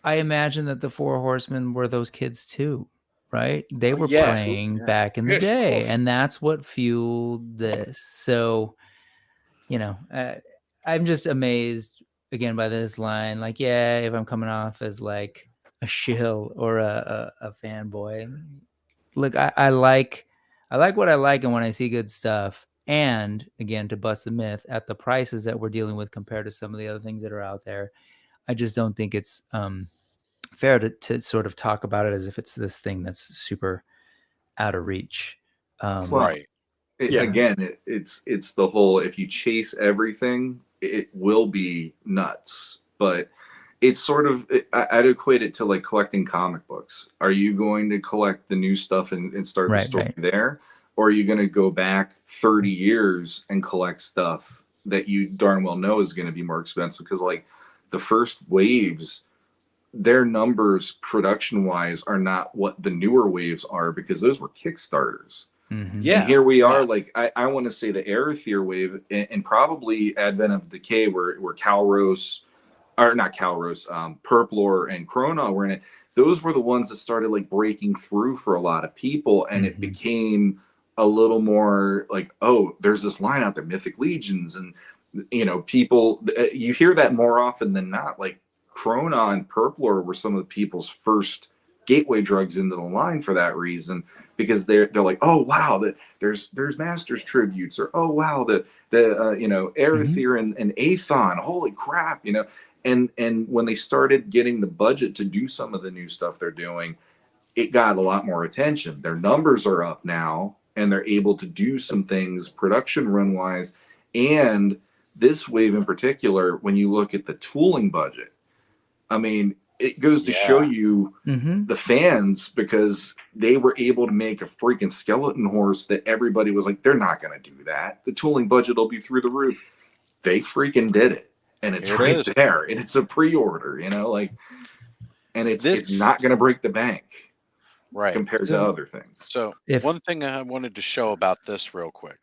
I imagine that the Four Horsemen were those kids too, right? They were playing back in the day, and that's what fueled this. So. I'm just amazed again by this line, like, yeah, if I'm coming off as like a shill or a fanboy, look, I like what I like, and when I see good stuff, and again, to bust the myth, at the prices that we're dealing with compared to some of the other things that are out there, I just don't think it's fair to sort of talk about it as if it's this thing that's super out of reach. Right. It's the whole, if you chase everything, it will be nuts. But it's sort of, I'd equate it to like collecting comic books. Are you going to collect the new stuff and start the story there? Or are you going to go back 30 years and collect stuff that you darn well know is going to be more expensive? Because like the first waves, their numbers production wise are not what the newer waves are, because those were Kickstarters. Yeah. And here we are, like I want to say the Arethyr wave and probably Advent of Decay, where Calros, or not Calros, Purplor and Krona were in it. Those were the ones that started like breaking through for a lot of people, and it became a little more like, oh, there's this line out there, Mythic Legions, and you know, people, you hear that more often than not. Like Krona and Purplor were some of the people's first gateway drugs into the line for that reason, because they're like, oh wow, that there's Masters tributes, or oh wow, the you know, Arethyr and Aethon, holy crap, you know. And when they started getting the budget to do some of the new stuff they're doing, it got a lot more attention. Their numbers are up now, and they're able to do some things production run wise. And this wave in particular, when you look at the tooling budget, I mean, it goes to show you the fans, because they were able to make a freaking skeleton horse that everybody was like, they're not going to do that. The tooling budget will be through the roof. They freaking did it. And it's right there. And it's a pre-order, you know, like, and it's not going to break the bank. Right. Compared to other things. So one thing I wanted to show about this real quick,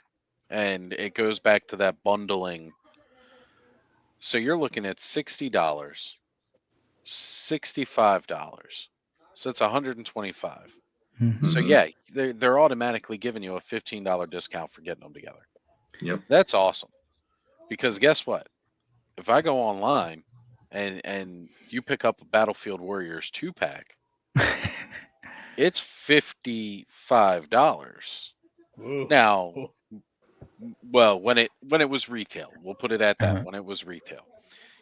and it goes back to that bundling. So you're looking at $60, $65. So it's $125. So yeah, they're automatically giving you a $15 discount for getting them together. Yep. That's awesome. Because guess what? If I go online and you pick up a Battlefield Warriors 2-pack, it's $55. Now, well, when it was retail, we'll put it at that. When it was retail,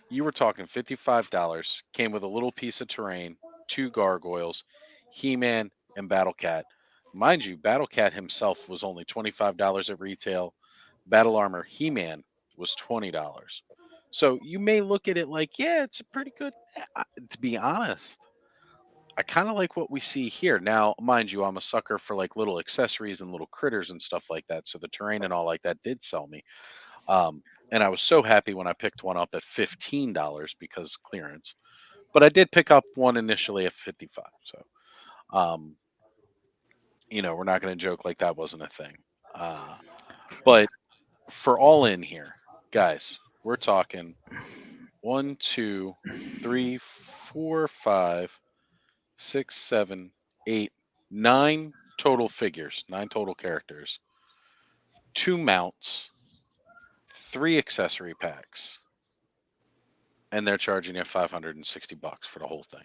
you were talking $55. Came with a little piece of terrain, 2 gargoyles, He-Man, and Battle Cat. Mind you, Battle Cat himself was only $25 at retail. Battle Armor He-Man was $20. So you may look at it like, yeah, it's a pretty good. To be honest, I kind of like what we see here. Now, mind you, I'm a sucker for like little accessories and little critters and stuff like that. So the terrain and all like that did sell me. And I was so happy when I picked one up at $15 because clearance. But I did pick up one initially at $55. So, you know, we're not going to joke like that wasn't a thing. But for all in here, guys, we're talking 1, 2, 3, 4, 5, 6, 7, 8, 9 total figures, 9 total characters, 2 mounts, 3 accessory packs, and they're charging you $560 for the whole thing.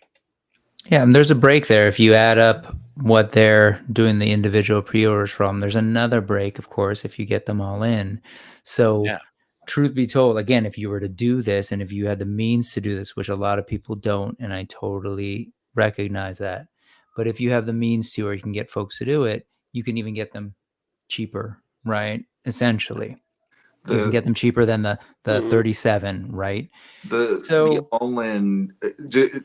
Yeah, and there's a break there. If you add up what they're doing the individual pre-orders from, there's another break, of course, if you get them all in. So truth be told, again, if you were to do this, and if you had the means to do this, which a lot of people don't, and I totally recognize that, but if you have the means to, or you can get folks to do it, you can even get them cheaper, right? Essentially. You can get them cheaper than the 37, right? The all-in,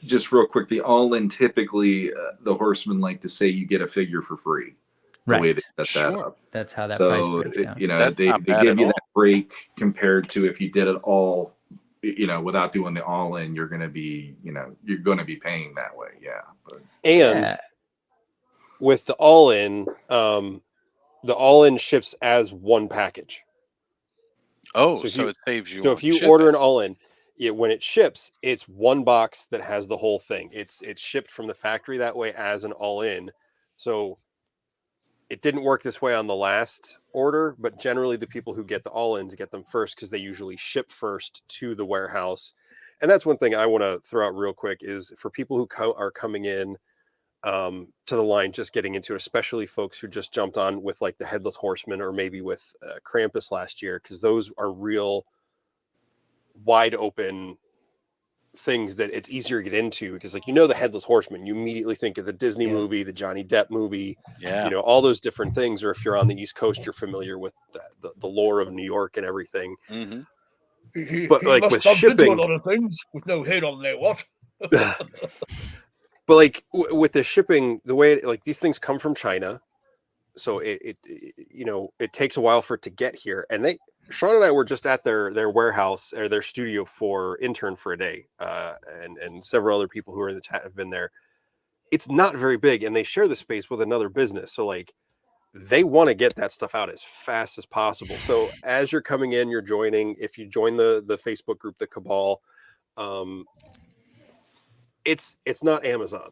just real quick, the all-in typically, the horsemen like to say you get a figure for free. The way they set that up. That's how that price breaks down. You know, they give you that break compared to if you did it all, you know, without doing the all-in, you're going to be, you know, you're going to be paying that way. Yeah. But with the all-in, the all-in ships as one package. Oh, so it saves you. So if you order an all-in, when it ships, it's one box that has the whole thing. It's shipped from the factory that way as an all-in. So it didn't work this way on the last order, but generally the people who get the all-ins get them first because they usually ship first to the warehouse, And that's one thing I want to throw out real quick is for people who are coming in to the line, just getting into it, especially folks who just jumped on with like the Headless Horseman or maybe with Krampus last year, because those are real wide open things that it's easier to get into, because like, the Headless Horseman, you immediately think of the Disney movie, the Johnny Depp movie, all those different things. Or if you're on the East Coast, you're familiar with the lore of New York and everything. Mm-hmm. But he like must with bump into shipping, a lot of things with no head on there. What? but like with the shipping, the way like these things come from China, so it takes a while for it to get here. And Shawn and I were just at their warehouse or their studio for Intern for a Day, and several other people who are in the chat have been there. It's not very big, and they share the space with another business, so like they want to get that stuff out as fast as possible. So as you're coming in, you're joining. If you join the Facebook group, the Cabal, it's not Amazon.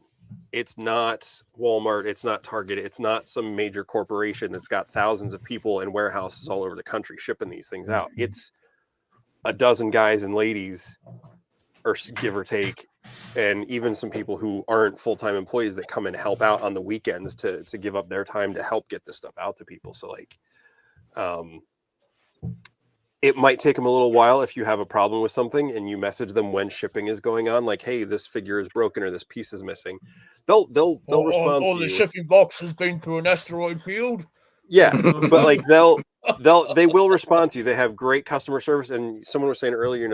It's not Walmart. It's not Target. It's not some major corporation that's got thousands of people and warehouses all over the country shipping these things out. It's a dozen guys and ladies, or give or take, and even some people who aren't full-time employees that come and help out on the weekends to give up their time to help get this stuff out to people. So like, it might take them a little while if you have a problem with something and you message them when shipping is going on, like, hey, this figure is broken or this piece is missing. They'll respond to you. The shipping box has been through an asteroid field. Yeah, but like they will respond to you. They have great customer service. And someone was saying earlier,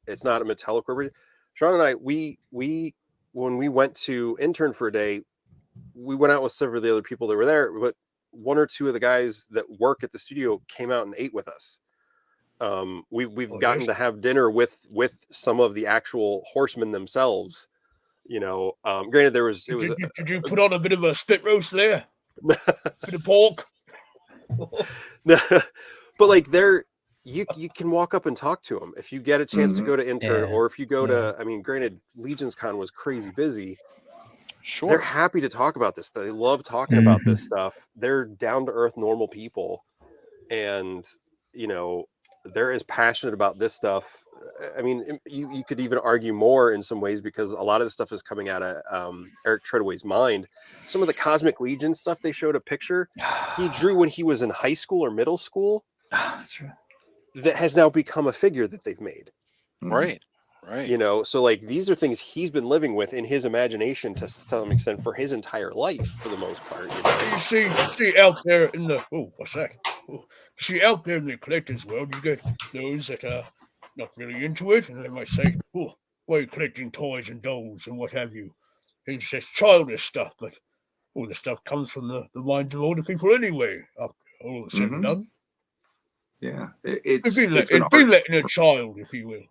it's not a Mattel corporation. Shawn and I, we when we went to Intern for a Day, we went out with several of the other people that were there, but one or two of the guys that work at the studio came out and ate with us. We've gotten to have dinner with some of the actual horsemen themselves. Granted, did you put on a bit of a spit roast there? Bit of pork. But like you can walk up and talk to them if you get a chance to go to Intern, or if you go to, granted, Legions Con was crazy busy. Sure. They're happy to talk about this. They love talking about this stuff. They're down to earth, normal people. And, they're as passionate about this stuff. I mean, you could even argue more in some ways, because a lot of the stuff is coming out of Eric Treadaway's mind. Some of the Cosmic Legion stuff they showed a picture he drew when he was in high school or middle school. That's right. That has now become a figure that they've made. Right. So like these are things he's been living with in his imagination to some extent for his entire life, for the most part. You see out there in the what's that? See out there in the collector's world, you get those that are not really into it, and they might say, why are you collecting toys and dolls and what have you? It's just childish stuff, but all the stuff comes from the minds of older people anyway, all the said and done. Yeah, it's been letting a child, if you will.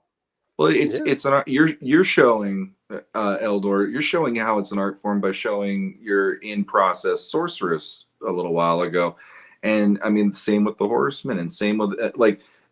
Well, it's an art. You're showing Eldor. You're showing how it's an art form by showing your in-process sorceress a little while ago, and I mean, same with the Horseman, and same with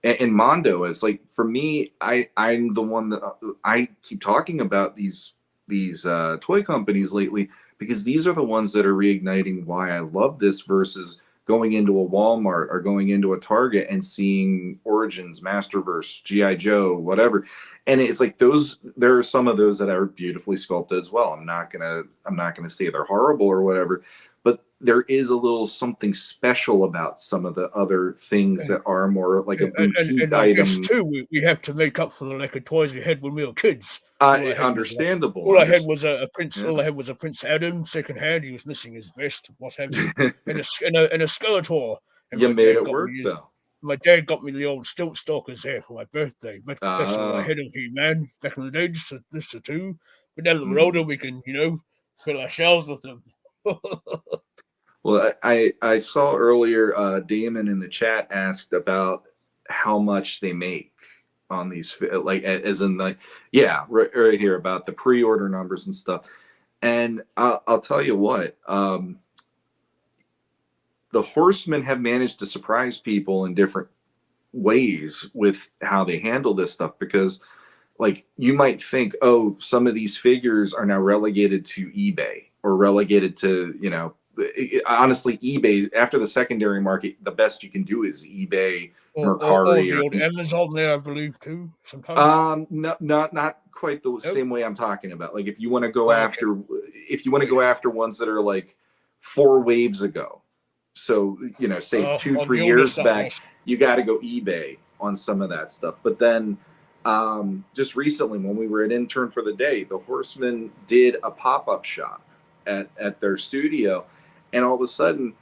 and Mondo is like, for me, I'm the one that I keep talking about these toy companies lately, because these are the ones that are reigniting why I love this versus going into a Walmart or going into a Target and seeing Origins, Masterverse, G.I. Joe, whatever. And it's like there are some of those that are beautifully sculpted as well. I'm not gonna say they're horrible or whatever, but there is a little something special about some of the other things that are more like a boutique and I guess too, we have to make up for the lack of toys we had when we were kids. Understandable. All I had was a Prince. Yeah. All I had was a Prince Adam secondhand. He was missing his vest, what have you, and a Skeletor. And you made it work though. My dad got me the old Stilt Stalkers there for my birthday. But that's all I had of He-Man back in the day, just the two. But now that we're older, we can, fill our shelves with them. Well, I saw earlier Damon in the chat asked about how much they make on these, like, as in right here about the pre-order numbers and stuff. And I'll tell you what, the Horsemen have managed to surprise people in different ways with how they handle this stuff, because like you might think, oh, some of these figures are now relegated to eBay or relegated to, honestly, eBay after the secondary market, the best you can do is eBay, Or Mercari, the old Amazon there, I believe, too, sometimes. not quite the same way I'm talking about. Like if you want to go after ones that are like 4 waves ago, so say 2-3 years back, you got to go eBay on some of that stuff. But then just recently, when we were at Intern for the Day, the Horsemen did a pop-up shop at their studio, and all of a sudden,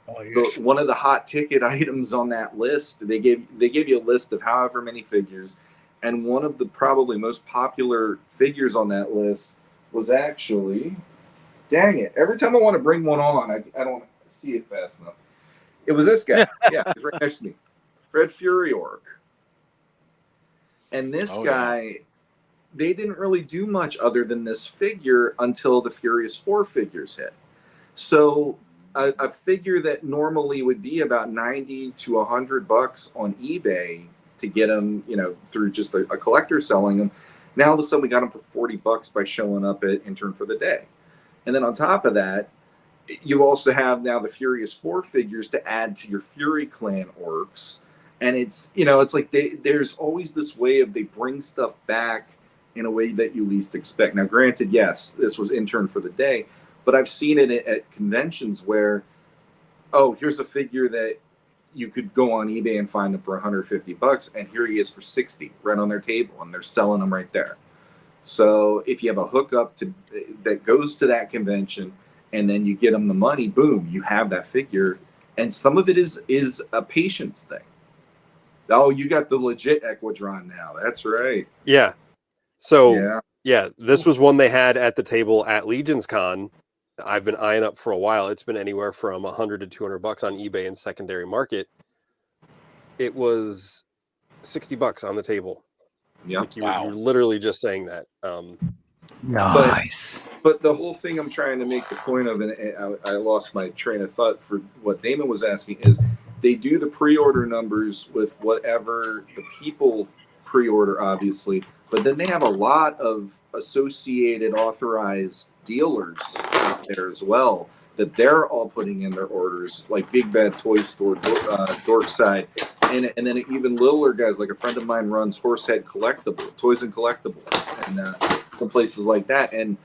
one of the hot ticket items on that list, they gave you a list of however many figures, and one of the probably most popular figures on that list was actually, dang it, every time I want to bring one on, I don't see it fast enough. It was this guy. Yeah, he's right next to me. Red Fury Orc. And this guy, they didn't really do much other than this figure until the Furious 4 figures hit. So a figure that normally would be about $90 to $100 on eBay to get them, through just a collector selling them. Now all of a sudden we got them for $40 by showing up at Intern for the Day. And then on top of that, you also have now the Furious 4 figures to add to your Fury Clan orcs. And it's, it's like there's always this way of they bring stuff back in a way that you least expect. Now, granted, yes, this was Intern for the Day, but I've seen it at conventions where, here's a figure that you could go on eBay and find them for $150, and here he is for $60 right on their table, and they're selling them right there. So if you have a hookup that goes to that convention, and then you get them the money, boom, you have that figure. And some of it is a patience thing. Oh, you got the legit Equidron now. That's right. Yeah. So, this was one they had at the table at Legions Con. I've been eyeing up for a while. It's been anywhere from $100 to $200 on eBay and secondary market. It was $60 on the table. Yeah. Like you were literally just saying that. Nice. But the whole thing I'm trying to make the point of, and I lost my train of thought for what Damon was asking, is they do the pre-order numbers with whatever the people pre-order, obviously, but then they have a lot of associated authorized dealers out there as well that they're all putting in their orders, like Big Bad Toy Store, Dorkside, and then even littler guys, like a friend of mine runs Horsehead Toys and Collectibles, and from places like that. And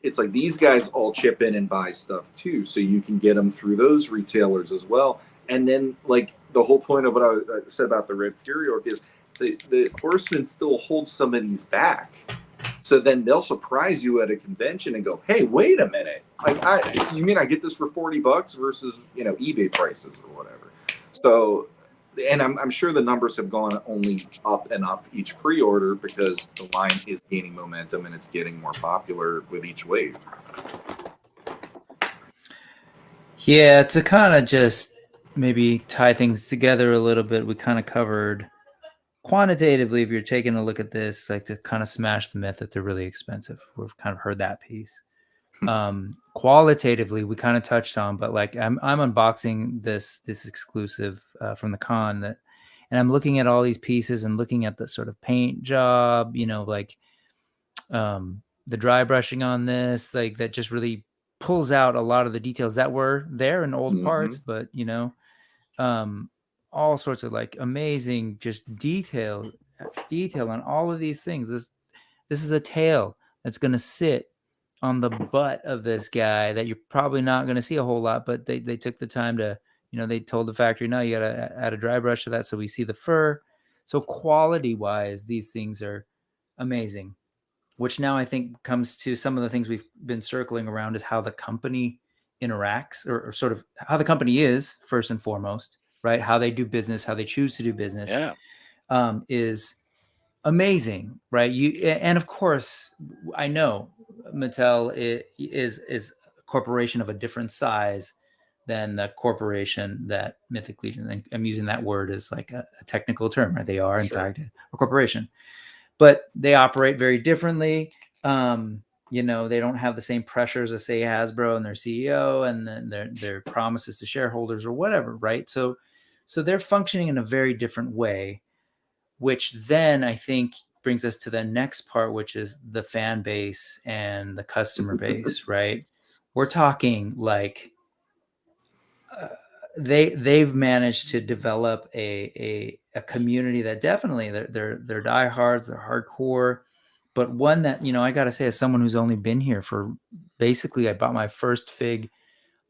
it's like these guys all chip in and buy stuff too, so you can get them through those retailers as well. And then, like, the whole point of what I said about the Red Fury Orc is the Horsemen still hold some of these back. So then they'll surprise you at a convention and go, "Hey, wait a minute! Like, you mean I get this for $40 versus eBay prices or whatever?" So, and I'm sure the numbers have gone only up and up each pre-order because the line is gaining momentum and it's getting more popular with each wave. Yeah, to kind of just maybe tie things together a little bit, we kind of covered quantitatively, if you're taking a look at this, like to kind of smash the myth that they're really expensive. We've kind of heard that piece. Qualitatively, we kind of touched on, but like I'm unboxing this exclusive from the con, and I'm looking at all these pieces and looking at the sort of paint job, like the dry brushing on this, like that just really pulls out a lot of the details that were there in old parts, but all sorts of like amazing just detail on all of these things. This is a tail that's going to sit on the butt of this guy that you're probably not going to see a whole lot, but they took the time to, they told the factory, no, you got to add a dry brush to that. So we see the fur. So quality wise, these things are amazing, which now I think comes to some of the things we've been circling around is how the company interacts or sort of how the company is first and foremost, right? How they do business, how they choose to do business is amazing, right? And of course, I know Mattel is a corporation of a different size than the corporation that Mythic Legion, and I'm using that word as like a technical term, right? They are in fact a corporation, but they operate very differently. They don't have the same pressures as say Hasbro and their CEO and then their promises to shareholders or whatever, right? So they're functioning in a very different way, which then I think brings us to the next part, which is the fan base and the customer base, right? We're talking like they've managed to develop a community that definitely they're diehards, they're hardcore, but one that, you know, I gotta say, as someone who's only been here for basically, I bought my first fig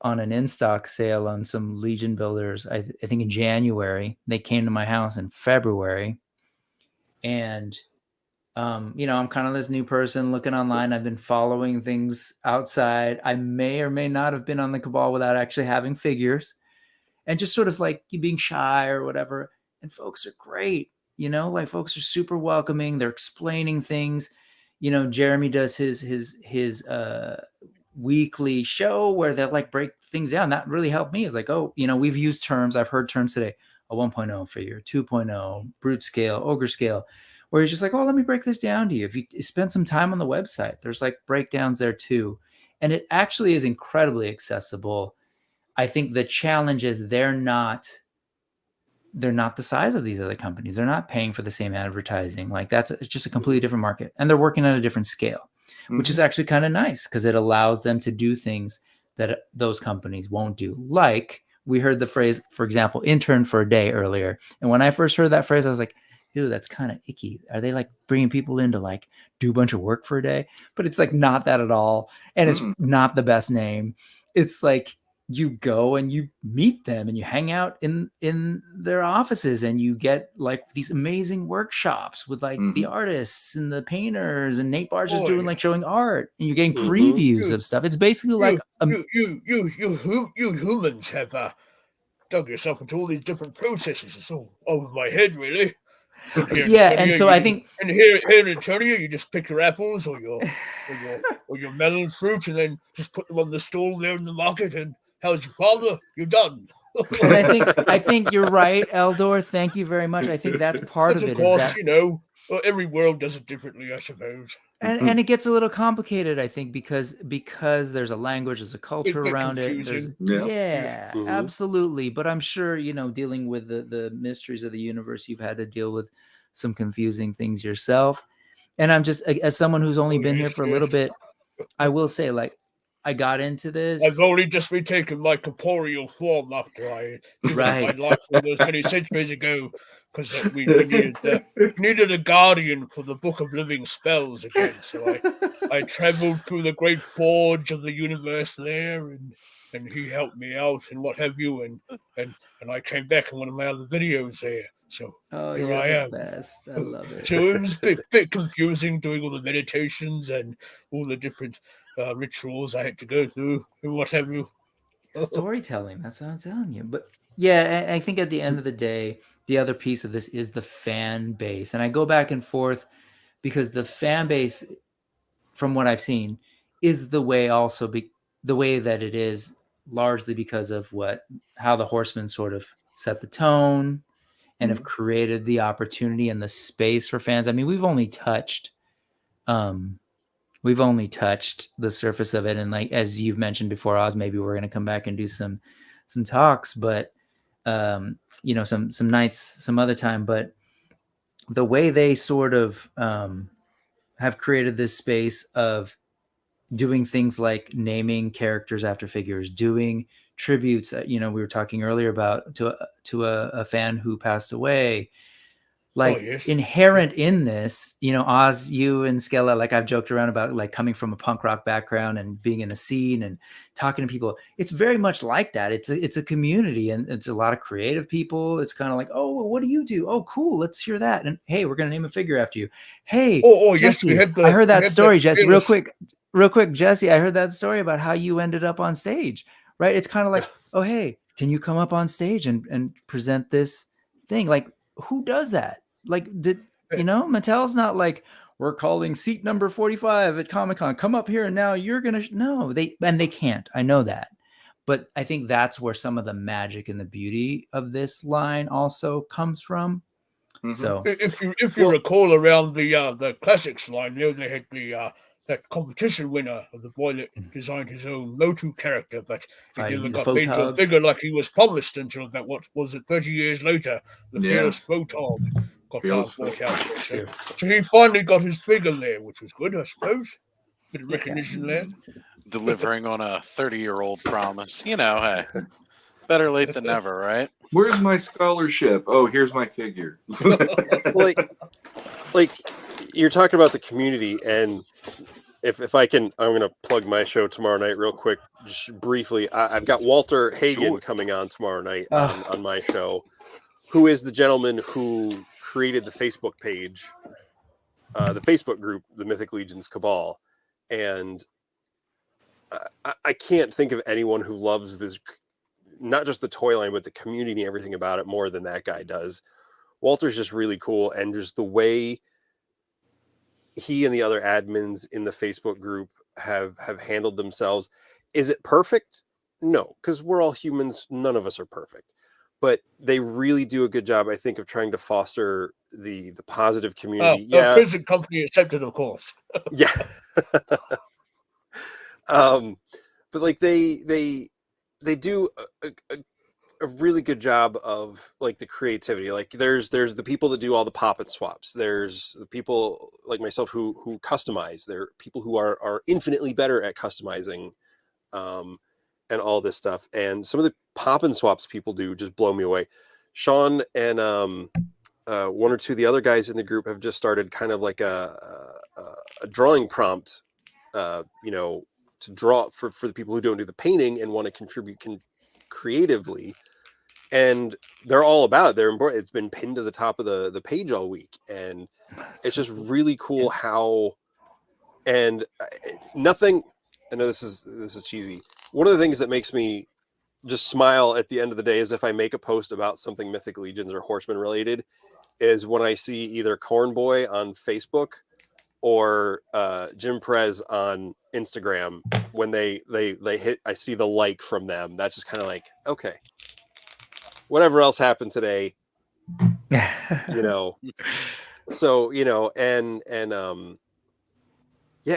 on an in-stock sale on some Legion builders, I think in January. They came to my house in February, and you know, I'm kind of this new person looking online. I've been following things outside. I may or may not have been on the Cabal without actually having figures, and just sort of like being shy or whatever. And folks are great, you know, like folks are super welcoming. They're explaining things. You know, Jeremy does his weekly show where they'll like break things down. That really helped me. It's like, oh, you know, we've used terms. I've heard terms today: a 1.0 figure, 2.0, brute scale, ogre scale, where he's just like, oh, let me break this down to you. If you spend some time on the website, there's like breakdowns there too. And it actually is incredibly accessible. I think the challenge is they're not the size of these other companies. They're not paying for the same advertising. Like it's just a completely different market, and they're working at a different scale, which is actually kind of nice because it allows them to do things that those companies won't do. Like we heard the phrase, for example, intern for a day earlier. And when I first heard that phrase, I was like, ew, that's kind of icky. Are they like bringing people in to like do a bunch of work for a day? But it's like not that at all. And it's not the best name. It's like you go and you meet them and you hang out in their offices and you get like these amazing workshops with like the artists and the painters, and Nate Barge is doing like showing art, and you're getting previews of stuff. It's basically like you humans have dug yourself into all these different processes. It's all over my head, really. Yeah, and so I think, and here in Antonio, you just pick your apples or your melon fruit, and then just put them on the stall there in the market. And how's your father? You're done. And I think you're right, Eldor. Thank you very much. I think that's part of it. Of course, you know, every world does it differently, I suppose. And it gets a little complicated, I think, because there's a language, there's a culture around it. Absolutely. But I'm sure, you know, dealing with the mysteries of the universe, you've had to deal with some confusing things yourself. And I'm just, as someone who's only been here for a little bit, I will say, like, I got into this. I've only just retaken my corporeal form after I my life those many centuries ago, because we needed a guardian for the Book of Living Spells again. So I traveled through the great forge of the universe there, and he helped me out and what have you, and I came back in one of my other videos there. So here I am. Best. I love it. So it was a bit confusing doing all the meditations and all the different rituals I had to go through and what have you. Storytelling, that's what I'm telling you. But yeah, I think at the end of the day, the other piece of this is the fan base. And I go back and forth because the fan base, from what I've seen, is the way the way that it is, largely because of how the Horsemen sort of set the tone and have created the opportunity and the space for fans. I mean, we've only touched the surface of it. And like, as you've mentioned before, Oz, maybe we're going to come back and do some talks, but you know, some nights, some other time. But the way they sort of have created this space of doing things like naming characters after figures, doing tributes, you know, we were talking earlier about to a fan who passed away. Like inherent in this, you know, Oz, you and Skella, like I've joked around about like coming from a punk rock background and being in a scene and talking to people. It's very much like that. It's a community, and it's a lot of creative people. It's kind of like, oh, what do you do? Oh, cool. Let's hear that. And hey, we're going to name a figure after you. Hey, Jesse, yes, I heard that story, Jesse, real quick, Jesse, I heard that story about how you ended up on stage, right? It's kind of like, oh, hey, can you come up on stage and present this thing? Like, who does that? Like, you know, Mattel's not like, we're calling seat number 45 at Comic-Con. Come up here and now you're going to, no, they can't. I know that. But I think that's where some of the magic and the beauty of this line also comes from. So if you recall around the classics line, they had that competition winner of the boy that designed his own Motu character, but he never got made to a figure like he was promised until about, 30 years later, the Fearless Photog got brought out there. So he finally got his figure there, which was good, I suppose. Bit of recognition there. Delivering on a 30-year-old promise, you know. Hey. Better late than never, right? Where's my scholarship? Oh, here's my figure. like you're talking about the community, and if I can, I'm going to plug my show tomorrow night real quick, just briefly. I've got Walter Hagen Do it. coming on tomorrow night on my show, who is the gentleman who created the Facebook page, the Facebook group, the Mythic Legions Cabal. And I can't think of anyone who loves this, not just the toy line, but the community and everything about it more than that guy does. Walter's just really cool, and just the way he and the other admins in the Facebook group have handled themselves. Is it perfect? No, because we're all humans. None of us are perfect, but they really do a good job, I think, of trying to foster the positive community. The prison company accepted, of course. Yeah. But like they do a really good job of like the creativity. Like there's the people that do all the pop and swaps. There's the people like myself who customize. There are people who are infinitely better at customizing, and all this stuff. And some of the pop and swaps people do just blow me away. Shawn and one or two of the other guys in the group have just started kind of like a drawing prompt, to draw for the people who don't do the painting and want to contribute creatively, and they're all about it. It's been pinned to the top of the page all week, and it's just really cool how. And nothing. I know this is cheesy. One of the things that makes me just smile at the end of the day is if I make a post about something Mythic Legions or Horseman related, is when I see either Cornboy on Facebook or Jim Perez on Instagram. When they hit, I see the like from them. That's just kind of like, okay, whatever else happened today, So yeah,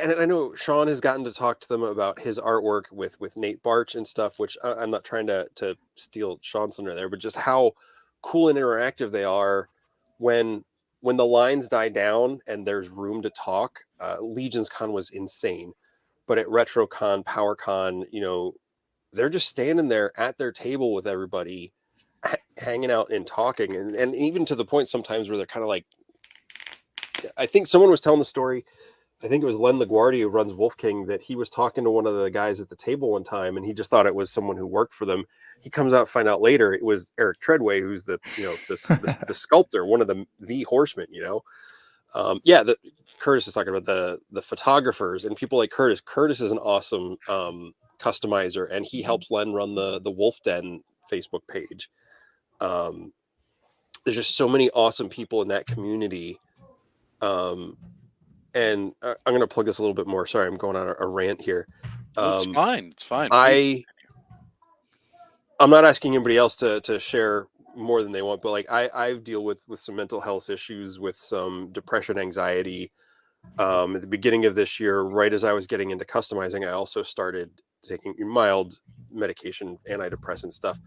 and I know Shawn has gotten to talk to them about his artwork with Nate Barch and stuff, which I'm not trying to steal Shawn's thunder there, but just how cool and interactive they are when the lines die down and there's room to talk. Legions Con was insane, but at RetroCon, PowerCon, they're just standing there at their table with everybody, hanging out and talking, and even to the point sometimes where they're kind of like, I think someone was telling the story. I think it was Len LaGuardia who runs Wolf King, that he was talking to one of the guys at the table one time, and he just thought it was someone who worked for them. He comes out, find out later it was Eric Treadway, who's the sculptor, one of the horsemen. That Curtis is talking about the photographers and people like Curtis. Curtis is an awesome customizer, and he helps Len run the Wolf Den Facebook page. There's just so many awesome people in that community. And I'm going to plug this a little bit more. Sorry, I'm going on a rant here. It's fine. It's fine. I'm not asking anybody else to share more than they want, but like I deal with some mental health issues, with some depression, anxiety. At the beginning of this year, right as I was getting into customizing, I also started taking mild medication, antidepressant stuff.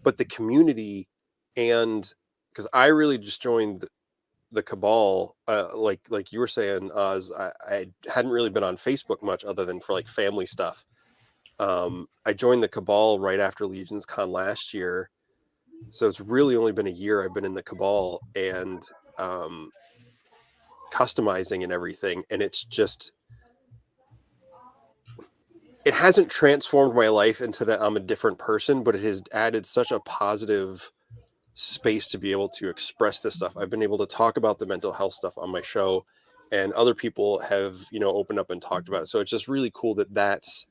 But the community, and because I really just joined the Cabal, like you were saying, Oz, I hadn't really been on Facebook much other than for like family stuff. I joined the Cabal right after Legions Con last year, so it's really only been a year I've been in the Cabal and customizing and everything, and it's just, it hasn't transformed my life into that I'm a different person, but it has added such a positive space to be able to express this stuff. I've been able to talk about the mental health stuff on my show, and other people have opened up and talked about it. So it's just really cool that that's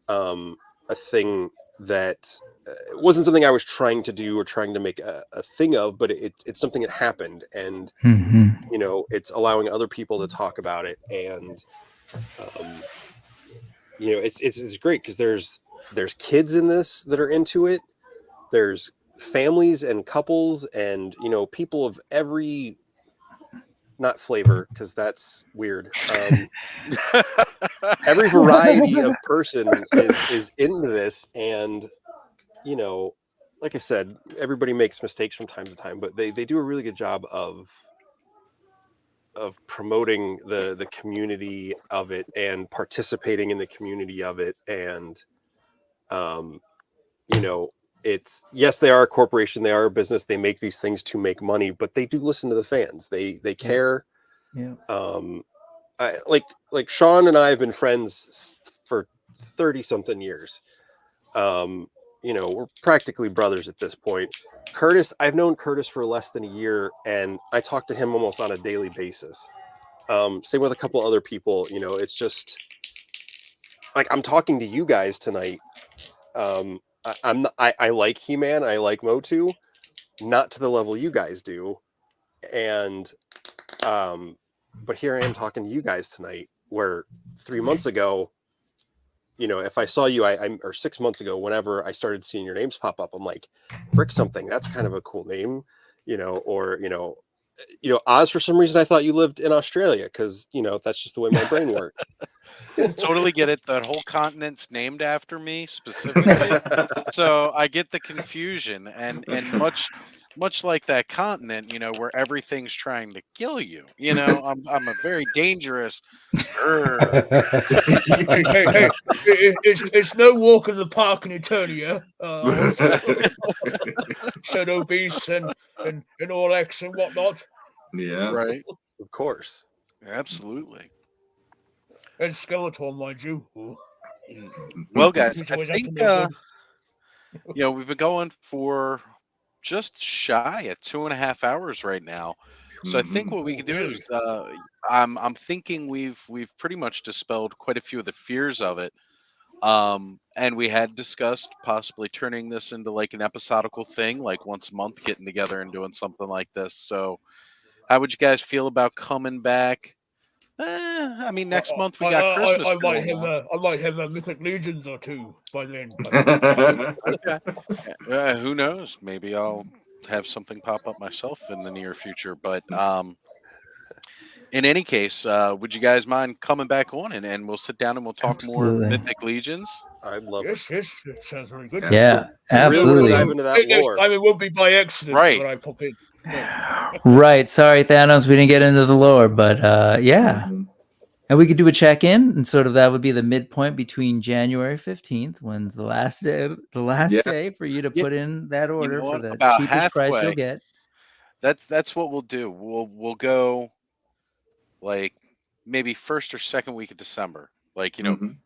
a thing that it wasn't something I was trying to do or trying to make a thing of, but it's something that happened, and it's allowing other people to talk about it, and it's great because there's kids in this that are into it. There's families and couples and people of every, not flavor because that's weird, every variety of person is into this. And like I said, everybody makes mistakes from time to time, but they do a really good job of promoting the community of it and participating in the community of it. And it's yes, they are a corporation, they are a business, they make these things to make money, but they do listen to the fans. They care. Yeah. Like Shawn and I have been friends for 30 something years. We're practically brothers at this point. Curtis, I've known Curtis for less than a year, and I talk to him almost on a daily basis. Same with a couple other people. It's just like I'm talking to you guys tonight. I like He-Man, I like Motu, not to the level you guys do, and but here I am talking to you guys tonight. Where 3 months ago, if I saw you, or 6 months ago, whenever I started seeing your names pop up, I'm like, Brick something. That's kind of a cool name, or Oz. For some reason, I thought you lived in Australia because that's just the way my brain works. Totally get it. That whole continent's named after me specifically, so I get the confusion. And much like that continent, where everything's trying to kill you. I'm a very dangerous. Hey! It's no walk in the park in Eternia. Shadow beasts and all X and whatnot. Yeah. Right. Of course. Absolutely. And Skeletor, mind you. Well, guys, He's I always up to think no good. we've been going for just shy of 2.5 hours right now. So I think what we Oh, can do really? is I'm thinking we've pretty much dispelled quite a few of the fears of it. And we had discussed possibly turning this into like an episodical thing, like once a month, getting together and doing something like this. So how would you guys feel about coming back? I mean, next month we got Christmas I might going on. have I might have a Mythic Legions or two by then. Okay. Who knows? Maybe I'll have something pop up myself in the near future. But in any case, would you guys mind coming back on and we'll sit down and we'll talk more Absolutely. Mythic Legions? I'd love it. Yes, it sounds very good. Yeah, I really want absolutely. to dive into that Next lore. time it won't be by accident Right. when I pop in. Right. Sorry, Thanos, we didn't get into the lore, but yeah. Mhm. And we could do a check-in, and sort of that would be the midpoint between January 15th, when's the last Yeah. day for you to Yeah. put in that order for what? the About cheapest price halfway. you'll get. That's what we'll do. We'll go like maybe first or second week of December. Like, Mhm.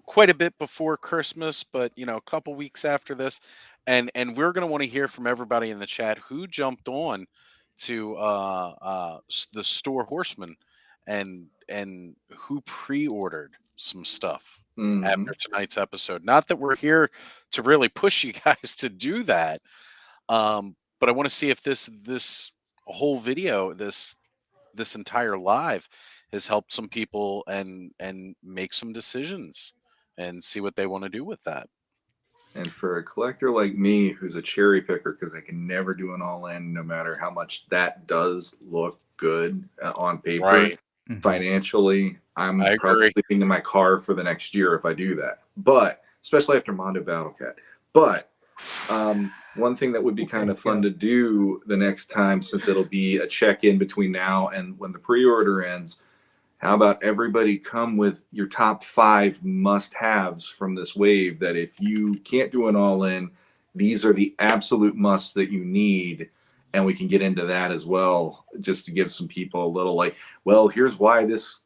quite a bit before Christmas, but a couple weeks after this. And we're gonna want to hear from everybody in the chat who jumped on to the Store Horseman and who pre-ordered some stuff after Mhm. tonight's episode. Not that we're here to really push you guys to do that. But I want to see if this whole video, this entire live has helped some people and make some decisions and see what they want to do with that. And for a collector like me, who's a cherry picker, because I can never do an all in, no matter how much that does look good on paper, Right. financially, I'm I probably agree. sleeping in my car for the next year if I do that. But especially after Mondo Battle Cat. But one thing that would be kind of fun to do the next time, since it'll be a check-in between now and when the pre-order ends, how about everybody come with your top 5 must-haves from this wave, that if you can't do an all-in, these are the absolute musts that you need. And we can get into that as well, just to give some people a little like, well, here's why this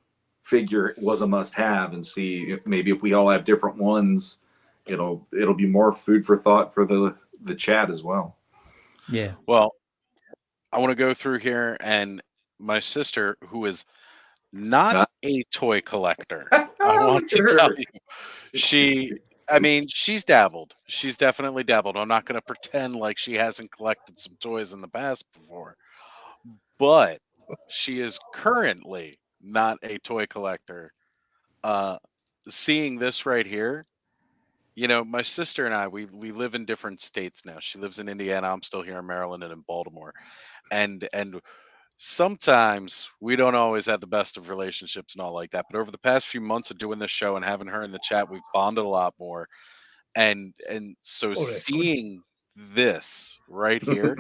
figure was a must-have, and see if maybe if we all have different ones, it'll be more food for thought for the chat as well. Yeah. Well, I want to go through here, and my sister, who is not a toy collector, I want to tell you, she's dabbled. She's definitely dabbled. I'm not going to pretend like she hasn't collected some toys in the past before, but she is currently not a toy collector. Seeing this right here, my sister and I, we live in different states now. She lives in Indiana. I'm still here in Maryland and in Baltimore, and sometimes we don't always have the best of relationships and all like that. But over the past few months of doing this show and having her in the chat, we've bonded a lot more. And so seeing this right here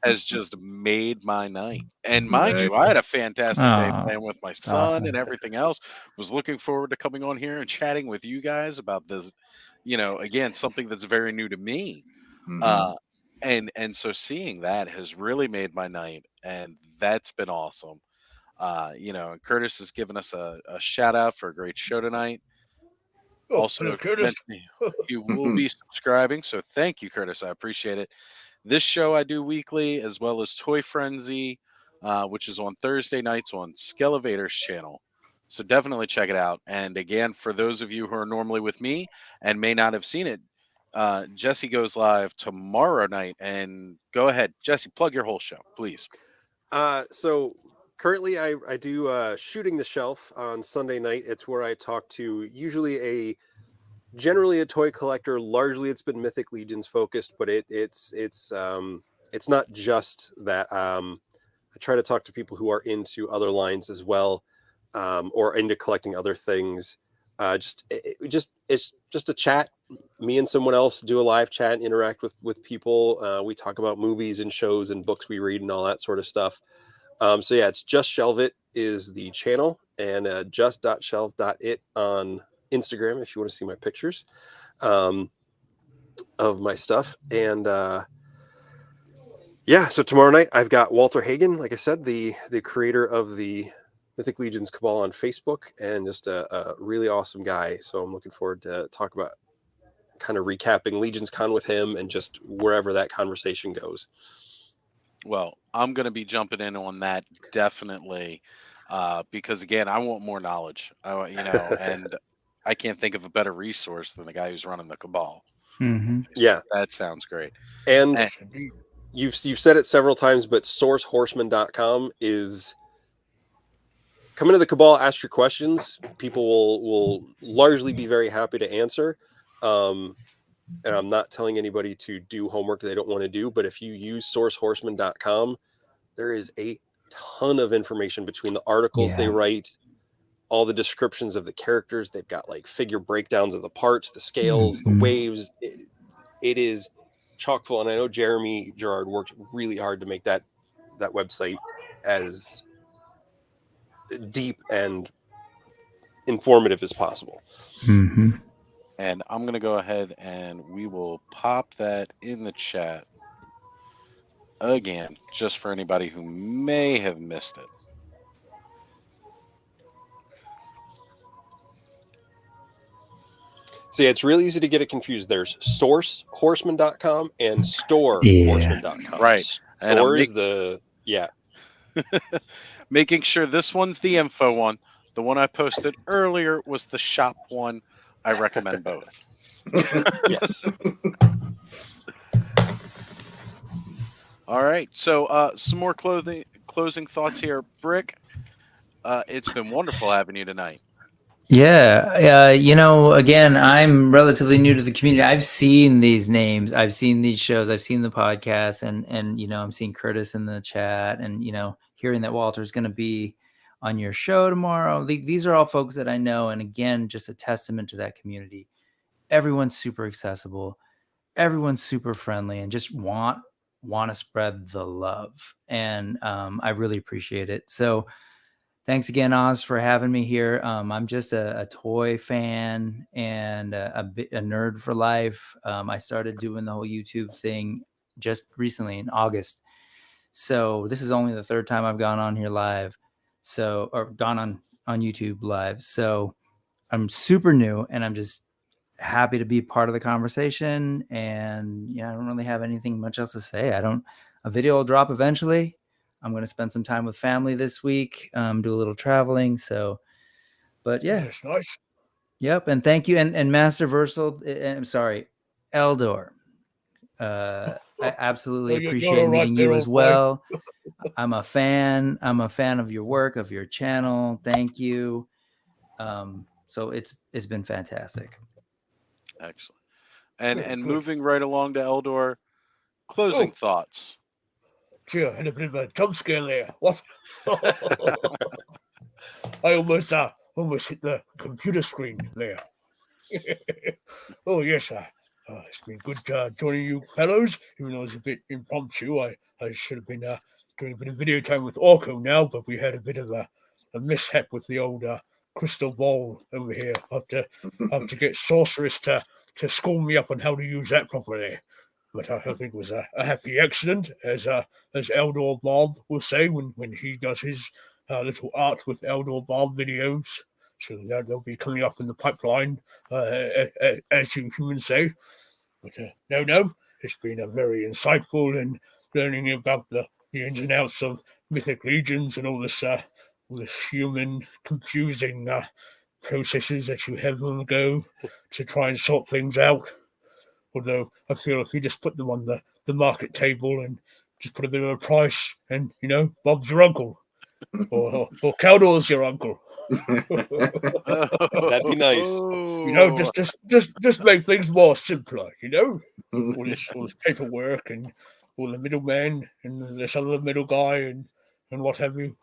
has just made my night. And mind you, I had a fantastic day playing with my son and everything else. Was looking forward to coming on here and chatting with you guys about this, again, something that's very new to me. Mhm. And so seeing that has really made my night, and that's been awesome. And Curtis has given us a shout out for a great show tonight. Oh, Also hello, Curtis. mentioning he will be subscribing, so thank you, Curtis. I appreciate it. This show I do weekly, as well as Toy Frenzy, which is on Thursday nights on Skelevator's channel. So definitely check it out. And again, for those of you who are normally with me and may not have seen it, Jesse goes live tomorrow night. And go ahead, Jesse, plug your whole show, please. So currently I do Shooting the Shelf on Sunday night. It's where I talk to usually generally a toy collector. Largely it's been Mythic Legions focused, but it's not just that. I try to talk to people who are into other lines as well, or into collecting other things. It's just a chat. Me and someone else do a live chat and interact with people. We talk about movies and shows and books we read and all that sort of stuff. So yeah, it's Just Shelve It is the channel, and just.shelve.it on Instagram if you want to see my pictures of my stuff. And yeah, so tomorrow night I've got Walter Hagen, like I said, the creator of the Mythic Legions Cabal on Facebook, and just a really awesome guy. So I'm looking forward to talk about kind of recapping Legions Con with him and just wherever that conversation goes. Well, I'm going to be jumping in on that definitely, because again, I want more knowledge. And I can't think of a better resource than the guy who's running the Cabal. Mm-hmm. Yeah, That sounds great. and And you've said it several times, but sourcehorseman.com is come into the Cabal, ask your questions. People will largely be very happy to answer. And I'm not telling anybody to do homework they don't want to do, but if you use sourcehorseman.com, there is a ton of information between the articles they write, all the descriptions of the characters. They've got like figure breakdowns of the parts, the scales, the waves. It is chock full. And I know Jeremy Gerard worked really hard to make that website as deep and informative as possible. Mm-hmm. And I'm going to go ahead and we will pop that in the chat again, just for anybody who may have missed it. So yeah, it's really easy to get it confused. There's sourcehorseman.com and storehorseman.com. Right. And Store is making sure this one's the info one. The one I posted earlier was the shop one. I recommend both. Yes. All right. So some more closing thoughts here. Brick, it's been wonderful having you tonight. Yeah. Again, I'm relatively new to the community. I've seen these names. I've seen these shows. I've seen the podcast, and I'm seeing Curtis in the chat, and hearing that Walter's going to be on your show tomorrow. These are all folks that I know, and again, just a testament to that community. Everyone's super accessible. Everyone's super friendly, and just want to spread the love, and I really appreciate it. So thanks again, Oz, for having me here. I'm just a toy fan and a nerd for life. I started doing the whole YouTube thing just recently in August. So this is only the third time I've gone on here live. Or gone on YouTube live. So I'm super new, and I'm just happy to be part of the conversation. And I don't really have anything much else to say. A video will drop eventually. I'm going to spend some time with family this week, do a little traveling. But yeah. That's nice. Yep. And thank you. And Masterversal, I'm sorry, Eldor. I absolutely appreciate meeting you as well. I'm a fan of your work, of your channel. Thank you. So it's been fantastic. Excellent. And moving right along to Eldor, closing thoughts. Gee, I had a bit of a jump scare there. What? I almost hit the computer screen there. Oh yes, it's been good joining you fellows, even though it was a bit impromptu. I should have been doing a bit of video time with Orko now, but we had a bit of a mishap with the old crystal ball over here. I have to get Sorceress to school me up on how to use that properly. but I think it was a happy accident, as Eldor Bob will say when he does his little art with Eldor Bob videos. So they'll be coming up in the pipeline, as you humans say. But no, it's been a very insightful and learning about the ins and outs of Mythic Legions and all this human confusing processes that you have on the go to try and sort things out. Although I feel if you just put them on the market table and just put a bit of a price, and Bob's your uncle, or Caldor's your uncle. That'd be nice. Just make things more simpler. All this paperwork and all the middlemen and this other middle guy and what have you.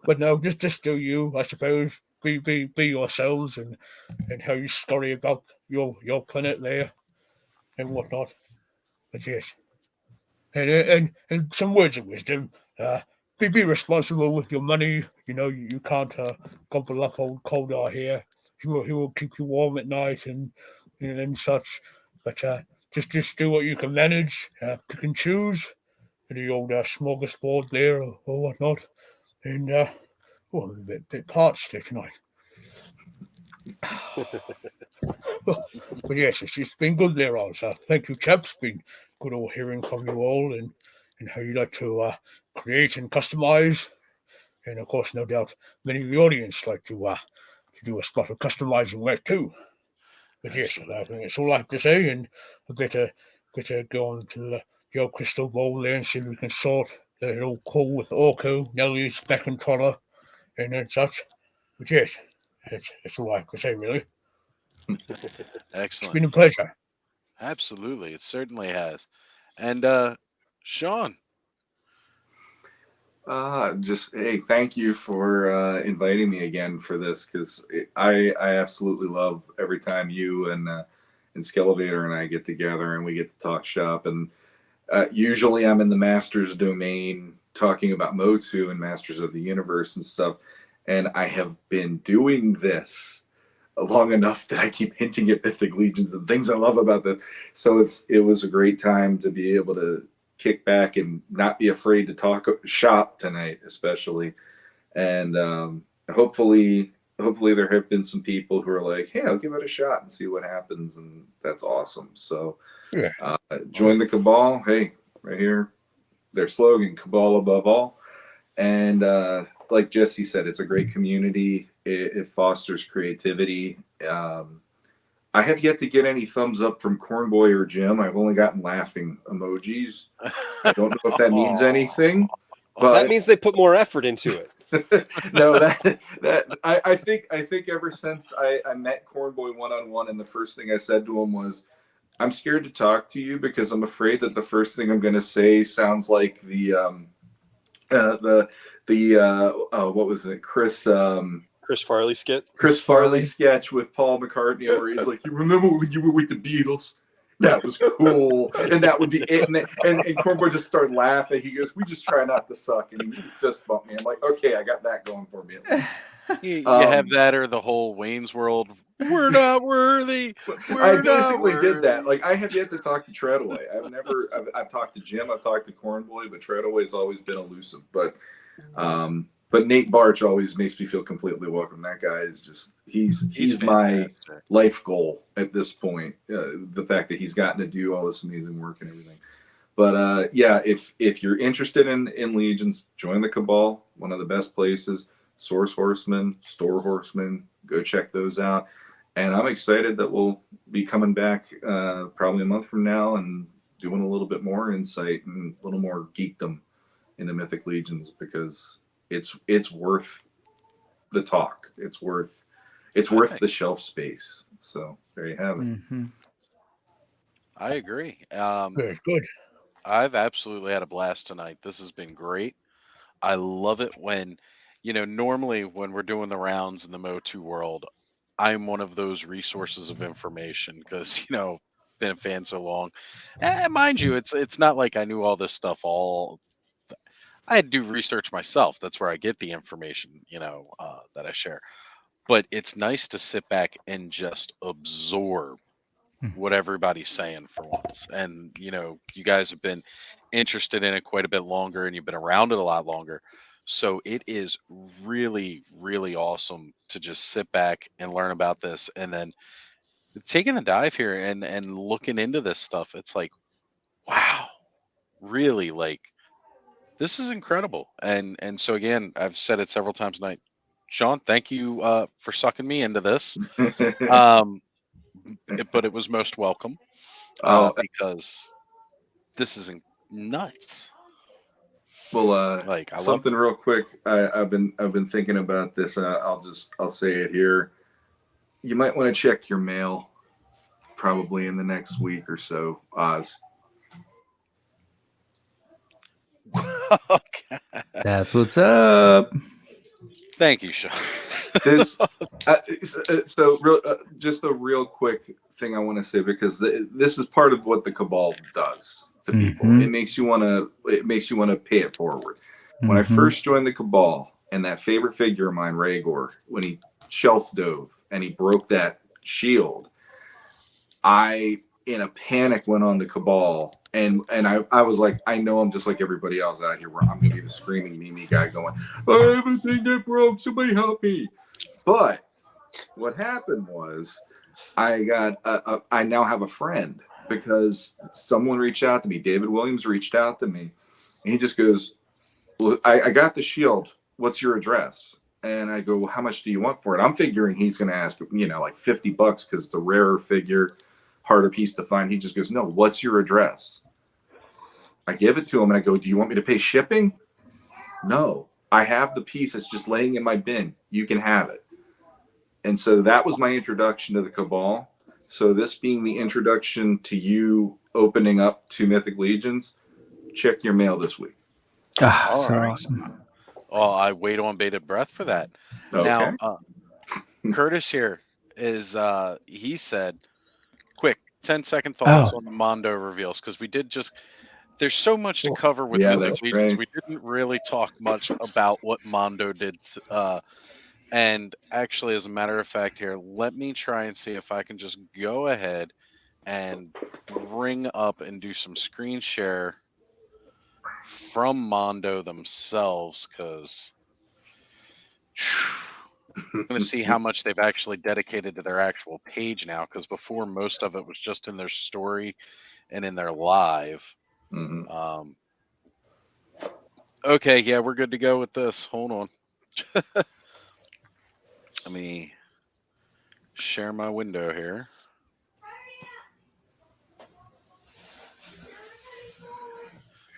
But no, just do you, I suppose. Be yourselves and how you story about your planet there and whatnot. But yes, and some words of wisdom. Be responsible with your money. You can't gobble up old Coldar here. He will keep you warm at night and such. But just do what you can manage. Pick and choose. The old smorgasbord there or whatnot. And I'm a bit parched there tonight. But yes, it's been good there, also. Thank you, chaps. Been good all hearing from you all and how you like to create and customize. And of course, no doubt, many of the audience like to do a spot of customizing work too. But yes, I think that's all I have to say, and I better go on to the old crystal ball there and see if we can sort the old call with Orko, Nelly, Speck and Troller, and such. But yes, that's all I have to say, really. It's been Excellent. a pleasure. Absolutely. It certainly has. And Shawn, Just hey, thank you for inviting me again for this, because I absolutely love every time you and Skelevator and I get together and we get to talk shop. And usually I'm in the Masters domain talking about Motu and Masters of the Universe and stuff. And I have been doing this long enough that I keep hinting at Mythic Legions and things I love about this. So it was a great time to be able to kick back and not be afraid to talk shop tonight, especially. And hopefully there have been some people who are like, hey, I'll give it a shot and see what happens. And that's awesome. So join the Cabal. Hey, right here, their slogan, Cabal above all. And like Jesse said, it's a great community. It fosters creativity. I have yet to get any thumbs up from Cornboy or Jim. I've only gotten laughing emojis. I don't know if that means anything, but that means they put more effort into it. No, I think ever since I met Cornboy one-on-one, and the first thing I said to him was, I'm scared to talk to you because I'm afraid that the first thing I'm going to say sounds like the what was it, Chris Farley skit. Chris Farley sketch with Paul McCartney, where he's like, "You remember when you were with the Beatles? That was cool." And that would be it. And Cornboy just started laughing. He goes, "We just try not to suck." And he fist bumped me. I'm like, "Okay, I got that going for me." you have that, or the whole Wayne's World. We're not worthy. I basically did that. Like, I have yet to talk to Treadaway. I've talked to Jim. I've talked to Cornboy, but Treadaway's always been elusive. But Nate Barch always makes me feel completely welcome. That guy is just, he's my life goal at this point. The fact that he's gotten to do all this amazing work and everything. But if you're interested in Legions, join the Cabal, one of the best places. Source Horsemen, Store Horsemen, go check those out. And I'm excited that we'll be coming back probably a month from now and doing a little bit more insight and a little more geekdom into Mythic Legions, because it's worth the talk. It's worth the shelf space. So there you have it. Mm-hmm. I agree. Very good. I've absolutely had a blast tonight. This has been great. I love it when, normally when we're doing the rounds in the Motu world, I'm one of those resources of information because, been a fan so long. And mind you, it's not like I knew all this stuff all. I had to do research myself. That's where I get the information, that I share. But it's nice to sit back and just absorb what everybody's saying for once. And you guys have been interested in it quite a bit longer, and you've been around it a lot longer. So it is really, really awesome to just sit back and learn about this, and then taking the dive here and looking into this stuff. It's like, wow, really, like, this is incredible. And so again, I've said it several times tonight. Shawn, thank you for sucking me into this. Um, but it was most welcome Oh, because this is nuts. well, Like, I love something real quick. I've been thinking about this. I'll say it here. You might want to check your mail, probably in the next week or so, Oz. Okay. That's what's up. Thank you, Shawn. This just a real quick thing I want to say, because this is part of what the Cabal does to people. Mhm. It makes you want to pay it forward. When I Mhm. first joined the Cabal, and that favorite figure of mine, Rhaegor, when he shelf dove and he broke that shield, I, in a panic, went on the Cabal, and I was like, I know I'm just like everybody else out here, where I'm gonna be the screaming Mimi guy going, I have a thing that broke, somebody help me. But what happened was, I now have a friend, because someone reached out to me. David Williams reached out to me, and he just goes, well, I got the shield. What's your address? And I go, well, how much do you want for it? I'm figuring he's going to ask, like $50 because it's a rarer figure, harder piece to find. He just goes, no, what's your address? I give it to him and I go, do you want me to pay shipping? No, I have the piece. It's just laying in my bin. You can have it. And so that was my introduction to the Cabal. So this being the introduction to you opening up to Mythic Legions, check your mail this week. Ah, All so right. awesome. Oh, I wait on bated breath for that. Okay. Now, Curtis here is, he said, quick 10-second thoughts on the Mondo reveals, because there's so much to cover with Yeah, Mythic that's Legions. right. We didn't really talk much about what Mondo did. And actually, as a matter of fact here, let me try and see if I can just go ahead and bring up and do some screen share from Mondo themselves, because I'm going to see how much they've actually dedicated to their actual page now, because before, most of it was just in their story and in their live. Mhm. Okay, yeah, we're good to go with this. Hold on. Let me share my window here.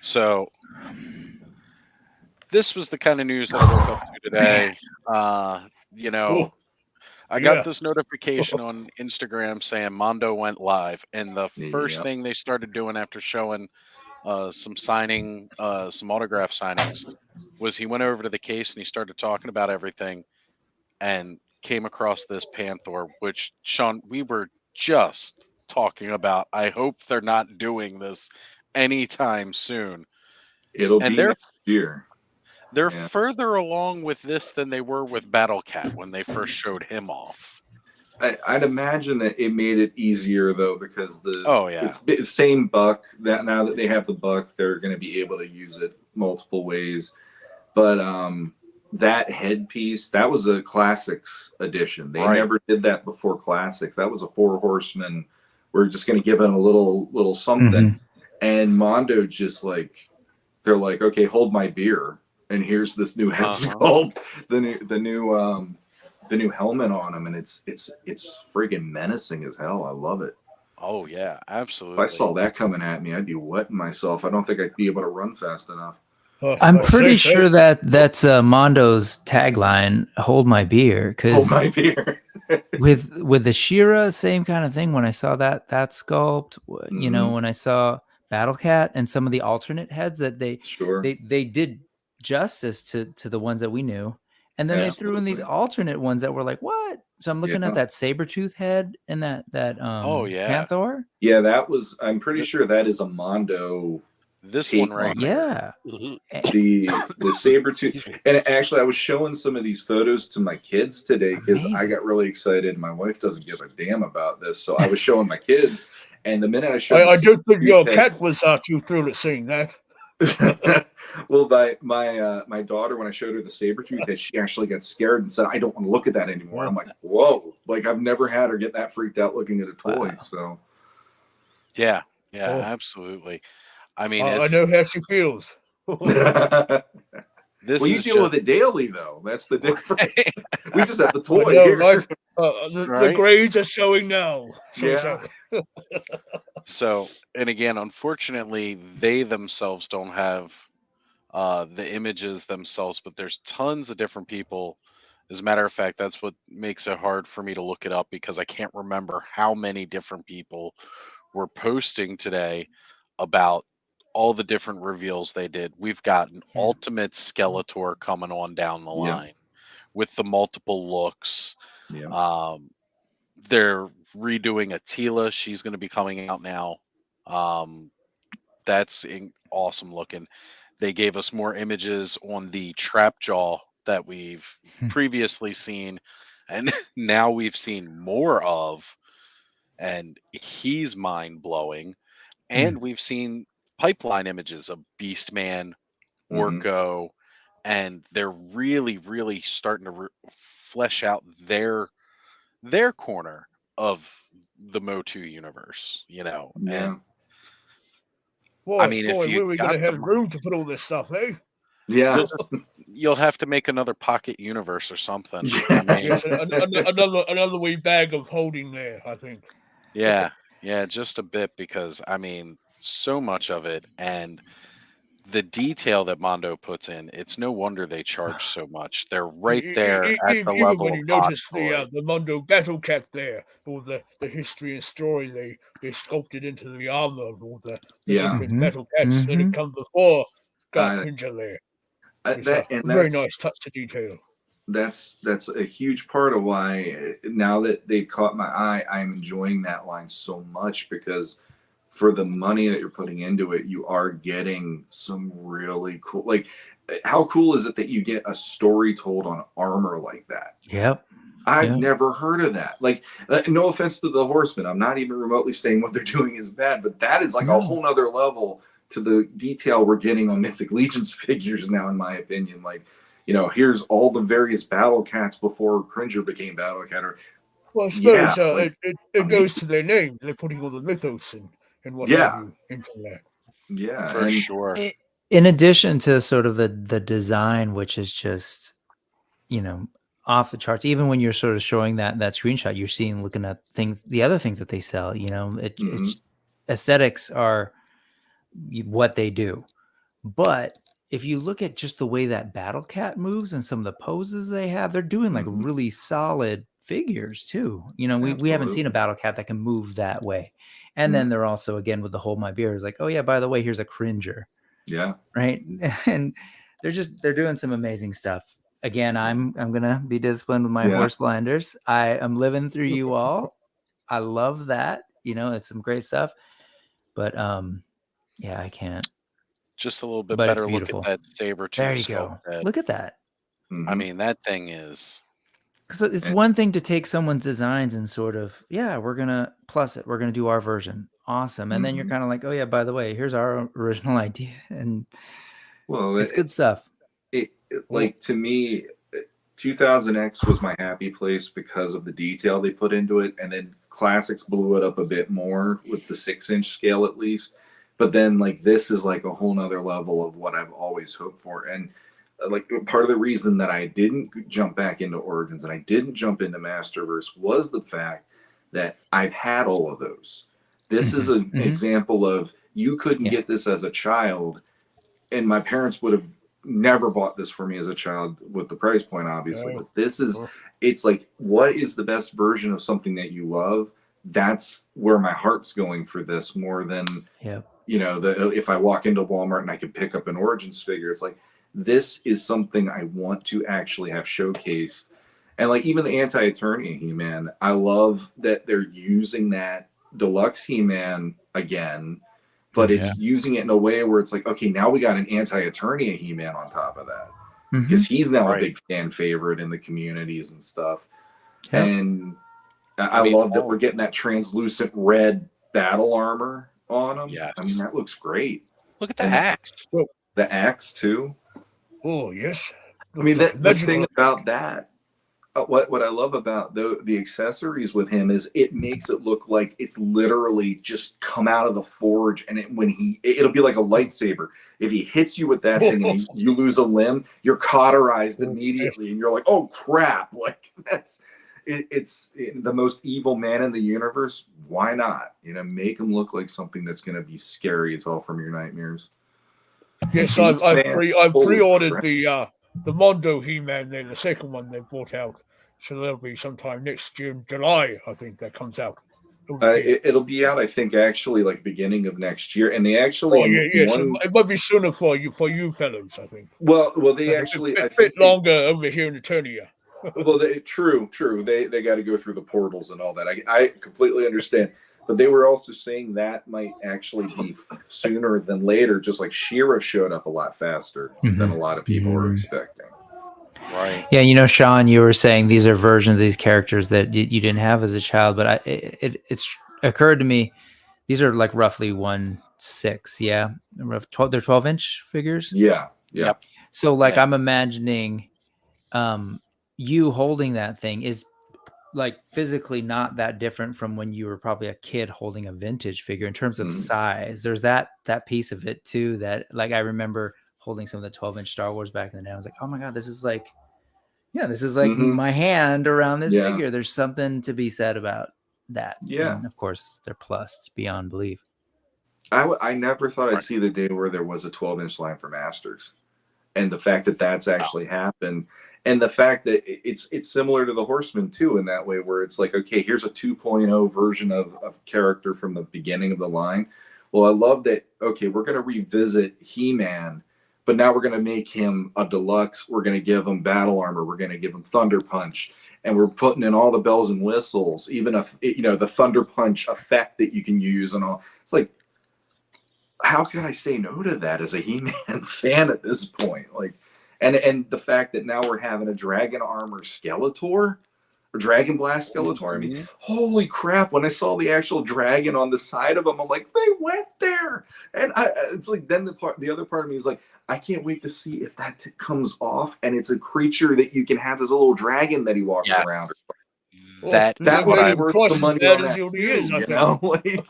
So this was the kind of news that I woke up to today. Oh, I got yeah. this notification on Instagram saying Mondo went live, and the first Yep. thing they started doing after showing some autograph signings, was he went over to the case and he started talking about everything, and came across this Panther, which, Shawn, we were just talking about. I hope they're not doing this anytime soon. It'll And be next year. they're Yeah. further along with this than they were with Battle Cat when they first showed him off. I'd imagine that it made it easier, though, because Yeah. it's same buck. That now that they have the buck, they're going to be able to use it multiple ways. But that headpiece, that was a Classics edition. They Right. never did that before Classics. That was a 4 horseman. We're just going to give it a little something. And Mondo just they're like, okay, hold my beer, and here's this new head sculpt, the new helmet on him, and it's friggin' menacing as hell. I love it. Oh yeah, If absolutely. I saw that coming at me, I'd be wetting myself. I don't think I'd be able to run fast enough. I'm pretty sure that's Mondo's tagline, "Hold my beer," Hold because my beer. with the Shira, same kind of thing. When I saw that sculpt, Mhm. when I saw Battle Cat and some of the alternate heads that Sure. they did justice to the ones that we knew, and then they threw in these Absolutely. alternate ones that were like, what? So I'm looking at Yeah. that Sabertooth head and that Oh yeah. Panther. Yeah, that was. I'm pretty sure that is a Mondo This take one right on here. Yeah. Mhm. the saber tooth. Excuse me. And actually, I was showing some of these photos to my kids today because I Amazing. got really excited. My wife doesn't give a damn about this, so I was showing my kids. And the minute I showed, I don't think your tooth cat was too thrilled at seeing that. well, my daughter, when I showed her the saber tooth head, she actually got scared and said, "I don't want to look at that anymore." I'm like, "Whoa!" Like I've never had her get that freaked out looking at a toy. Wow. So Yeah, Oh. absolutely. I mean, I it's know how she feels. this well, you is deal just with it daily, though. That's the difference. We just have the I toy know, here. right? The right. grades are showing now. Yeah. So, and again, unfortunately, they themselves don't have the images themselves, but there's tons of different people. As a matter of fact, that's what makes it hard for me to look it up because I can't remember how many different people were posting today about all the different reveals they did. We've got an Yeah. Ultimate Skeletor coming on down the Yeah. line with the multiple looks. Yeah. They're redoing Attila. She's going to be coming out now. That's awesome looking. They gave us more images on the Trapjaw that we've previously seen, and now we've seen more of, and he's mind blowing. And we've seen pipeline images of Beastman, Mhm. Orko, and they're really, really starting to flesh out their corner of the Motu universe, Yeah. and I Boy, mean, if where you are we going got to have room to put all this stuff, eh? Yeah. you'll have to make another pocket universe or something. Yeah. I mean, Yes, another wee bag of holding there, I think. yeah, just a bit because I mean, so much of it and the detail that Mondo puts in, it's no wonder they charge so much. They're right there at the Even level when of you Hot notice Toy. the Mondo battle cap there, all the history and story they sculpted into the armor of all the Yeah. different battle cats that Mhm. had come before Dark I, Cringer there. It's a and very nice touch to detail. that's a huge part of why now that they caught my eye, I'm enjoying that line so much because for the money that you're putting into it, you are getting some really cool. Like, how cool is it that you get a story told on armor like that? Yep. I've Yeah. never heard of that. Like, no offense to the Horsemen, I'm not even remotely saying what they're doing is bad, but that is like a No. whole nother level to the detail we're getting on Mythic Legions figures now, in my opinion. Like, here's all the various battle cats before Cringer became battle cat. Or Well, I yeah, suppose like it goes amazing. to their name. They're putting all the mythos and what have Yeah, you into that. yeah, For and sure. In addition to sort of the design, which is just, off the charts, even when you're sort of showing that screenshot, you're seeing, looking at the other things that they sell, it's aesthetics are what they do. But if you look at just the way that Battle Cat moves and some of the poses they have, they're doing like really solid figures too. We haven't seen a absolutely. Battle Cat that can move that way. And then they're also, again, with the Hold My Beer, is like, oh yeah, by the way, here's a Cringer, Yeah, right? And they're doing some amazing stuff. Again, I'm gonna be disciplined with my yeah. horse blinders. I am living through you all. I love that. It's some great stuff. But yeah, I can't. Just a little bit But it's better look at beautiful. that saber There tooth you sculpt go. head. Look at that. I mean, that thing is Because it's And- one thing to take someone's designs and sort of, yeah, we're gonna plus it. We're gonna do our version. Awesome. And then you're kind of like, oh yeah, by the way, here's our original idea, and well, it's good stuff. like to me, 2000X was my happy place because of the detail they put into it, and then Classics blew it up a bit more with the 6-inch scale at least. But then like this is like a whole nother level of what I've always hoped for. And like part of the reason that I didn't jump back into Origins and I didn't jump into Masterverse was the fact that I've had all of those. This is an example of you couldn't get this as a child, and my parents would have never bought this for me as a child with the price point, obviously. But this is, it's like, what is the best version of something that you love? That's where my heart's going for this more than, if I walk into Walmart and I can pick up an Origins figure. It's like, this is something I want to actually have showcased. And like even the Anti-Eternia He-Man, I love that they're using that deluxe He-Man again, but it's using it in a way where it's like, okay, now we got an anti-Eternia He-Man on top of that, because he's now a big fan favorite in the communities and stuff. Yeah. And I love that we're getting that translucent red battle armor on him. Yes. I mean, that looks great. Look at the axe. The axe too. Oh yes. I mean, Looks like the thing about that, what I love about the accessories with him is it makes it look like it's literally just come out of the forge, and it'll be like a lightsaber. If he hits you with that thing and you lose a limb, you're cauterized immediately, and you're like, oh crap! Like it's the most evil man in the universe. Why not? Make him look like something that's going to be scary as all from your nightmares. Yes, I pre-ordered the Mondo He-Man, then the second one they brought out. So that'll be sometime next June, July, I think that comes out. It'll be out, I think, actually, like beginning of next year. And they actually, it might be sooner for you fellows, I think. Well, they actually, a bit longer over here in Eternia. Well, true. They got to go through the portals and all that. I completely understand. But they were also saying that might actually be sooner than later, just like She-Ra showed up a lot faster than a lot of people were expecting. Right. Yeah, Shawn, you were saying these are versions of these characters that you didn't have as a child, but it's occurred to me, these are like roughly 1/6, yeah? They're 12-inch figures? Yeah. Yep. So I'm imagining you holding that thing is like physically not that different from when you were probably a kid holding a vintage figure in terms of size. There's that piece of it too, that like I remember holding some of the 12-inch Star Wars back in the day. I was like, oh my God, this is like my hand around this figure. There's something to be said about that. Yeah. And of course they're plussed beyond belief. I never thought I'd see the day where there was a 12-inch line for Masters. And the fact that that's actually happened, and the fact that it's similar to the Horseman too, in that way, where it's like, okay, here's a 2.0 version of character from the beginning of the line. Well, I love that. Okay, we're going to revisit He-Man, but now we're going to make him a deluxe. We're going to give him battle armor. We're going to give him Thunder Punch, and we're putting in all the bells and whistles, even the Thunder Punch effect that you can use and all. It's like, how can I say no to that as a He-Man fan at this point? Like, and the fact that now we're having a Dragon Armor Skeletor, or Dragon Blast Skeletor. I mean, holy crap! When I saw the actual dragon on the side of him, I'm like, they went there. And it's like, then the other part of me is like, I can't wait to see if that comes off, and it's a creature that you can have as a little dragon that he walks around. That would be worth the money on that too, Like,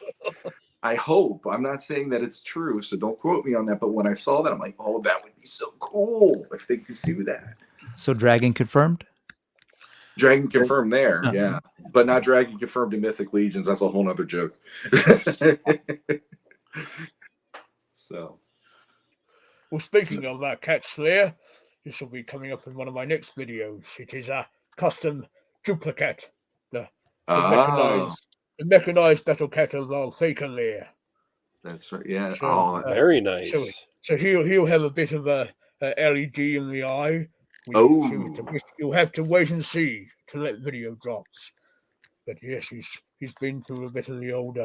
I hope. I'm not saying that it's true, so don't quote me on that. But when I saw that, I'm like, oh, that would be so cool if they could do that. So Dragon confirmed? Dragon confirmed there, yeah. But not Dragon confirmed in Mythic Legions. That's a whole nother joke. So. Well, speaking of Cat Slayer, this will be coming up in one of my next videos. It is a custom duplicate. The mechanized battle cat of Faken Lair. That's right. Yeah. So, very nice. So he'll have a bit of a LED in the eye. You'll have to wait and see till that video drops. But yes, he's been through a bit of the old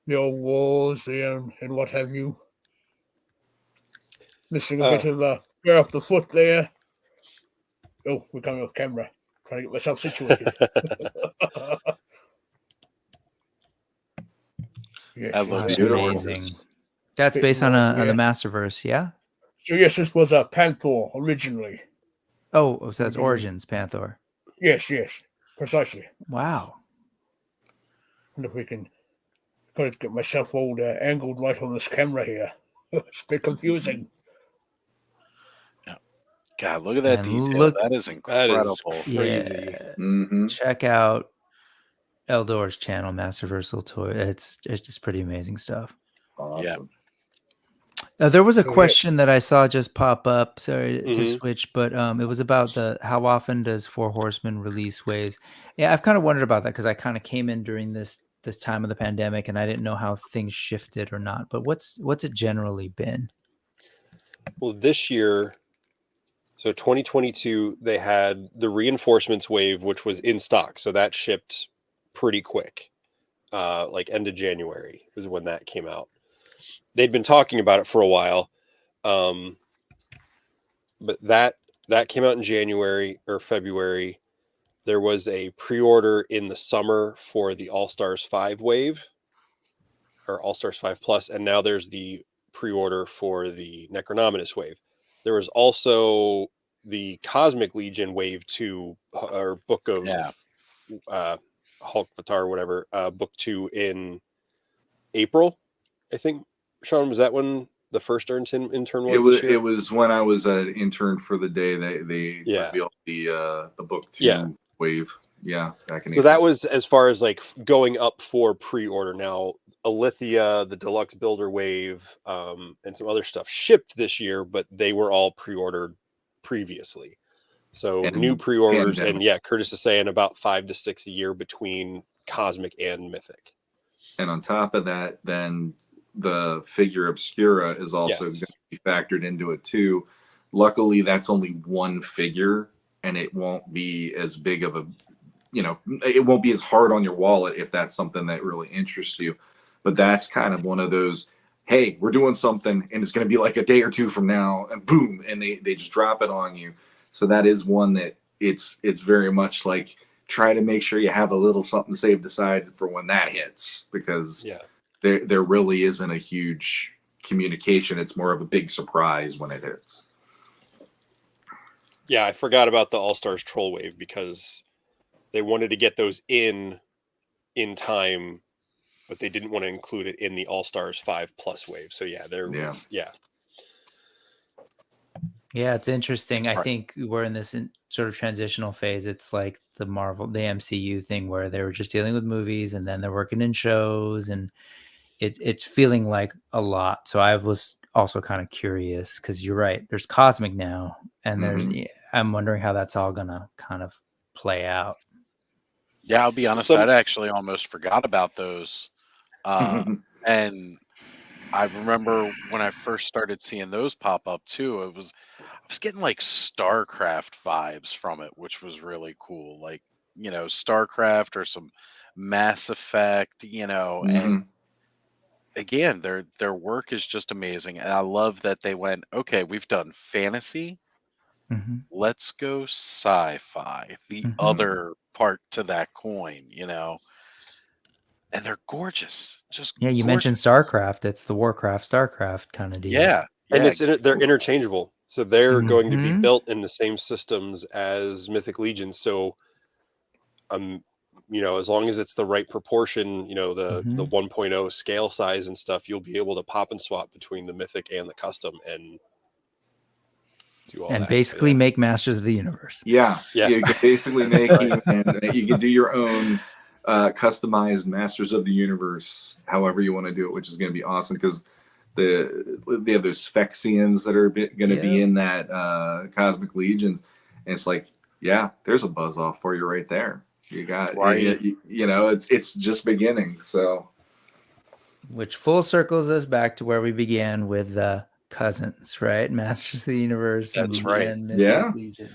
wars there and what have you. Missing a bit of wear up the foot there. Oh, we're coming off camera. Trying to get myself situated. Yes, that looks amazing. That's based on the Masterverse, yeah? So yes, this was a Panther originally. Oh, so that's Origins Panther. Yes, precisely. Wow. And if we can get myself all angled right on this camera here. It's a bit confusing. Yeah. God, look at that detail. That is incredible. That is crazy. Yeah. Check out Eldor's channel, Masterversal Toy. It's just pretty amazing stuff. Awesome. Yeah. There was a question that I saw just pop up. Sorry to switch, but it was about how often does Four Horsemen release waves? Yeah, I've kind of wondered about that because I kind of came in during this time of the pandemic and I didn't know how things shifted or not. But what's it generally been? Well, this year, so 2022, they had the reinforcements wave, which was in stock, so that shipped pretty quick. Like end of January was when that came out. they'd been talking about it for a while. But that came out in January or February. There was a pre-order in the summer for the All-Stars 5 wave, or All-Stars 5 Plus, and now there's the pre-order for the Necronominus wave. There was also the Cosmic Legion wave 2, or book of Hulk Vatar, whatever, book 2 in April, I think. Shawn, was that when the first intern was this year? It was when I was an intern for the day they revealed the book 2 wave. Yeah, back in so April. That was as far as like going up for pre-order. Now Alithia, the deluxe builder wave, and some other stuff shipped this year, but they were all pre-ordered previously. So and new pre-orders, pandemic. And Curtis is saying about 5 to 6 a year between Cosmic and Mythic. And on top of that, then the figure Obscura is also going to be factored into it too. Luckily, that's only one figure, and it won't be as big of a, it won't be as hard on your wallet if that's something that really interests you. But that's kind of one of those, hey, we're doing something, and it's going to be like a day or two from now, and boom, and they just drop it on you. So that is one that it's very much like, try to make sure you have a little something saved aside for when that hits, because there really isn't a huge communication. It's more of a big surprise when it hits. Yeah, I forgot about the All-Stars Troll Wave because they wanted to get those in time, but they didn't want to include it in the All-Stars 5 Plus wave. So Yeah, it's interesting. I think we're in this sort of transitional phase. It's like the MCU thing where they were just dealing with movies and then they're working in shows, and it's feeling like a lot. So I was also kind of curious because you're right. There's Cosmic now, and I'm wondering how that's all gonna kind of play out. Yeah, I'll be honest. I'd actually almost forgot about those, and I remember when I first started seeing those pop up too. I was getting like StarCraft vibes from it, which was really cool. Like, StarCraft or some Mass Effect, and again, their work is just amazing. And I love that they went, okay, we've done fantasy. Let's go sci-fi, the other part to that coin, and they're gorgeous. Just you mentioned StarCraft. It's the Warcraft, StarCraft kind of deal. Yeah. And they're interchangeable. So they're going to be built in the same systems as Mythic Legions. So, as long as it's the right proportion, the 1.0 scale size and stuff, you'll be able to pop and swap between the Mythic and the custom and do all that. And basically make Masters of the Universe. Yeah. You can basically make and you can do your own customized Masters of the Universe, however you want to do it, which is going to be awesome because they have those Sphexians that are going to be in that Cosmic Legions, and it's like, there's a buzz off for you right there. You got it's just beginning. So, which full circles us back to where we began with cousins, right? Masters of the Universe. That's right. And Legions.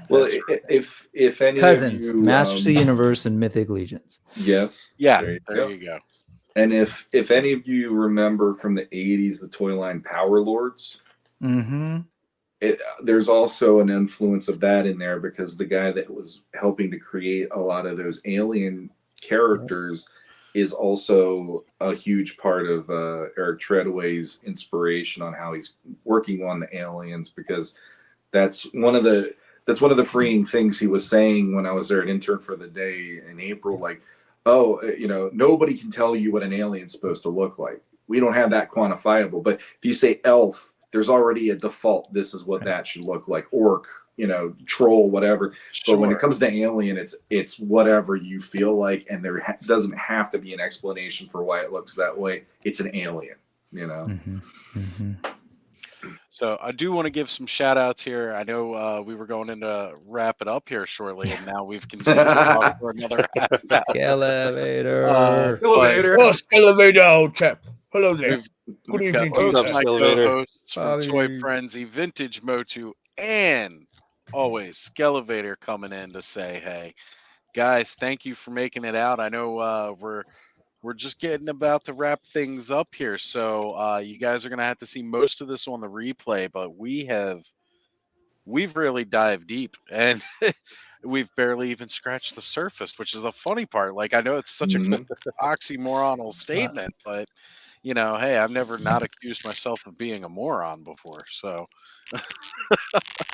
Well, if any cousins, of you, Masters of the Universe and Mythic Legions. Yes. Yeah. There you go. And if any of you remember from the 80s, the toy line Power Lords, there's also an influence of that in there because the guy that was helping to create a lot of those alien characters is also a huge part of Eric Treadaway's inspiration on how he's working on the aliens, because that's one of the freeing things he was saying when I was there, an intern for the day in April, like, nobody can tell you what an alien's supposed to look like. We don't have that quantifiable. But if you say elf, there's already a default. This is what that should look like. Orc, troll, whatever. But when it comes to alien, it's whatever you feel like, and there doesn't have to be an explanation for why it looks that way. It's an alien, So I do want to give some shout outs here. I know we were going into wrap it up here shortly, and now we've continued to talk for another half hour. Elevator. Elevator, old chap. Hello there. Good evening to you, Both sir. my co-hosts from Toy Frenzy, Vintage Motu, and always Skelevator coming in to say, hey, guys, thank you for making it out. I know we're we're just getting about to wrap things up here. So you guys are gonna have to see most of this on the replay, but we've really dived deep, and we've barely even scratched the surface, which is a funny part. Like, I know it's such a Mhm. oxymoronal statement, but hey, I've never not accused myself of being a moron before. So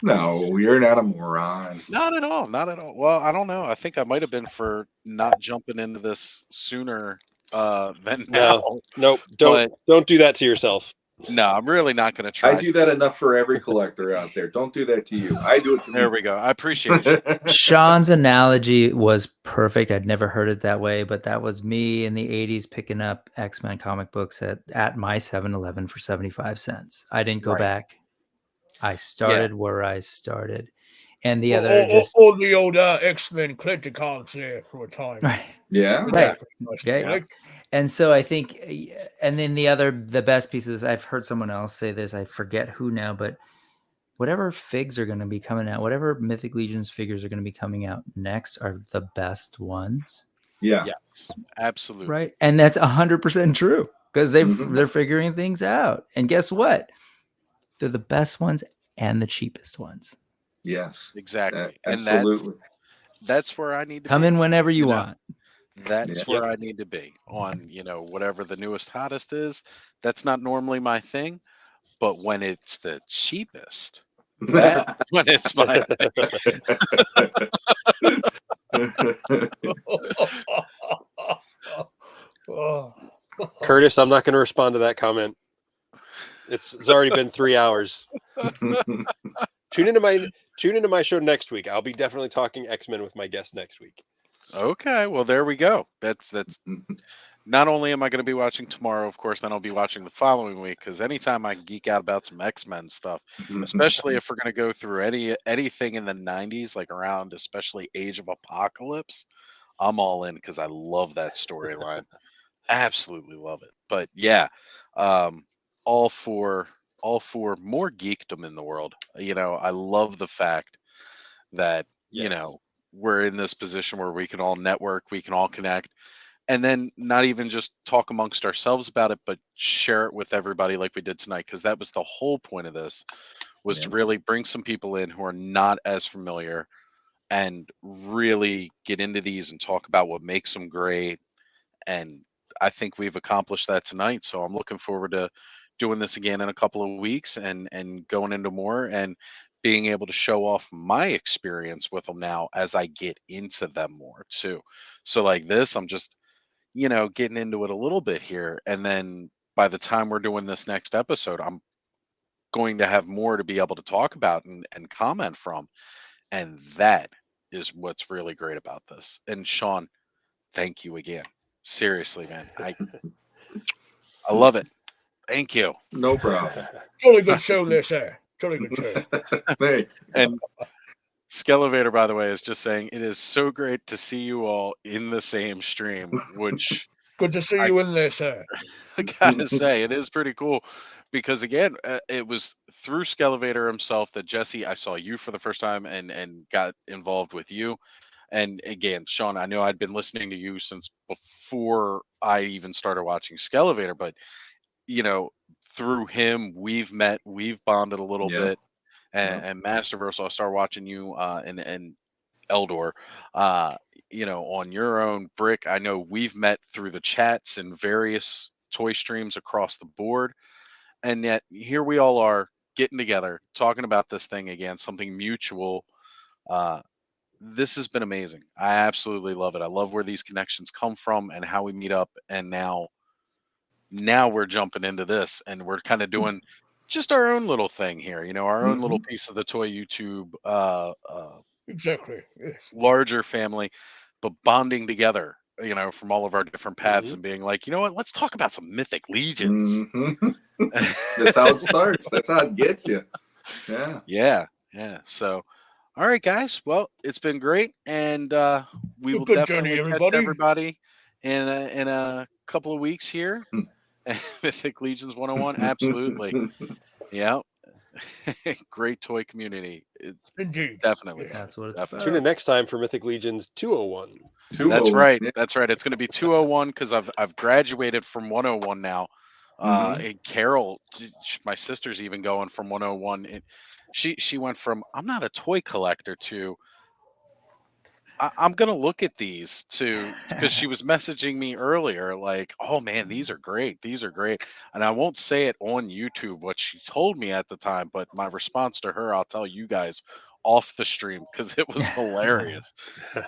No, you're not a moron. not at all, not at all. Well, I don't know. I think I might have been for not jumping into this sooner than now. No, nope. But Don't do that to yourself. no, I'm really not going to I try. do that enough for every collector out there. Don't do that to you. I do it to There me. we go. I appreciate it. Sean's analogy was perfect. I'd never heard it that way, but that was me in the 80s picking up X-Men comic books at my 7-Eleven for 75 cents. I didn't go Right. back. I started where I started. And the Or, other or, just or the old X-Men collecticons there for a time. right. Yeah. Right. Nice Yeah. to collect. And so I think, and then the best piece of this, I've heard someone else say this, I forget who now, but whatever figs are going to be coming out, whatever Mythic Legions figures are going to be coming out next are the best ones. Yeah. Yes, absolutely. Right. And that's 100% true because Mhm. they're figuring things out. And guess what? They're the best ones and the cheapest ones. Yes. Exactly. And Absolutely. that's where I need to Come be. in whenever you know? want. That's Yeah. where I need to be on, whatever the newest hottest is. That's not normally my thing, but when it's the cheapest, that's when it's my Oh. Curtis, I'm not going to respond to that comment. It's already been 3 hours. Tune into my show next week. I'll be definitely talking X-Men with my guest next week. Okay, well there we go. That's not only am I going to be watching tomorrow, of course, then I'll be watching the following week because anytime I geek out about some X-Men stuff, especially if we're going to go through anything in the 90s, like around especially Age of Apocalypse, I'm all in because I love that storyline. Absolutely love it. But yeah, um, all for more geekdom in the world. I love the fact that Yes. we're in this position where we can all network, we can all connect, and then not even just talk amongst ourselves about it, but share it with everybody like we did tonight. Because that was the whole point of this, was to Yeah. really bring some people in who are not as familiar and really get into these and talk about what makes them great. And I think we've accomplished that tonight. So I'm looking forward to doing this again in a couple of weeks and going into more and being able to show off my experience with them now as I get into them more too. So like this, I'm just, getting into it a little bit here. And then by the time we're doing this next episode, I'm going to have more to be able to talk about and comment from. And that is what's really great about this. And Sean, thank you again. Seriously, man. I love it. Thank you. No problem. Jolly good show there, sir. Jolly good show. Thanks. And Skelevator, by the way, is just saying it is so great to see you all in the same stream, which Good to see I you in there, sir. I gotta say, it is pretty cool because again, it was through Skelevator himself that Jesse, I saw you for the first time and got involved with you. And again, Sean, I know I'd been listening to you since before I even started watching Skelevator, but through him, we've met, we've bonded a little Yeah. bit, and Masterversal, I started watching you and Eldor, uh, on your own brick. I know we've met through the chats and various toy streams across the board, and yet here we all are getting together, talking about this thing again, something mutual. Uh, this has been amazing. I absolutely love it. I love where these connections come from and how we meet up, and now we're jumping into this and we're kind of doing just our own little thing here, our own little piece of the toy YouTube Exactly. Yes. larger family, but bonding together, from all of our different paths and being like, you know what, let's talk about some Mythic Legions. Mhm. That's how it starts. That's how it gets you. Yeah. Yeah. So, all right, guys. Well, it's been great, and we will Good journey, definitely catch everybody. everybody in a couple of weeks here. Mythic Legions 101, absolutely. Yeah. Great toy community. Indeed. Definitely. Yes. That's what it's Definitely. Tune in next time for Mythic Legions 201. That's 201. right. Yeah. That's right. It's going to be 201 because I've graduated from 101 now. And Carol, my sister's even going from 101. She went from I'm not a toy collector to I'm gonna look at these to because she was messaging me earlier, like, oh man, these are great. These are great. And I won't say it on YouTube what she told me at the time, but my response to her, I'll tell you guys off the stream because it was hilarious.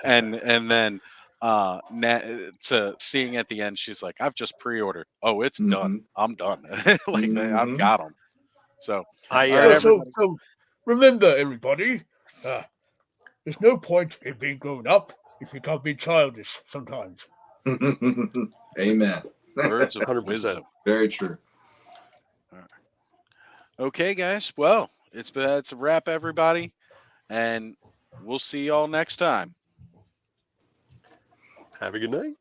And then to seeing at the end, she's like, I've just pre-ordered. Oh, it's done. I'm done. Like I've got them. So I all right, everybody. So remember, everybody, there's no point in being grown up if you can't be childish sometimes. Amen. Words of 100%. wisdom. Very true. Okay, guys. Well, it's a wrap, everybody, and we'll see y'all next time. Have a good night.